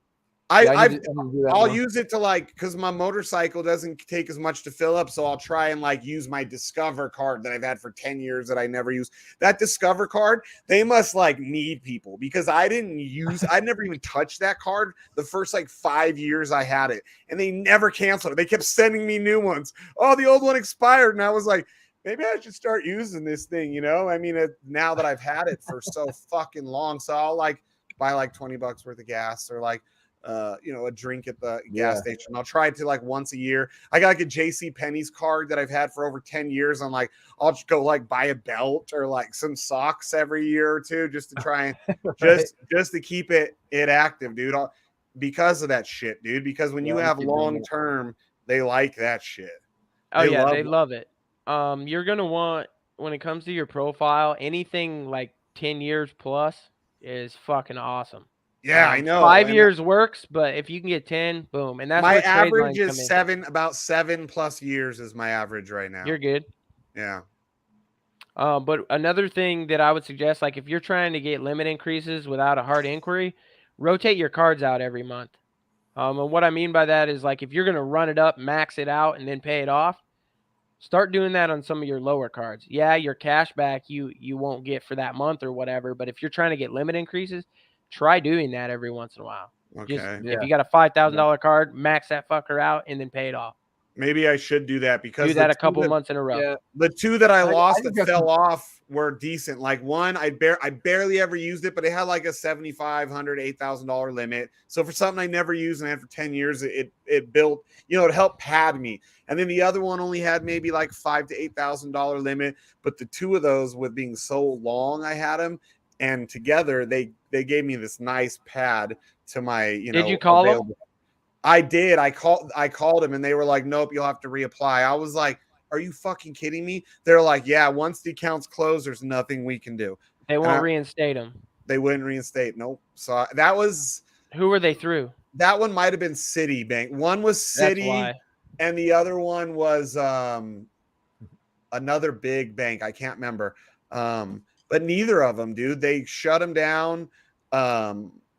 I'll use it to like, because my motorcycle doesn't take as much to fill up, so I'll try and like use my Discover card that I've had for 10 years that I never use. That Discover card, they must like need people because I never even touched that card the first like 5 years I had it, and they never canceled it. They kept sending me new ones. Oh, the old one expired, and I was like, maybe I should start using this thing, I mean, now that I've had it for so fucking long, so I'll like buy like $20 worth of gas or like a drink at the gas station. I'll try to like once a year. I got like a JC Penney's card that I've had for over 10 years. I'm like, I'll just go like buy a belt or like some socks every year or two just to try and just to keep it active, dude. Because of that shit, dude. Because when you have long term, they like that shit. They love it. You're gonna want when it comes to your profile, anything like 10 years plus is fucking awesome. Yeah, I know. 5 years works, but if you can get 10, boom. And that's my where trade average lines come is in. about 7+ years is my average right now. You're good. Yeah. But another thing that I would suggest, like if you're trying to get limit increases without a hard inquiry, rotate your cards out every month. And what I mean by that is like if you're going to run it up, max it out, and then pay it off, start doing that on some of your lower cards. Yeah, your cash back you won't get for that month or whatever, but if you're trying to get limit increases, try doing that every once in a while. Okay. Just if you got a $5,000 card, max that fucker out and then pay it off. Maybe I should do that because do that a couple months in a row. Yeah. The two that I lost that fell off were decent. Like one, I barely ever used it, but it had like a $7,500, $8,000 limit. So for something I never used, and after 10 years, it built, it helped pad me. And then the other one only had maybe like $5,000 to $8,000 limit. But the two of those, with being so long, I had them, and together they gave me this nice pad to my Did you call them? I did. I called him and they were like, nope, you'll have to reapply. I was like, are you fucking kidding me? They're like, yeah, once the account's closed, there's nothing we can do. They won't reinstate them. They wouldn't reinstate. Nope. So that was. Who were they through? That one might have been Citibank. One was Citi, and the other one was another big bank. I can't remember. But neither of them, dude. They shut them down.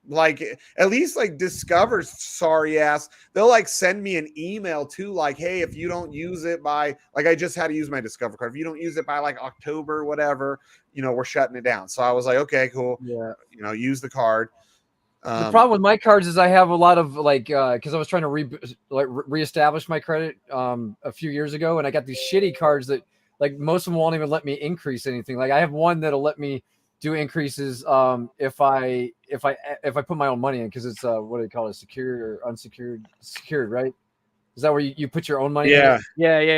Like at least like Discover's sorry ass, they'll like send me an email too, like, hey, if you don't use it by, like, I just had to use my Discover card, if you don't use it by like October, whatever, we're shutting it down. So I was like, okay, cool. Yeah. Use the card. The problem with my cards is I have a lot of like because I was trying to reestablish my credit a few years ago, and I got these shitty cards that like most of them won't even let me increase anything. Like I have one that'll let me do increases if I put my own money in, because it's what do they call it, secured or unsecured? Secured, right? Is that where you put your own money in? Yeah.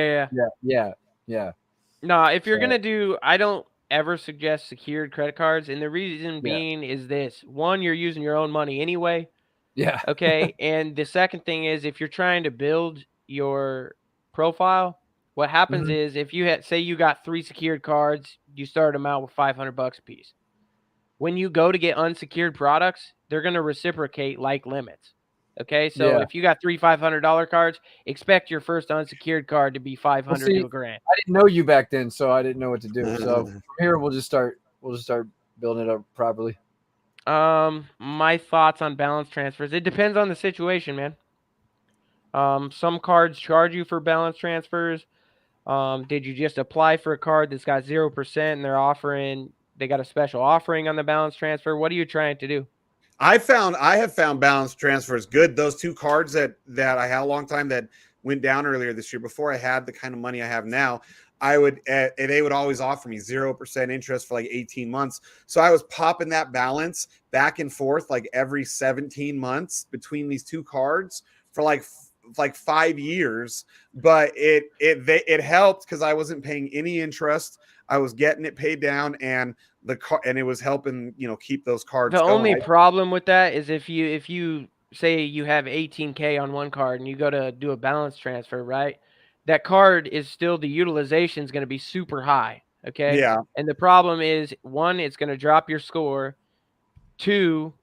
No, if you're gonna do, I don't ever suggest secured credit cards, and the reason being is this: one, you're using your own money anyway. Yeah. Okay. And the second thing is, if you're trying to build your profile, what happens is if you say you got 3 secured cards, you start them out with $500 a piece. When you go to get unsecured products, they're going to reciprocate like limits. Okay, so if you got 3 $500 cards, expect your first unsecured card to be $500 to $1,000. I didn't know you back then, so I didn't know what to do. So from here, we'll just start building it up properly. My thoughts on balance transfers. It depends on the situation, man. Some cards charge you for balance transfers. Did you just apply for a card that's got 0% and they got a special offering on the balance transfer? What are you trying to do? I have found balance transfers good. Those 2 cards that I had a long time that went down earlier this year, before I had the kind of money I have now, they would always offer me 0% interest for like 18 months. So I was popping that balance back and forth like every 17 months between these 2 cards for like 5 years, but it helped because I wasn't paying any interest. I was getting it paid down, and it was helping, keep those cards. The only problem with that is if you say you have 18K on one card and you go to do a balance transfer, right? That card is still, the utilization is going to be super high. Okay. Yeah. And the problem is, 1, it's going to drop your score. 2,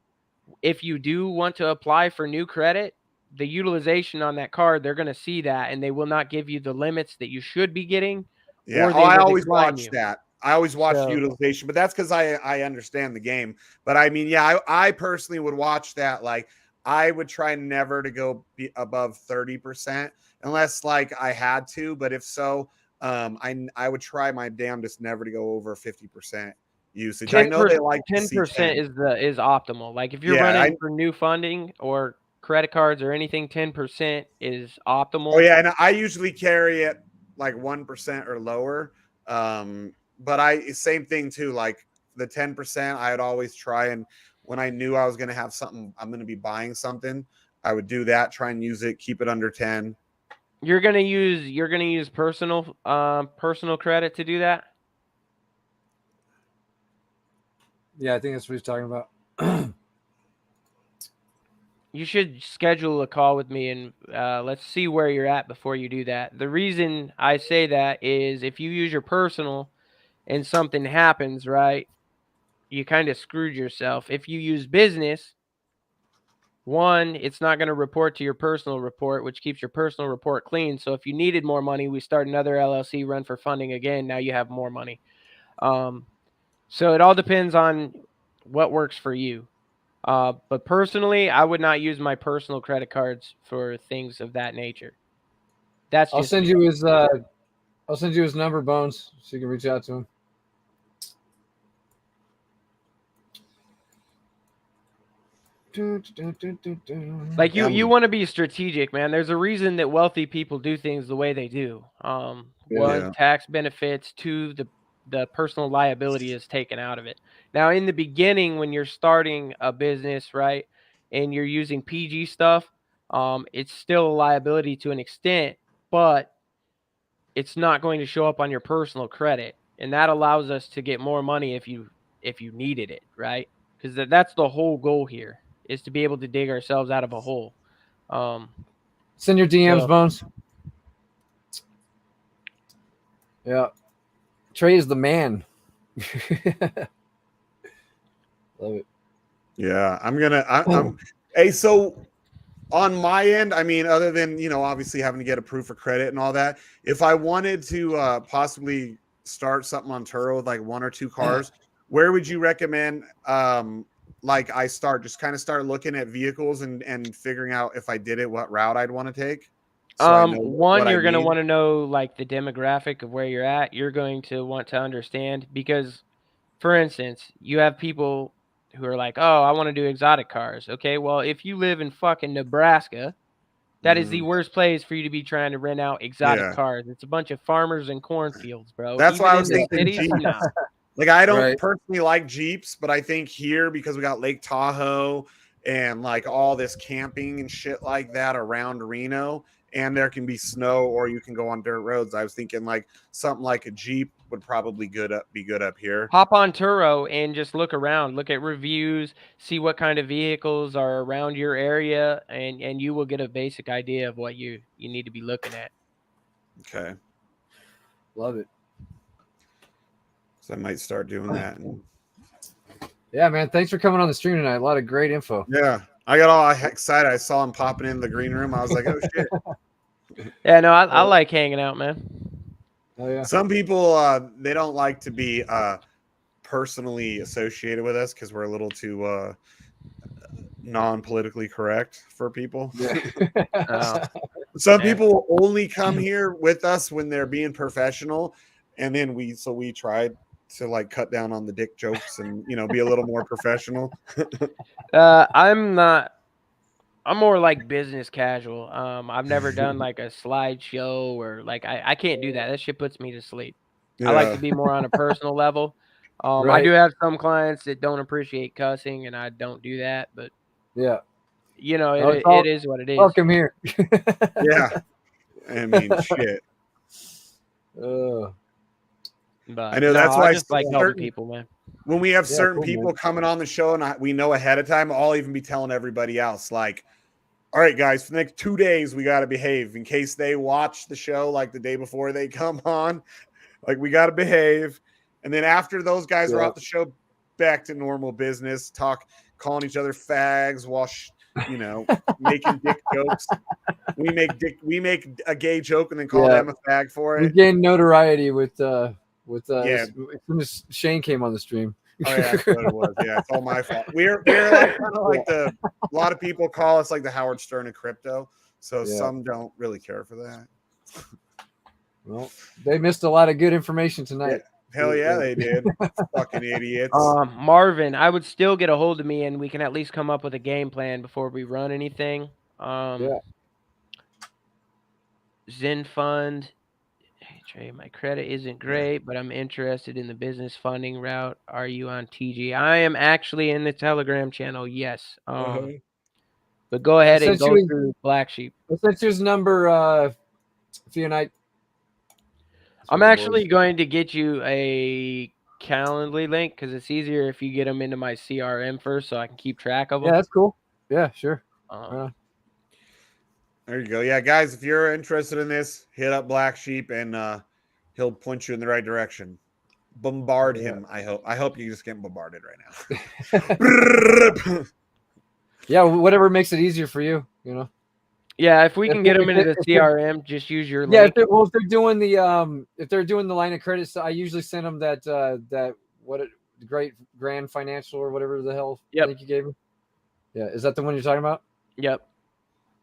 if you do want to apply for new credit, the utilization on that card, they're going to see that, and they will not give you the limits that you should be getting. Yeah, I always watch that. I always watch utilization, but that's because I understand the game. But I mean, yeah, I personally would watch that. Like, I would try never to go above 30% unless like I had to. But if so, I would try my damnedest never to go over 50% usage. I know they like 10% is optimal. Like if you're running for new funding or credit cards or anything, 10% is optimal. Oh yeah, and I usually carry it like 1% or lower. But same thing too. Like the 10%, I would always try, and when I knew I was going to have something, I'm going to be buying something, I would do that. Try and use it, keep it under 10. You're gonna use personal credit to do that. Yeah, I think that's what he's talking about. You should schedule a call with me and let's see where you're at before you do that. The reason I say that is if you use your personal, and something happens, right, you kind of screwed yourself. If you use business, one, it's not going to report to your personal report, which keeps your personal report clean. So if you needed more money, we start another LLC, run for funding again. Now you have more money. So it all depends on what works for you. But personally, I would not use my personal credit cards for things of that nature. That's I'll send you his number, Bones, so you can reach out to him. Like you want to be strategic, man. There's a reason that wealthy people do things the way they do. One, tax benefits. Two, the personal liability is taken out of it. Now, in the beginning, when you're starting a business, right, and you're using PG stuff, it's still a liability to an extent, but it's not going to show up on your personal credit, and that allows us to get more money if you needed it, right? Because that's the whole goal here, is to be able to dig ourselves out of a hole. Send your DMs, Bones. Yeah, Trey is the man. Love it. Yeah, I'm hey, so on my end, I mean, other than, you know, obviously having to get a proof of credit and all that, if I wanted to possibly start something on Turo with like 1 or 2 cars, where would you recommend like I just kind of start looking at vehicles and figuring out if I did it, what route I'd want to take? So one, you're going to want to know like the demographic of where you're at. You're going to want to understand because, for instance, you have people who are like, oh, I want to do exotic cars. Okay, well, if you live in fucking Nebraska, that is the worst place for you to be trying to rent out exotic cars. It's a bunch of farmers and cornfields, bro. That's why I was thinking Jeeps. No. Like, I don't personally like Jeeps, but I think here, because we got Lake Tahoe and like all this camping and shit like that around Reno, and there can be snow or you can go on dirt roads, I was thinking like something like a Jeep would probably be good up here. Hop on Turo and just look around, look at reviews, see what kind of vehicles are around your area, and you will get a basic idea of what you need to be looking at. Okay. Love it. So I might start doing that. Yeah, man. Thanks for coming on the stream tonight. A lot of great info. Yeah. I got all excited. I saw him popping in the green room. I was like, oh, shit. Yeah, no, I like hanging out, man. Oh, yeah. Some people, they don't like to be personally associated with us because we're a little too non-politically correct for people. Yeah. Some people only come here with us when they're being professional. And then we tried to like cut down on the dick jokes and, you know, be a little more professional. I'm more like business casual. I've never done like a slideshow or like I can't do that. That shit puts me to sleep. Yeah. I like to be more on a personal level. I do have some clients that don't appreciate cussing, and I don't do that. But yeah, you know, it is what it is. Welcome here. Yeah, I mean, shit. But I know that's why I just like helping people, man. When we have certain people coming on the show and we know ahead of time, I'll even be telling everybody else, like, all right, guys, for the next 2 days, we got to behave in case they watch the show like the day before they come on. Like, we got to behave. And then after those guys are off the show, back to normal business, calling each other fags while, you know, making dick jokes. We make a gay joke and then call them a fag for it. We gained notoriety with as soon as Shane came on the stream. Oh yeah, that's what it was. Yeah, it's all my fault. We're like kind of like a lot of people call us like the Howard Stern of crypto. So some don't really care for that. Well, they missed a lot of good information tonight. Hell yeah, they did. Fucking idiots. Marvin, I would still get a hold of me and we can at least come up with a game plan before we run anything. Zen Fund. Hey, Trey, my credit isn't great, but I'm interested in the business funding route. Are you on TG? I am actually in the Telegram channel, yes. But go ahead and go through BlackSheep. Let's send you his number, Fianite. I'm actually going to get you a Calendly link because it's easier if you get them into my CRM first so I can keep track of them. Yeah, that's cool. Yeah, sure. There you go. Yeah, guys, if you're interested in this, hit up BlackSheep and he'll point you in the right direction. bombard him. I hope you just get bombarded right now. Yeah, whatever makes it easier for you, you know. Yeah, if we can get them into the CRM, just use your link. Yeah, if they're doing the line of credit, so I usually send them that great grand financial or whatever the hell link you gave me. Yeah, is that the one you're talking about? Yep.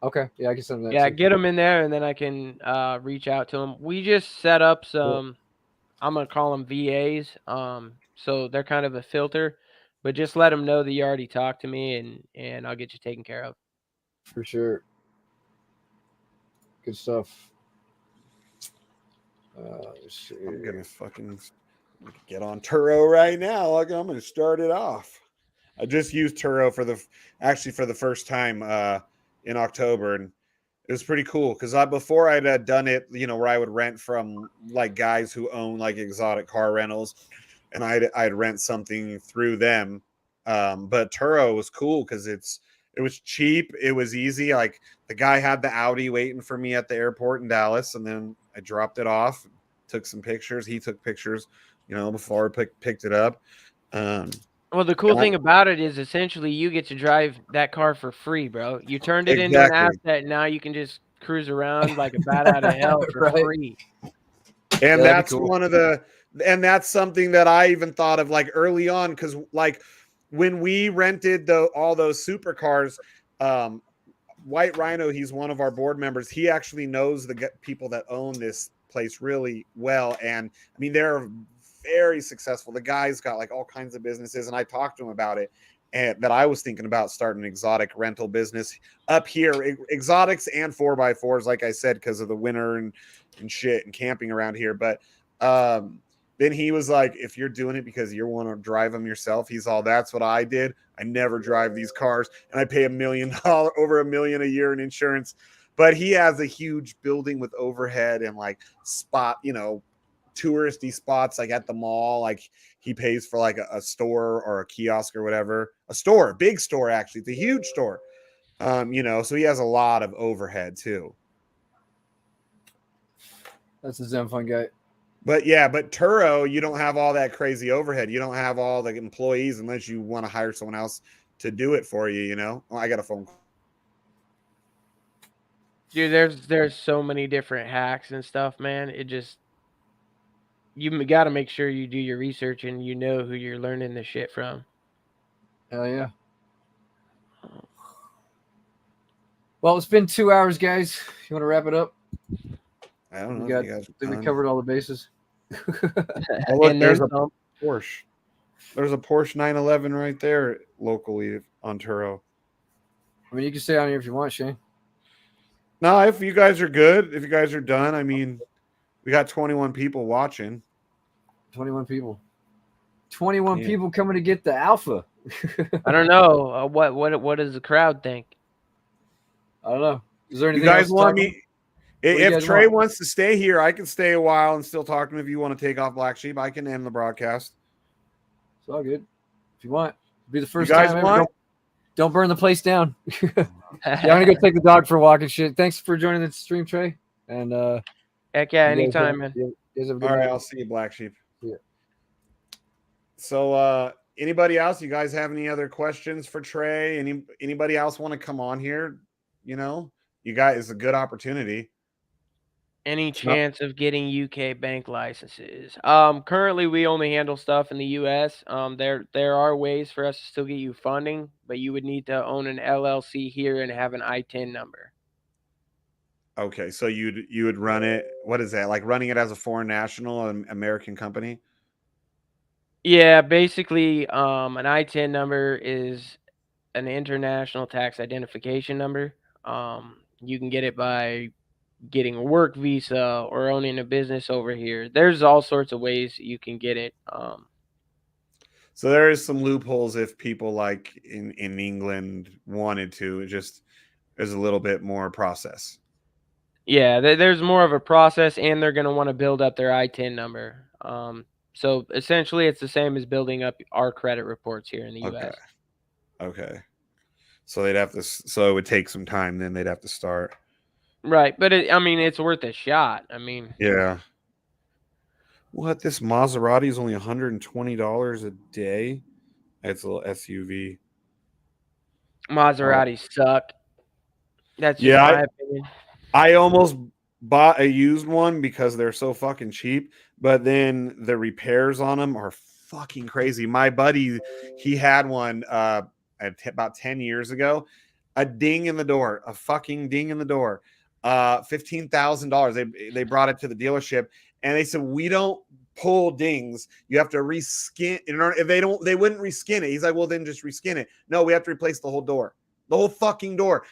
Okay, yeah, I can send them that. Yeah, too. get them in there, and then I can reach out to them. We just set up some. I'm gonna call them VAs. So they're kind of a filter, but just let them know that you already talked to me, and I'll get you taken care of. For sure. Good stuff. I'm gonna fucking get on Turo right now. I'm gonna start it off. I just used Turo for the first time in October, and it was pretty cool because before I'd done it, you know, where I would rent from like guys who own like exotic car rentals, and I'd rent something through them. But Turo was cool because it was cheap, it was easy. Like the guy had the Audi waiting for me at the airport in Dallas, and then I dropped it off, took some pictures. He took pictures, you know, before I picked it up. Well, the cool thing about it is essentially you get to drive that car for free, bro. You turned it into an asset, and now you can just cruise around like a bat out of hell for free. And that's cool. And that's something that I even thought of like early on, because like when we rented all those supercars, White Rhino, he's one of our board members. He actually knows the people that own this place really well, and I mean they're very successful. The guy's got like all kinds of businesses, and I talked to him about it, and that I was thinking about starting an exotic rental business up here, exotics and 4x4s, like I said, because of the winter and shit and camping around here. But then he was like, if you're doing it because you want to drive them yourself, he's all, that's what I did. I never drive these cars, and I pay over $1 million a year in insurance. But he has a huge building with overhead and like spot, you know, touristy spots like at the mall. Like he pays for like a store or a kiosk or whatever. A store, big store actually. It's a huge store. You know, so he has a lot of overhead too. That's a Zen fun guy. But yeah, but Turo, you don't have all that crazy overhead. You don't have all the employees unless you want to hire someone else to do it for you, you know? Oh, I got a phone call. Dude, there's so many different hacks and stuff, man. It just, you got to make sure you do your research and you know who you're learning this shit from. Hell yeah. Well, it's been 2 hours, guys. You want to wrap it up? I don't know. We covered all the bases. Oh, look, there's a Porsche. There's a Porsche 911 right there locally on Turo. I mean, you can stay on here if you want, Shane. No, if you guys are good, if you guys are done, I mean, we got 21 people watching. 21 people. 21 people coming to get the alpha. I don't know. What does the crowd think? I don't know. Is there anything you guys else want me? If Trey wants to stay here, I can stay a while and still talk to him. If you want to take off Black Sheep, I can end the broadcast. It's all good. If you want, be the first time ever. Don't burn the place down. Yeah, I'm gonna go take the dog for a walk and shit. Thanks for joining the stream, Trey. And heck yeah, anytime, man. All right, I'll see you, Black Sheep. Yeah. So, anybody else? You guys have any other questions for Trey? Anybody else want to come on here? You know, you guys, it's a good opportunity. Any chance of getting UK bank licenses? Currently we only handle stuff in the US. There are ways for us to still get you funding, but you would need to own an LLC here and have an ITIN number. Okay, so you would run it. What is that? Like running it as a foreign national, an American company? Yeah, basically, an ITIN number is an international tax identification number. You can get it by getting a work visa or owning a business over here. There's all sorts of ways you can get it. So there is some loopholes if people like in England wanted to. It just there's a little bit more process. Yeah, there's more of a process, and they're going to want to build up their ITIN number. So essentially, it's the same as building up our credit reports here in the U.S. Okay. So they'd have to. So it would take some time. Then they'd have to start. Right, but I mean, it's worth a shot. I mean, yeah. What? This Maserati is only $120 a day. It's a little SUV. Maseratis suck. That's just my opinion. I almost bought a used one because they're so fucking cheap, but then the repairs on them are fucking crazy. My buddy, he had one about 10 years ago. A ding in the door, a fucking ding in the door. $15,000. They brought it to the dealership and they said, we don't pull dings. You have to reskin. If they wouldn't reskin it. He's like, well, then just reskin it. No, we have to replace the whole door, the whole fucking door.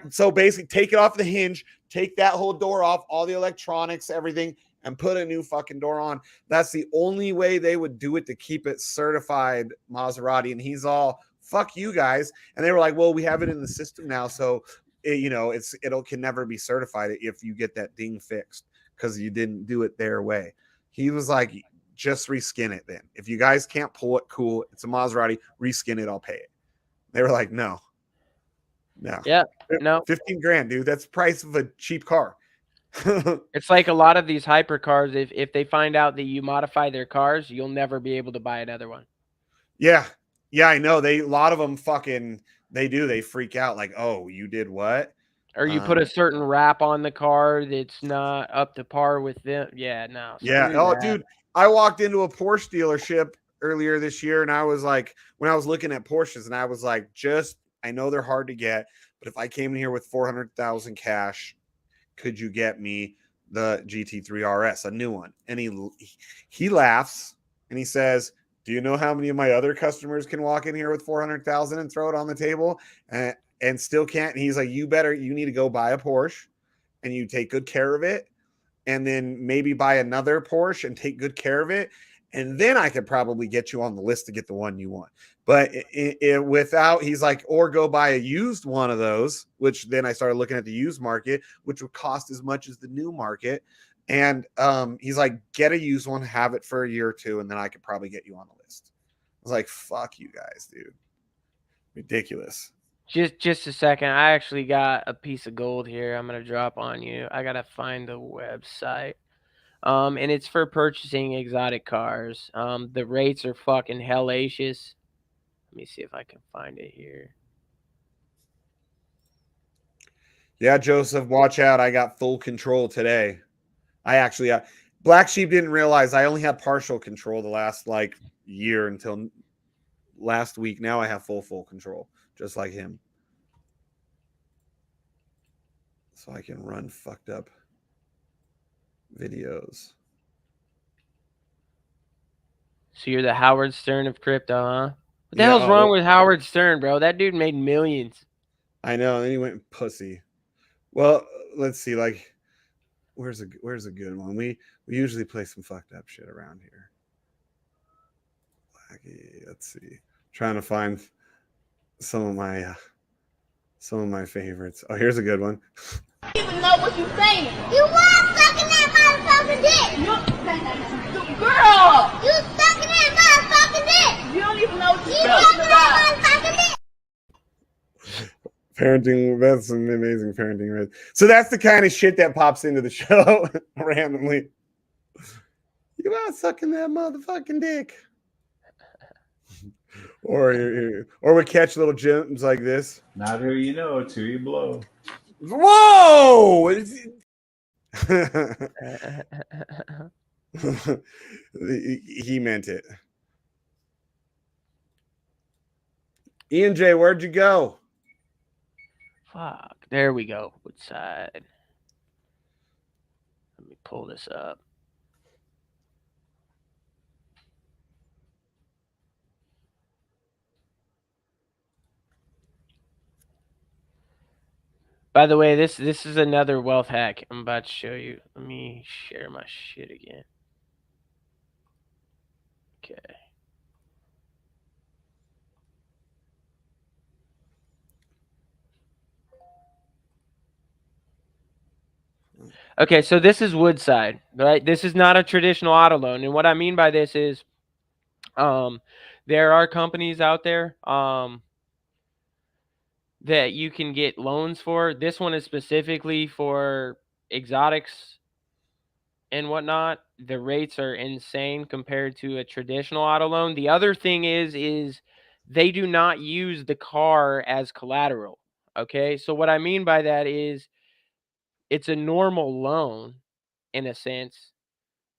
So basically, take it off the hinge, take that whole door off, all the electronics, everything, and put a new fucking door on. That's the only way they would do it to keep it certified Maserati. And he's all, fuck you guys. And they were like, well, we have it in the system now, so it can never be certified if you get that ding fixed because you didn't do it their way. He was like, just reskin it then. If you guys can't pull it, cool. It's a Maserati. Reskin it. I'll pay it. They were like, no. Yeah. No. 15 grand, dude. That's the price of a cheap car. It's like a lot of these hypercars. If they find out that you modify their cars, you'll never be able to buy another one. Yeah. Yeah, I know. A lot of them they freak out like, oh, you did what? Or you put a certain wrap on the car that's not up to par with them. Yeah, no. Yeah. Oh, dude, I walked into a Porsche dealership earlier this year, and I was like, when I was looking at Porsches, and I was like, I know they're hard to get, but if I came in here with 400,000 cash, could you get me the GT3 RS, a new one? And he laughs and he says, do you know how many of my other customers can walk in here with 400,000 and throw it on the table and still can't? And he's like, you need to go buy a Porsche and you take good care of it, and then maybe buy another Porsche and take good care of it. And then I could probably get you on the list to get the one you want. But he's like, or go buy a used one of those, which then I started looking at the used market, which would cost as much as the new market. And he's like, get a used one, have it for a year or two, and then I could probably get you on the list. I was like, fuck you guys, dude. Ridiculous. Just a second. I actually got a piece of gold here. I'm going to drop on you. I got to find the website. And it's for purchasing exotic cars. The rates are fucking hellacious. Let me see if I can find it here. Yeah, Joseph, watch out. I got full control today. I actually, BlackSheep didn't realize I only had partial control the last year until last week. Now I have full control, just like him. So I can run fucked up videos. So you're the Howard Stern of crypto, huh? What the hell's wrong with Howard Stern, bro? That dude made millions. I know. And then he went pussy. Well, let's see. Where's a good one? We usually play some fucked up shit around here. Let's see. Trying to find some of my favorites. Oh, here's a good one. You don't even know what you're saying. You was sucking that motherfucking dick. Girl, you sucking that motherfucking dick. You don't even know what you're talking about. Motherfucking dick. Parenting, that's some amazing parenting, right? So that's the kind of shit that pops into the show randomly. You are sucking that motherfucking dick. Or we catch little gems like this. Not who you know, till you blow. Whoa! He meant it. Ian J, where'd you go? Fuck. There we go. Which side? Let me pull this up. By the way, this is another wealth hack I'm about to show you. Let me share my shit again. Okay. Okay, so this is Woodside, right? This is not a traditional auto loan. And what I mean by this is there are companies out there that you can get loans for. This one is specifically for exotics and whatnot. the rates are insane compared to a traditional auto loan. The other thing is they do not use the car as collateral. Okay, so what I mean by that is it's a normal loan in a sense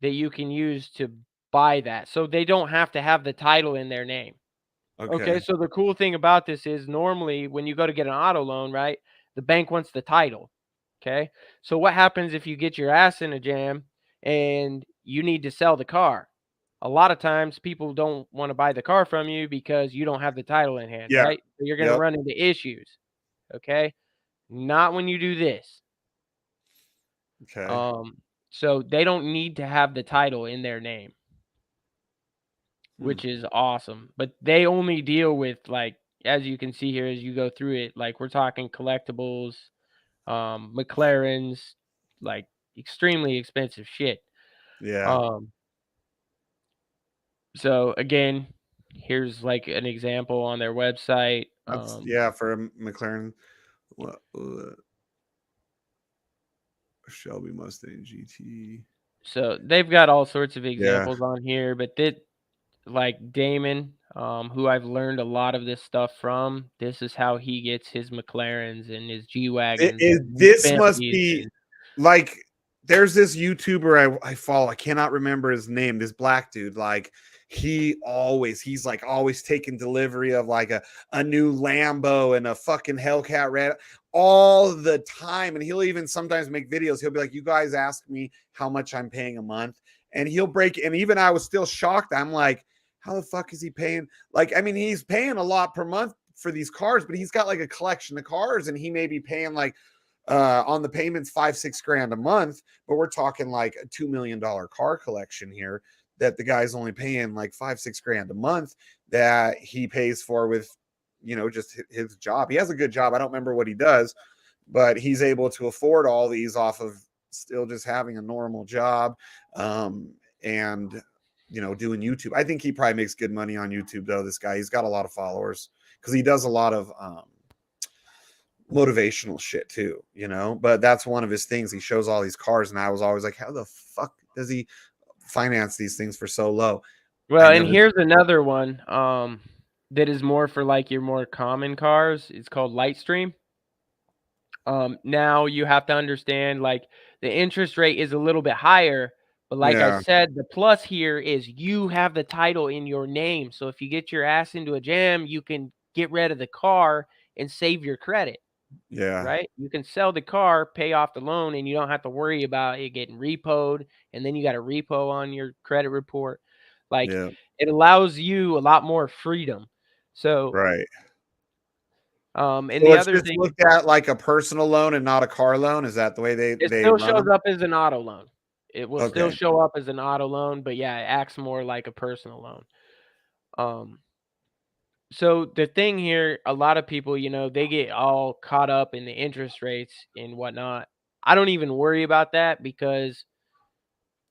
that you can use to buy that. So they don't have to have the title in their name. Okay, so the cool thing about this is normally when you go to get an auto loan, right, the bank wants the title. Okay, so what happens if you get your ass in a jam and you need to sell the car? A lot of times people don't want to buy the car from you because you don't have the title in hand, Yeah. right? So you're going to run into issues. Okay, not when you do this. Okay. So they don't need to have the title in their name, which is awesome. But they only deal with, like, as you can see here as you go through it, like we're talking collectibles, McLarens, like extremely expensive shit. Yeah. So again, here's like an example on their website. Yeah, for a McLaren. Shelby Mustang GT. So they've got all sorts of examples on here, but like Damon, who I've learned a lot of this stuff from, this is how he gets his McLarens and his G-Wagons. This must be like, there's this YouTuber I follow. I cannot remember his name. This black dude, like he's like always taking delivery of like a new Lambo and a fucking Hellcat Red all the time. And he'll even sometimes make videos. He'll be like, you guys ask me how much I'm paying a month. And he'll break. And even I was still shocked. I'm like, how the fuck is he paying? Like, I mean, he's paying a lot per month for these cars, but he's got like a collection of cars and he may be paying like on the payments $5-6 grand a month, but we're talking like a $2 million car collection here that the guy's only paying like $5-6 grand a month that he pays for with, you know, just his job. He has a good job. I don't remember what he does, but he's able to afford all these off of still just having a normal job. And you know, doing YouTube. I think he probably makes good money on YouTube though. This guy, he's got a lot of followers because he does a lot of motivational shit too, you know, but that's one of his things. He shows all these cars and I was always like, how the fuck does he finance these things for so low? Well, and here's another one that is more for like your more common cars. It's called Lightstream. Now you have to understand, like, the interest rate is a little bit higher, but like I said, the plus here is you have the title in your name. So if you get your ass into a jam, you can get rid of the car and save your credit. Yeah. Right? You can sell the car, pay off the loan, and you don't have to worry about it getting repoed, and then you got a repo on your credit report. Like, it allows you a lot more freedom. So right. And so the it's other just thing, looked at like a personal loan and not a car loan. Is that the way they still run shows them? up as an auto loan. It will still show up as an auto loan, but yeah, it acts more like a personal loan. So the thing here, a lot of people, you know, they get all caught up in the interest rates and whatnot. I don't even worry about that because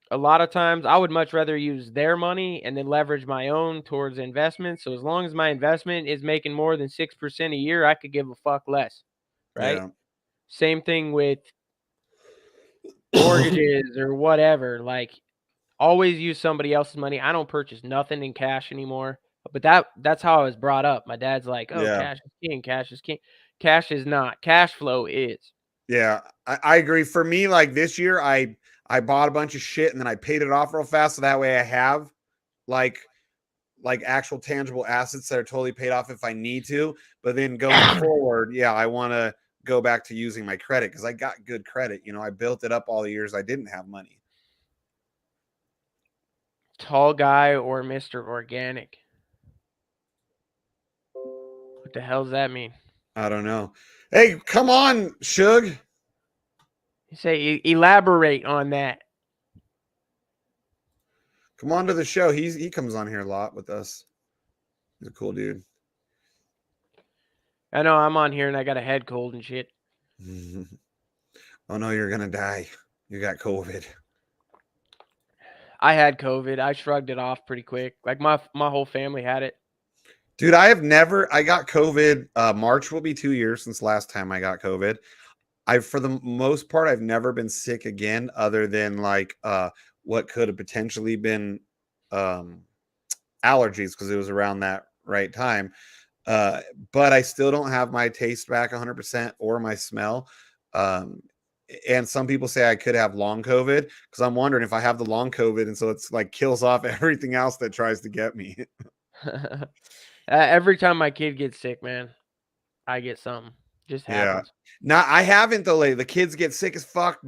a lot of times I would much rather use their money and then leverage my own towards investments. So as long as my investment is making more than 6% a year, I could give a fuck less. Right? Yeah. Same thing with mortgages or whatever. Like, always use somebody else's money. I don't purchase nothing in cash anymore. But that's how I was brought up. My dad's like, oh, cash is king, cash is king. Cash is not. Cash flow is. Yeah, I agree. For me, like this year, I bought a bunch of shit and then I paid it off real fast. So that way I have like actual tangible assets that are totally paid off if I need to. But then going forward, yeah, I want to go back to using my credit because I got good credit. You know, I built it up all the years I didn't have money. Tall guy or Mr. Organic? What the hell does that mean? I don't know. Hey, come on, Shug. You say elaborate on that. Come on to the show. He comes on here a lot with us. He's a cool dude. I know I'm on here and I got a head cold and shit. Oh no, you're gonna die. You got COVID. I had COVID. I shrugged it off pretty quick. Like my whole family had it. Dude, I got COVID. March will be 2 years since last time I got COVID. For the most part, I've never been sick again other than like what could have potentially been allergies because it was around that right time. But I still don't have my taste back 100% or my smell. And some people say I could have long COVID because I'm wondering if I have the long COVID. And so it's like kills off everything else that tries to get me. Every time my kid gets sick, man, I get something. Just happens. Yeah. Now I haven't though. Like, the kids get sick as fuck.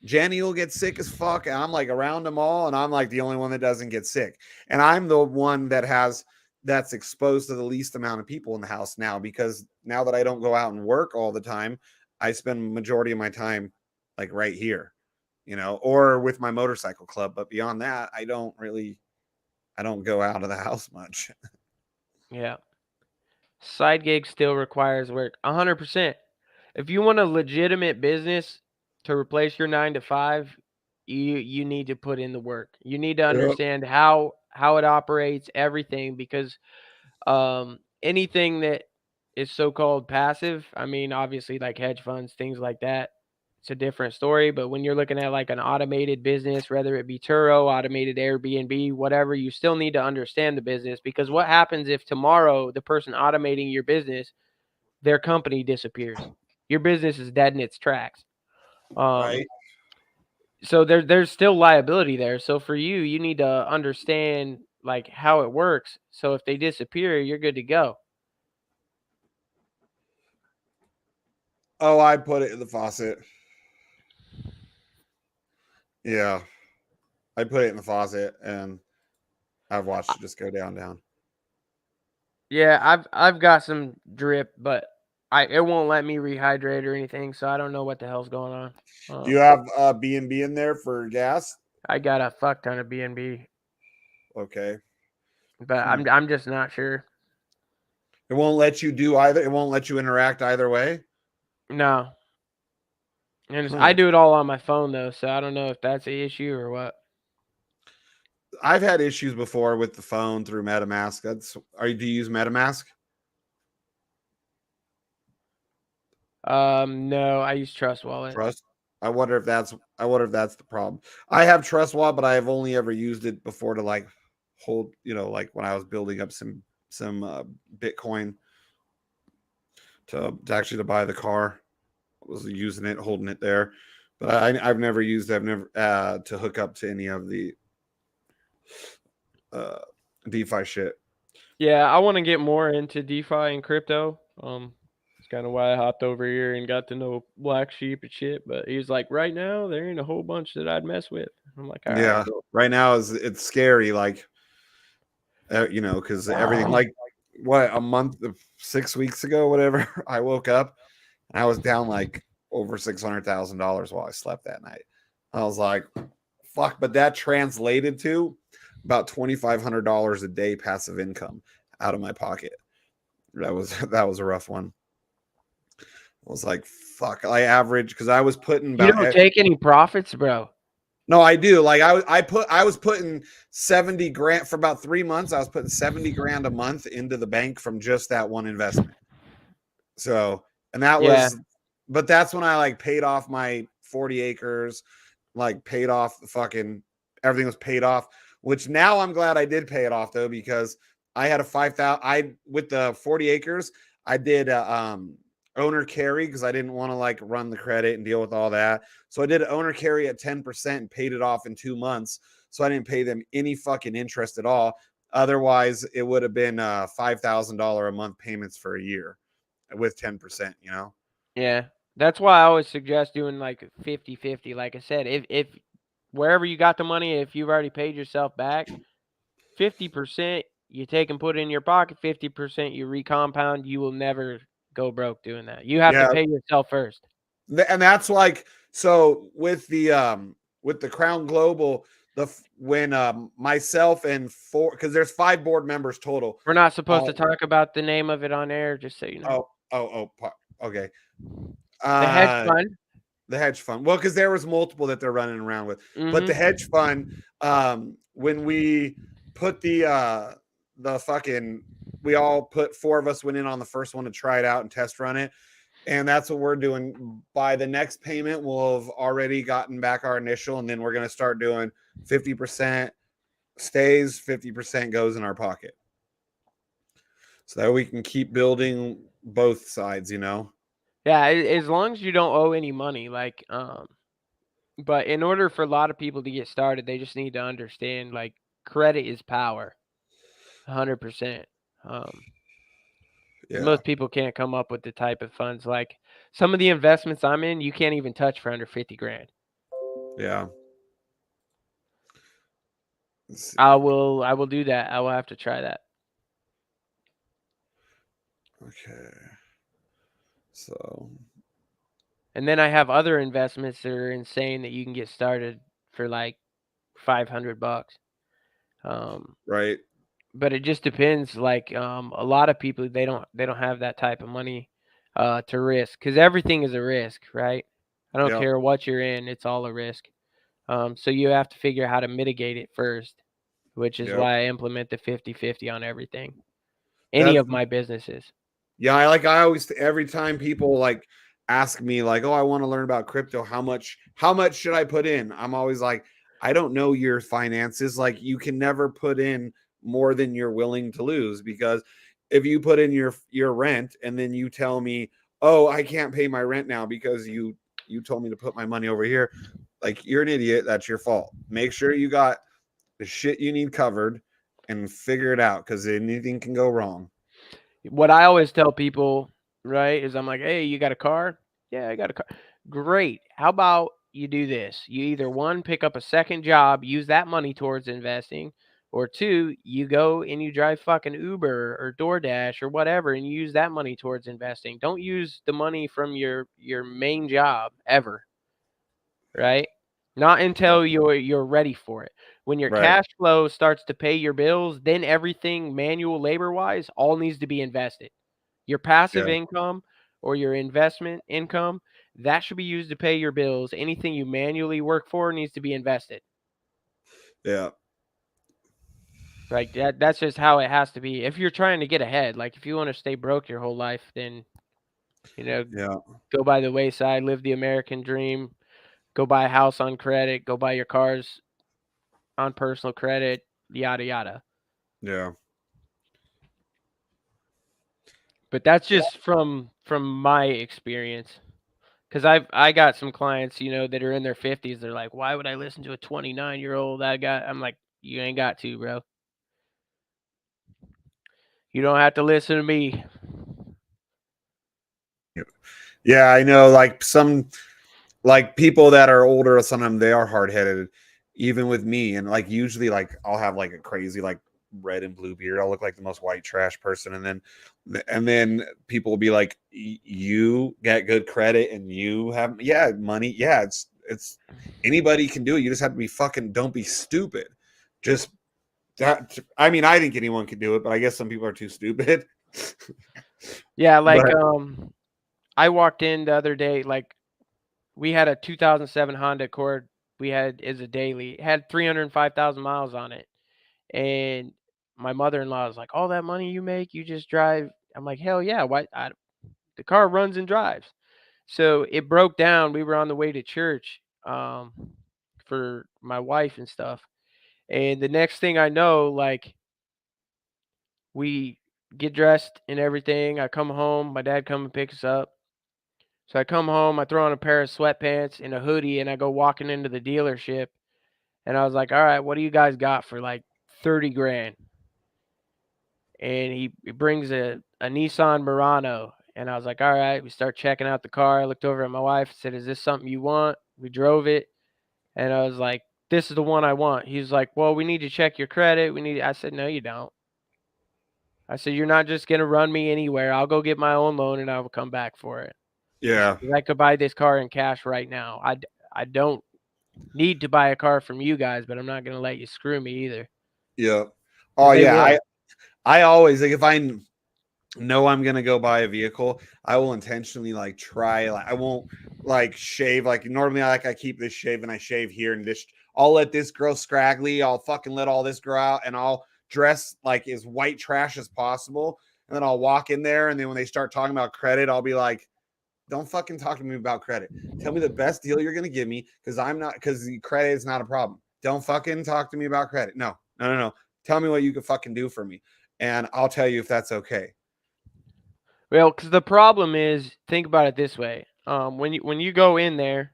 Jenny will get sick as fuck. And I'm like around them all. And I'm like the only one that doesn't get sick. And I'm the one that's exposed to the least amount of people in the house now, because now that I don't go out and work all the time, I spend majority of my time like right here, or with my motorcycle club. But beyond that, I don't go out of the house much. Yeah. Side gig still requires work 100%. If you want a legitimate business to replace your 9 to 5, you need to put in the work. You need to understand how it operates, everything, because anything that is so-called passive, I mean, obviously like hedge funds, things like that, it's a different story. But when you're looking at like an automated business, whether it be Turo, automated Airbnb, whatever, you still need to understand the business, because what happens if tomorrow the person automating your business, their company disappears? Your business is dead in its tracks. Right. So there's still liability there. So for you, you need to understand like how it works. So if they disappear, you're good to go. Oh, I put it in the faucet. Yeah. I put it in the faucet and I've watched it just go down. Yeah, I've got some drip, but it won't let me rehydrate or anything, so I don't know what the hell's going on. Do you have B&B in there for gas? I got a fuck ton of B&B. Okay. But I'm just not sure. It won't let you do either. It won't let you interact either way. No. And I do it all on my phone though, so I don't know if that's the issue or what. I've had issues before with the phone through MetaMask. Do you use MetaMask? No, I use Trust Wallet. Trust. I wonder if that's the problem. I have Trust Wallet, but I have only ever used it before to like hold, like when I was building up some Bitcoin to actually to buy the car. I was using it, holding it there, but I've never used it. I've never to hook up to any of the DeFi shit. Yeah, I want to get more into DeFi and crypto. It's kind of why I hopped over here and got to know BlackSheep and shit. But he's like, right now there ain't a whole bunch that I'd mess with. I'm like, all right, cool. Right now it's scary, like because everything, like what, a month, 6 weeks ago, whatever, I woke up and I was down like over $600,000 while I slept that night. I was like, fuck, but that translated to about $2,500 a day passive income out of my pocket. That was a rough one. I was like, fuck, I average, because I was putting about, you don't take any profits, bro. No, I do. Like I was putting 70 grand for about 3 months. I was putting 70 grand a month into the bank from just that one investment. So, and that was, but that's when I like paid off my 40 acres, like paid off the fucking, everything was paid off, which now I'm glad I did pay it off though, because I had a 5,000, with the 40 acres, I did owner carry because I didn't want to like run the credit and deal with all that. So I did owner carry at 10% and paid it off in 2 months. So I didn't pay them any fucking interest at all. Otherwise, it would have been $5,000 a month payments for a year with 10%, Yeah. That's why I always suggest doing like 50-50. Like I said, if wherever you got the money, if you've already paid yourself back, 50% you take and put it in your pocket, 50% you recompound. You will never go broke doing that. You have to pay yourself first. And that's like, so with the Crown Global, when myself and because there's 5 board members total. We're not supposed to talk about the name of it on air, just so you know. Okay. The hedge fund. The hedge fund. Well, because there was multiple that they're running around with. But the hedge fund, when we put the fucking, we all put 4 of us went in on the first one to try it out and test run it. And that's what we're doing. By the next payment, we'll have already gotten back our initial, and then we're going to start doing 50% stays, 50% goes in our pocket. So that we can keep building both sides, you know? Yeah, as long as you don't owe any money, like, but in order for a lot of people to get started, they just need to understand, like, credit is power, 100%. Yeah. Most people can't come up with the type of funds. Like some of the investments I'm in, you can't even touch for under 50 grand. Yeah. I will do that. I will have to try that. Okay. So. And then I have other investments that are insane that you can get started for like $500. Right. But it just depends. Like a lot of people, they don't have that type of money to risk, because everything is a risk, right? I don't care what you're in, it's all a risk. So you have to figure out how to mitigate it first, which is why I implement the 50-50 on everything. Any of my businesses. Yeah, I always, every time people like ask me like, "Oh, I want to learn about crypto, how much should I put in?" I'm always like, "I don't know your finances. Like you can never put in more than you're willing to lose, because if you put in your rent and then you tell me, "Oh, I can't pay my rent now because you told me to put my money over here," like you're an idiot. That's your fault. Make sure you got the shit you need covered and figure it out, because anything can go wrong. What I always tell people, right, is I'm like, "Hey, you got a car?" "Yeah, I got a car." "Great. How about you do this? You either one, pick up a second job, use that money towards investing, or two, you go and you drive fucking Uber or DoorDash or whatever, and you use that money towards investing. Don't use the money from your main job ever." Right? Not until you're ready for it. When your cash flow starts to pay your bills, then everything manual labor-wise all needs to be invested. Your passive income or your investment income, that should be used to pay your bills. Anything you manually work for needs to be invested. Yeah. Like that's just how it has to be. If you're trying to get ahead, like if you want to stay broke your whole life, then go by the wayside, live the American dream, go buy a house on credit, go buy your cars on personal credit, yada yada. Yeah. But that's just from my experience. Because I got some clients, that are in their 50s. They're like, "Why would I listen to a 29-year-old?" I'm like, "You ain't got to, bro. You don't have to listen to me." Yeah, I know. Like some, like people that are older, sometimes they are hard headed, even with me. And like usually, like I'll have like a crazy like red and blue beard. I'll look like the most white trash person, and then people will be like, "You get good credit, and you have money. Yeah, it's anybody can do it. You just have to be fucking. Don't be stupid. Just that. I mean, I think anyone can do it, but I guess some people are too stupid." Yeah, like I walked in the other day, like we had a 2007 Honda Accord we had as a daily. It had 305,000 miles on it. And my mother-in-law was like, "All that money you make, you just drive." I'm like, "Hell yeah, why the car runs and drives." So it broke down. We were on the way to church for my wife and stuff. And the next thing I know, like we get dressed and everything. I come home, my dad come and pick us up. So I come home, I throw on a pair of sweatpants and a hoodie, and I go walking into the dealership. And I was like, "All right, what do you guys got for like 30 grand?" And he brings a Nissan Murano. And I was like, "All right." We start checking out the car. I looked over at my wife and said, "Is this something you want?" We drove it. And I was like, "This is the one I want." He's like, "Well, we need to check your credit. I said, "No, you don't." I said, "You're not just going to run me anywhere. I'll go get my own loan and I will come back for it." Yeah. I could buy this car in cash right now. I don't need to buy a car from you guys, but I'm not going to let you screw me either. Yeah. Oh yeah. I always like, if I know I'm gonna go buy a vehicle, I will intentionally like try, like I won't like shave. Like normally I keep this shave and I shave here, and this I'll let this grow scraggly. I'll fucking let all this grow out, and I'll dress like as white trash as possible. And then I'll walk in there, and then when they start talking about credit, I'll be like, Don't fucking talk to me about credit. Tell me the best deal you're gonna give me, because the credit is not a problem. Don't fucking talk to me about credit. No. Tell me what you can fucking do for me, and I'll tell you if that's okay. Well, because the problem is, think about it this way: when you go in there,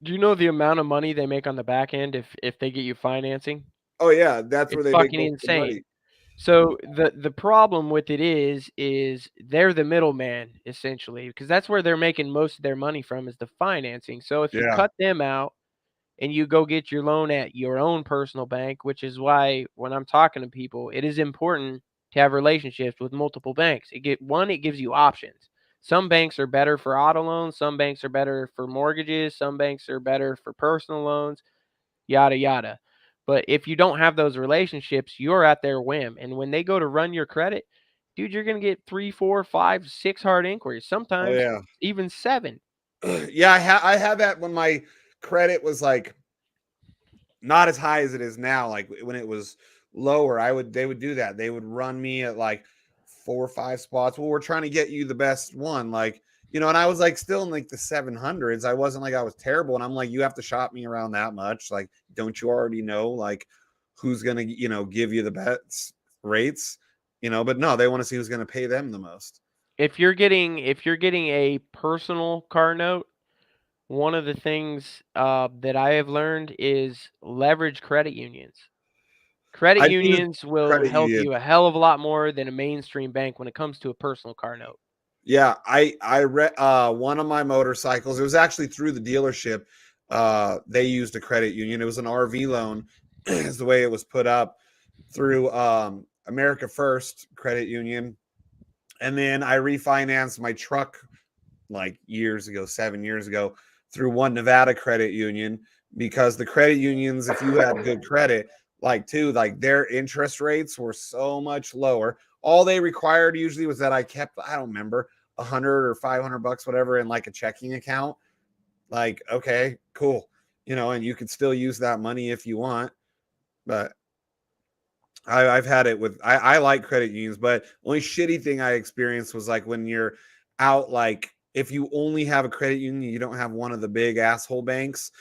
do you know the amount of money they make on the back end if they get you financing? Oh yeah, that's where It's they make fucking most of the money. insane. So the problem with it is they're the middleman essentially, because that's where they're making most of their money from, is the financing. So if you Yeah. cut them out and you go get your loan at your own personal bank, which is why when I'm talking to people, it is important to have relationships with multiple banks. It gives you options. Some banks are better for auto loans, some banks are better for mortgages, some banks are better for personal loans, yada yada. But if you don't have those relationships, you're at their whim. And when they go to run your credit, dude, you're gonna get 3, 4, 5, 6 hard inquiries. Sometimes even 7. Yeah, I had that when my credit was like not as high as it is now. Like when it was lower, they would do that. They would run me at like 4 or 5 spots. Well, we're trying to get you the best one, like, and I was like still in like the 700s. I wasn't like I was terrible, and I'm like, you have to shop me around that much. Like, don't you already know like who's gonna give you the best rates? But no, they want to see who's gonna pay them the most. If you're getting a personal car note, one of the things that I have learned is leverage credit unions. Credit unions will help you a hell of a lot more than a mainstream bank when it comes to a personal car note. Yeah, I read one of my motorcycles. It was actually through the dealership. They used a credit union. It was an RV loan, is the way it was put up, through America First Credit Union. And then I refinanced my truck like years ago, 7 years ago, through One Nevada Credit Union, because the credit unions, if you had good credit, like their interest rates were so much lower. All they required usually was that I kept, I don't remember, $100 or $500, whatever, in like a checking account. Like, okay, cool. And you could still use that money if you want. But I've had it with, I like credit unions, but only shitty thing I experienced was like when you're out, like if you only have a credit union, you don't have one of the big asshole banks.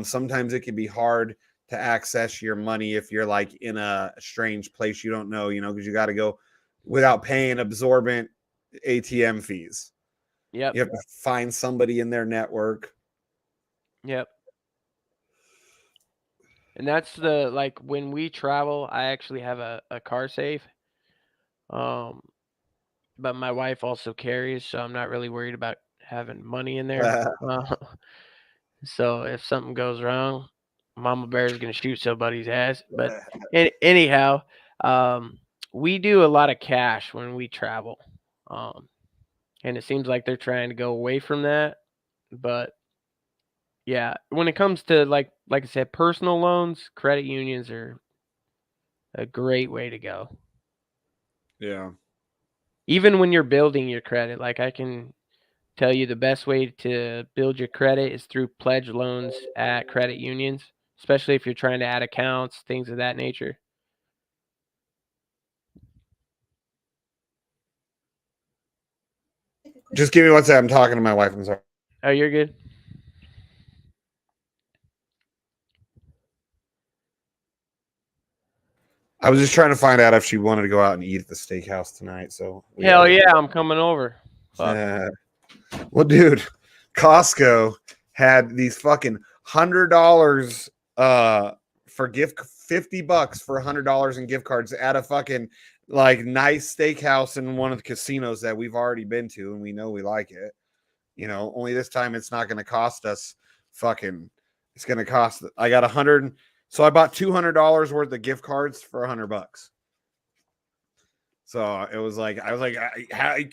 Sometimes it can be hard to access your money if you're like in a strange place you don't know, because you got to go without paying absorbent ATM fees. Yep. You have to find somebody in their network. Yep. And that's like when we travel, I actually have a car safe. But my wife also carries, so I'm not really worried about having money in there. So if something goes wrong, Mama Bear is gonna shoot somebody's ass. But anyhow, we do a lot of cash when we travel, and it seems like they're trying to go away from that. But yeah, when it comes to like I said, personal loans, credit unions are a great way to go. Yeah. Even when you're building your credit, like I can tell you the best way to build your credit is through pledge loans at credit unions, especially if you're trying to add accounts, things of that nature. Just give me 1 second. I'm talking to my wife. I'm sorry. Oh, you're good. I was just trying to find out if she wanted to go out and eat at the steakhouse tonight. So hell yeah, I'm coming over. Well, dude, Costco had these fucking $100 for gift, $50 for $100 in gift cards at a fucking like nice steakhouse in one of the casinos that we've already been to, and we know we like it. Only this time it's not going to cost us fucking. It's going to cost. I got 100. So I bought $200 worth of gift cards for $100. So it was like, I was like,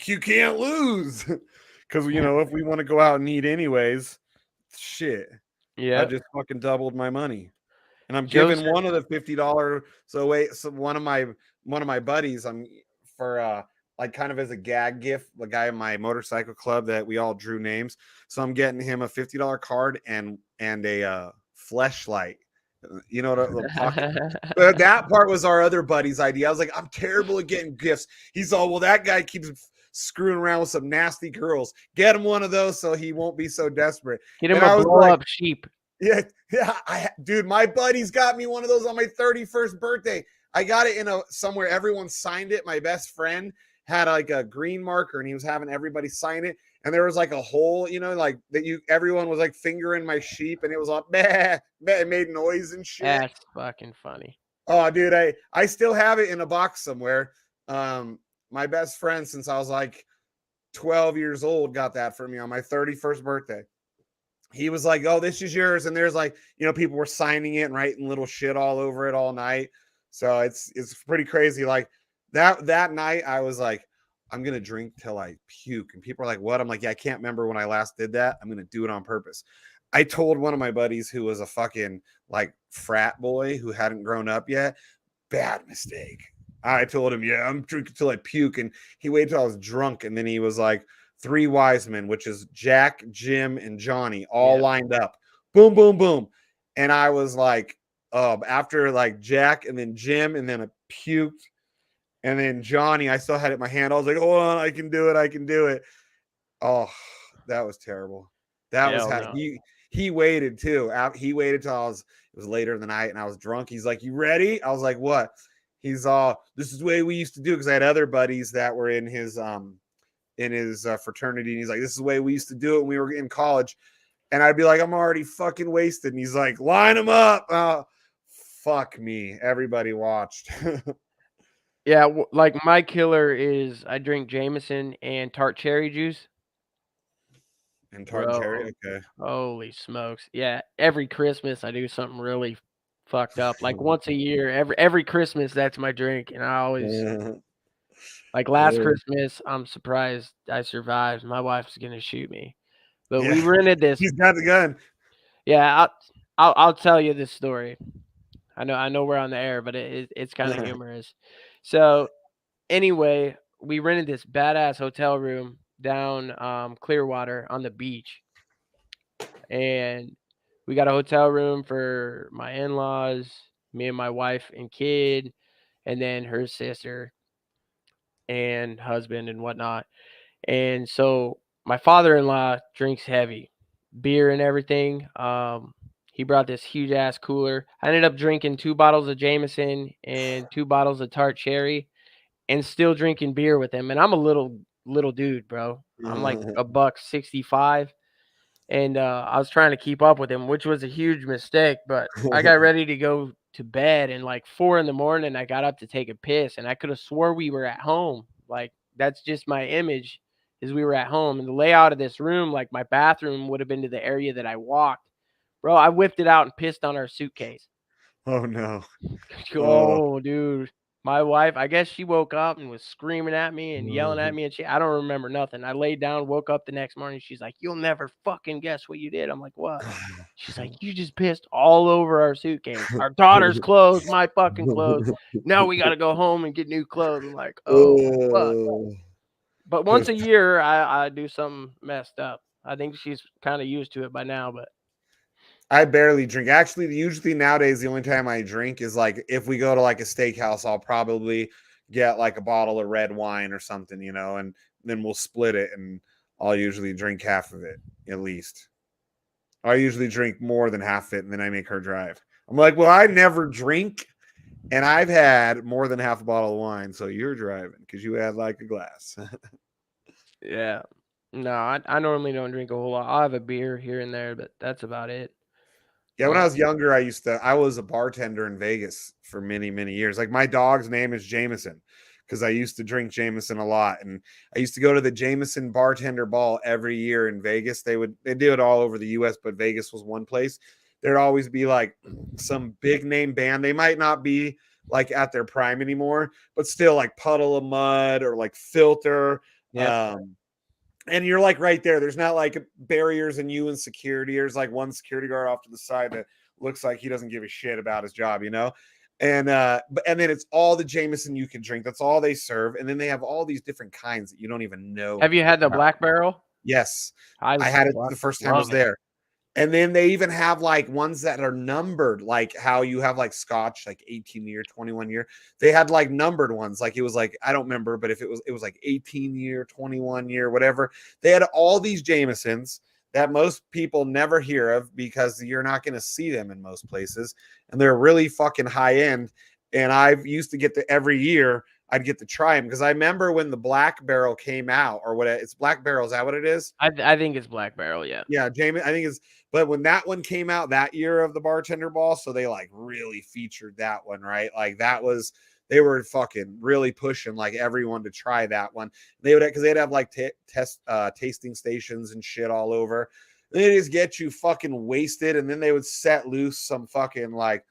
you can't lose, because if we want to go out and eat anyways, shit. Yeah, I just fucking doubled my money, and I'm giving one of the $50. So one of my buddies, I'm for like kind of as a gag gift, the guy in my motorcycle club that we all drew names. So I'm getting him a $50 card and a fleshlight. The pocket. That part was our other buddy's idea. I was like, I'm terrible at getting gifts. He's all, well, that guy keeps screwing around with some nasty girls. Get him one of those so he won't be so desperate. Get him a blow up sheep. Yeah, dude, my buddy's got me one of those on my 31st birthday. I got it in somewhere. Everyone signed it. My best friend had like a green marker, and he was having everybody sign it. And there was like a hole, like that. Everyone was like fingering my sheep, and it was like, meh, it made noise and shit. That's fucking funny. Oh, dude, I still have it in a box somewhere. My best friend, since I was like 12 years old, got that for me on my 31st birthday. He was like, "Oh, this is yours," and there's like, people were signing it and writing little shit all over it all night. So it's pretty crazy. Like that night, I was like, "I'm gonna drink till I puke," and people are like, "What?" I'm like, "Yeah, I can't remember when I last did that. I'm gonna do it on purpose." I told one of my buddies who was a fucking like frat boy who hadn't grown up yet. Bad mistake. I told him, "Yeah, I'm drinking till I puke," and he waited till I was drunk, and then he was like, 3 wise men, which is Jack, Jim, and Johnny, all lined up. Boom, boom, boom. And I was like, after like Jack and then Jim, and then I puked. And then Johnny, I still had it in my hand. I was like, hold on, I can do it. I can do it. Oh, that was terrible. That was how he waited too. He waited till it was later in the night and I was drunk. He's like, "You ready?" I was like, "What?" He's this is the way we used to do, because I had other buddies that were in his fraternity, and he's like, "This is the way we used to do it when we were in college." And I'd be like, "I'm already fucking wasted," and he's like, "Line them up." Fuck me, everybody watched. Yeah, like my killer is I drink Jameson and tart cherry juice. And tart cherry, okay. Holy smokes. Yeah, every Christmas I do something really fucked up. Like once a year, every Christmas that's my drink, and I always like last Christmas, I'm surprised I survived. My wife's gonna shoot me, but we rented this. He's got the gun. Yeah, I'll tell you this story. I know we're on the air, but it's kind of humorous. So anyway, we rented this badass hotel room down Clearwater on the beach, and we got a hotel room for my in-laws, me and my wife and kid, and then her sister and husband and whatnot. And so my father-in-law drinks heavy beer and everything. He brought this huge ass cooler. I ended up drinking 2 bottles of Jameson and 2 bottles of tart cherry and still drinking beer with him. And I'm a little dude, bro. I'm like $165. And I was trying to keep up with him, which was a huge mistake. But I got ready to go to bed, and like 4 a.m, I got up to take a piss, and I could have swore we were at home. Like that's just my image, is we were at home. And the layout of this room, like my bathroom would have been to the area that I walked. Bro, I whipped it out and pissed on our suitcase. Oh no. Oh, dude. My wife, I guess she woke up and was screaming at me and yelling at me, and I don't remember nothing. I laid down, woke up the next morning. She's like, "You'll never fucking guess what you did." I'm like, "What?" She's like, "You just pissed all over our suitcase. Our daughter's clothes, my fucking clothes. Now we got to go home and get new clothes." I'm like, "Oh, fuck." But once a year, I do something messed up. I think she's kind of used to it by now, but I barely drink. Actually, usually nowadays, the only time I drink is like if we go to like a steakhouse, I'll probably get like a bottle of red wine or something, and then we'll split it, and I'll usually drink half of it at least. I usually drink more than half of it, and then I make her drive. I'm like, "Well, I never drink, and I've had more than half a bottle of wine, so you're driving because you had like a glass." yeah. No, I normally don't drink a whole lot. I'll have a beer here and there, but that's about it. Yeah, when I was younger, I was a bartender in Vegas for many, many years. Like my dog's name is Jameson because I used to drink Jameson a lot. And I used to go to the Jameson bartender ball every year in Vegas. They do it all over the US, but Vegas was one place. There'd always be like some big name band. They might not be like at their prime anymore, but still like Puddle of Mud or like Filter. Yep. And you're like right there. There's not like barriers in you and security. There's like one security guard off to the side that looks like he doesn't give a shit about his job, And then it's all the Jameson you can drink. That's all they serve. And then they have all these different kinds that you don't even know. Have you had the Black Barrel? Yes. I had it the first time I was there. And then they even have like ones that are numbered, like how you have like Scotch, like 18 year, 21 year. They had like numbered ones. Like it was like, I don't remember, but if it was like 18 year, 21 year, whatever. They had all these Jamesons that most people never hear of because you're not going to see them in most places. And they're really fucking high end. And I've used to get to every year, I'd get to try them because I remember when the Black Barrel came out, or what it's Black Barrel. Is that what it is? I think it's Black Barrel. Yeah. Yeah. Jamie, I think it's, but when that one came out that year of the bartender ball, so they like really featured that one, right? Like that was, they were fucking really pushing like everyone to try that one. They would, because they'd have like tasting stations and shit all over. They just get you fucking wasted, and then they would set loose some fucking like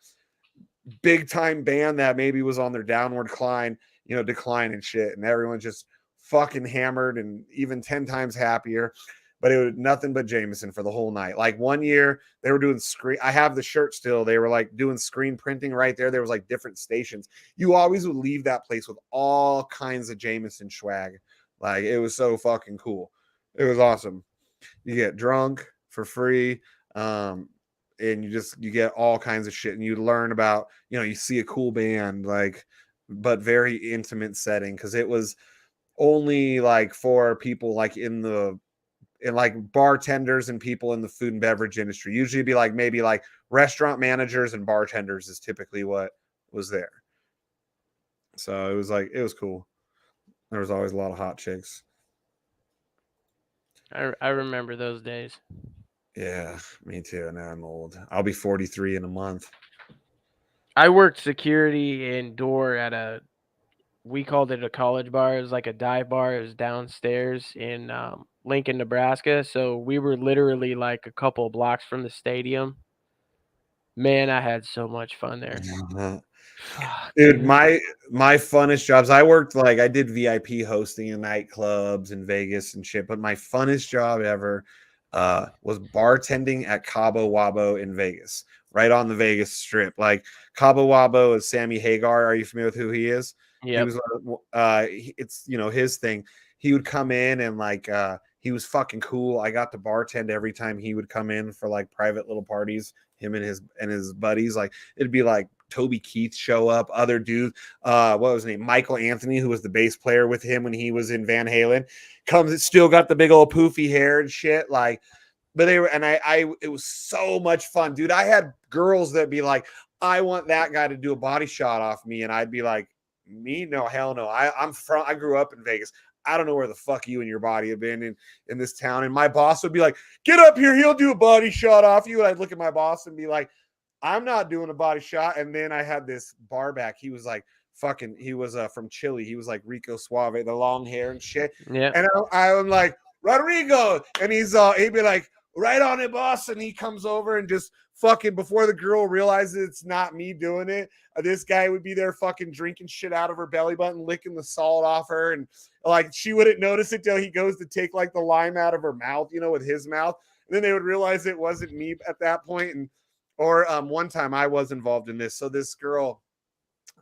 big time band that maybe was on their downward decline and shit, and everyone just fucking hammered and even 10 times happier. But it was nothing but Jameson for the whole night. Like one year they were doing screen. I have the shirt still. They were like doing screen printing right there. There was like different stations. You always would leave that place with all kinds of Jameson swag. Like it was so fucking cool. It was awesome. You get drunk for free. And you get all kinds of shit, and you learn about, you see a cool band, like, but very intimate setting. Cause it was only like for people like in like bartenders and people in the food and beverage industry. Usually it'd be like maybe like restaurant managers and bartenders is typically what was there. So it was cool. There was always a lot of hot chicks. I remember those days. Yeah, me too. Now I'm old. I'll be 43 in a month. I worked security indoor at we called it a college bar. It was like a dive bar. It was downstairs in Lincoln, Nebraska. So we were literally like a couple of blocks from the stadium. Man, I had so much fun there. Dude, my funnest jobs, I did VIP hosting in nightclubs in Vegas and shit, but my funnest job ever was bartending at Cabo Wabo in Vegas, right on the Vegas Strip. Like Cabo Wabo is Sammy Hagar. Are you familiar with who he is? Yeah. He was it's his thing. He would come in and like he was fucking cool. I got to bartend every time he would come in for like private little parties, him and his buddies. Like it'd be like Toby Keith show up, other dude, what was his name? Michael Anthony, who was the bass player with him when he was in Van Halen, comes, it still got the big old poofy hair and shit. Like, but they were, and it was so much fun, dude. I had girls that be like, I want that guy to do a body shot off me. And I'd be like, me? No, hell no. I grew up in Vegas. I don't know where the fuck you and your body have been in this town. And my boss would be like, get up here. He'll do a body shot off you. And I'd look at my boss and be like, I'm not doing a body shot. And then I had this bar back. He was like, he was from Chile. He was like Rico Suave, the long hair and shit. Yeah. And I'm like, Rodrigo. And he'd be like, right on it, boss. And he comes over and just fucking, before the girl realizes it's not me doing it, this guy would be there fucking drinking shit out of her belly button, licking the salt off her. And like, she wouldn't notice it till he goes to take like the lime out of her mouth, with his mouth. And then they would realize it wasn't me at that point. Or one time I was involved in this. So this girl,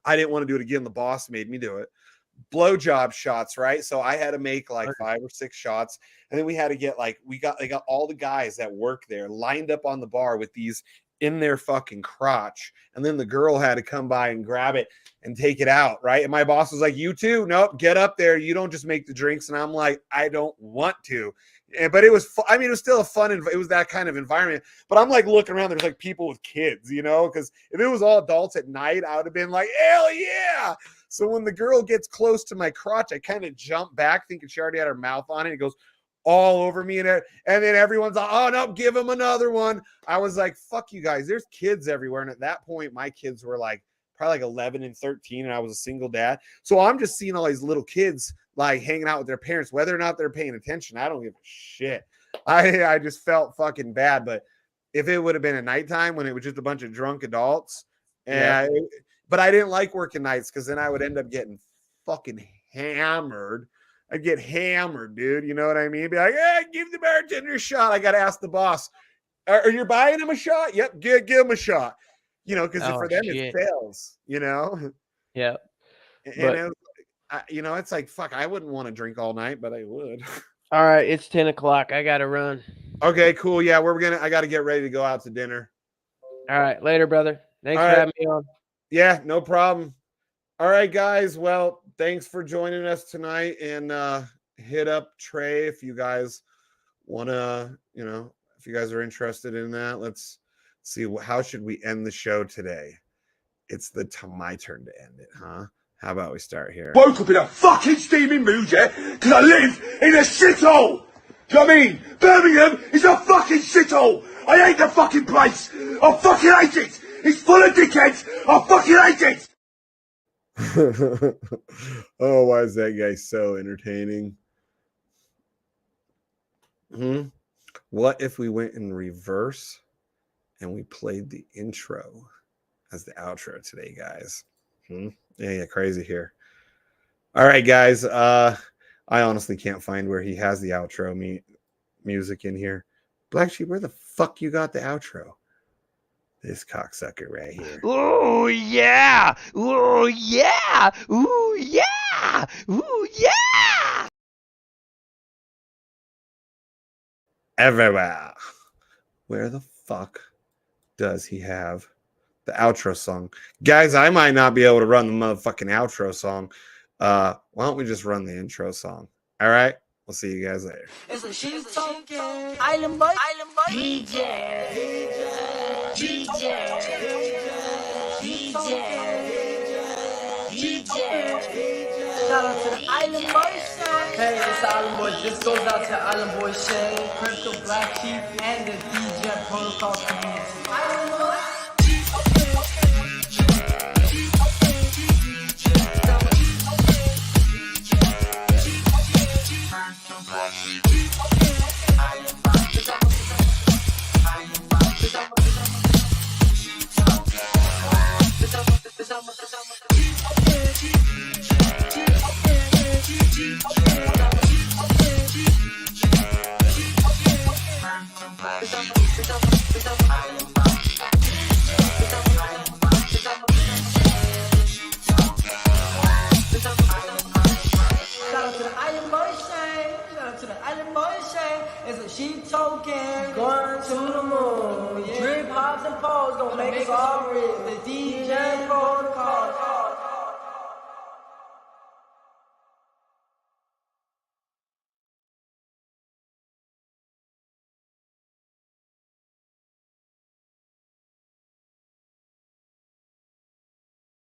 I didn't want to do it again. The boss made me do it. Blowjob shots, right? So I had to make like 5 or 6 shots. And then we had to get they got all the guys that work there lined up on the bar with these in their fucking crotch. And then the girl had to come by and grab it and take it out, right? And my boss was like, you too? Nope, get up there. You don't just make the drinks. And I'm like, I don't want to. But it was, it was still a fun, it was that kind of environment. But I'm like looking around, there's like people with kids, because if it was all adults at night, I would have been like, hell yeah. So when the girl gets close to my crotch, I kind of jump back thinking she already had her mouth on it. It goes all over me. And then everyone's like, oh no, give him another one. I was like, fuck you guys. There's kids everywhere. And at that point, my kids were like, probably like 11 and 13. And I was a single dad. So I'm just seeing all these little kids like hanging out with their parents, whether or not they're paying attention. I don't give a shit. I just felt fucking bad. But if it would have been at nighttime when it was just a bunch of drunk adults, but I didn't like working nights because then I would end up getting fucking hammered. I'd get hammered, dude. You know what I mean? Be like, hey, give the bartender a shot. I got to ask the boss, are you buying him a shot? Yep, give him a shot. Because for them it fails, Yeah. And it's like, fuck, I wouldn't want to drink all night, but I would. All right, it's 10 o'clock. I got to run. Okay, cool. Yeah, I got to get ready to go out to dinner. All right, later, brother. Thanks for having me on. Yeah, no problem. All right, guys. Well, thanks for joining us tonight, and hit up Trey if you guys want to, if you guys are interested in that. Let's see, how should we end the show today? It's my turn to end it, huh? How about we start here? Woke up in a fucking steaming mood, yeah? Because I live in a shithole. Do you know what I mean? Birmingham is a fucking shithole. I hate the fucking place. I fucking hate it. It's full of dickheads. I fucking hate it. Oh, why is that guy so entertaining? What if we went in reverse and we played the intro as the outro today, guys? Yeah, crazy here. All right, guys. I honestly can't find where he has the outro music in here. BlackSheep, where the fuck you got the outro? This cocksucker right here. Oh yeah! Oh yeah! Oh yeah! Oh yeah! Everywhere. Where the fuck does he have the outro song? Guys, I might not be able to run the motherfucking outro song. Why don't we just run the intro song? All right, we'll see you guys later. It's a sheep talking island boy, DJ, shout out to the island boys. Hey, it's the island boys. This goes out to Island Boy Shay, Crypto BlackSheep, and the DJ Protocol community. Island boys. She token, going to the moon. Drip hops and poles, gonna make us all rich. The DJ protocol.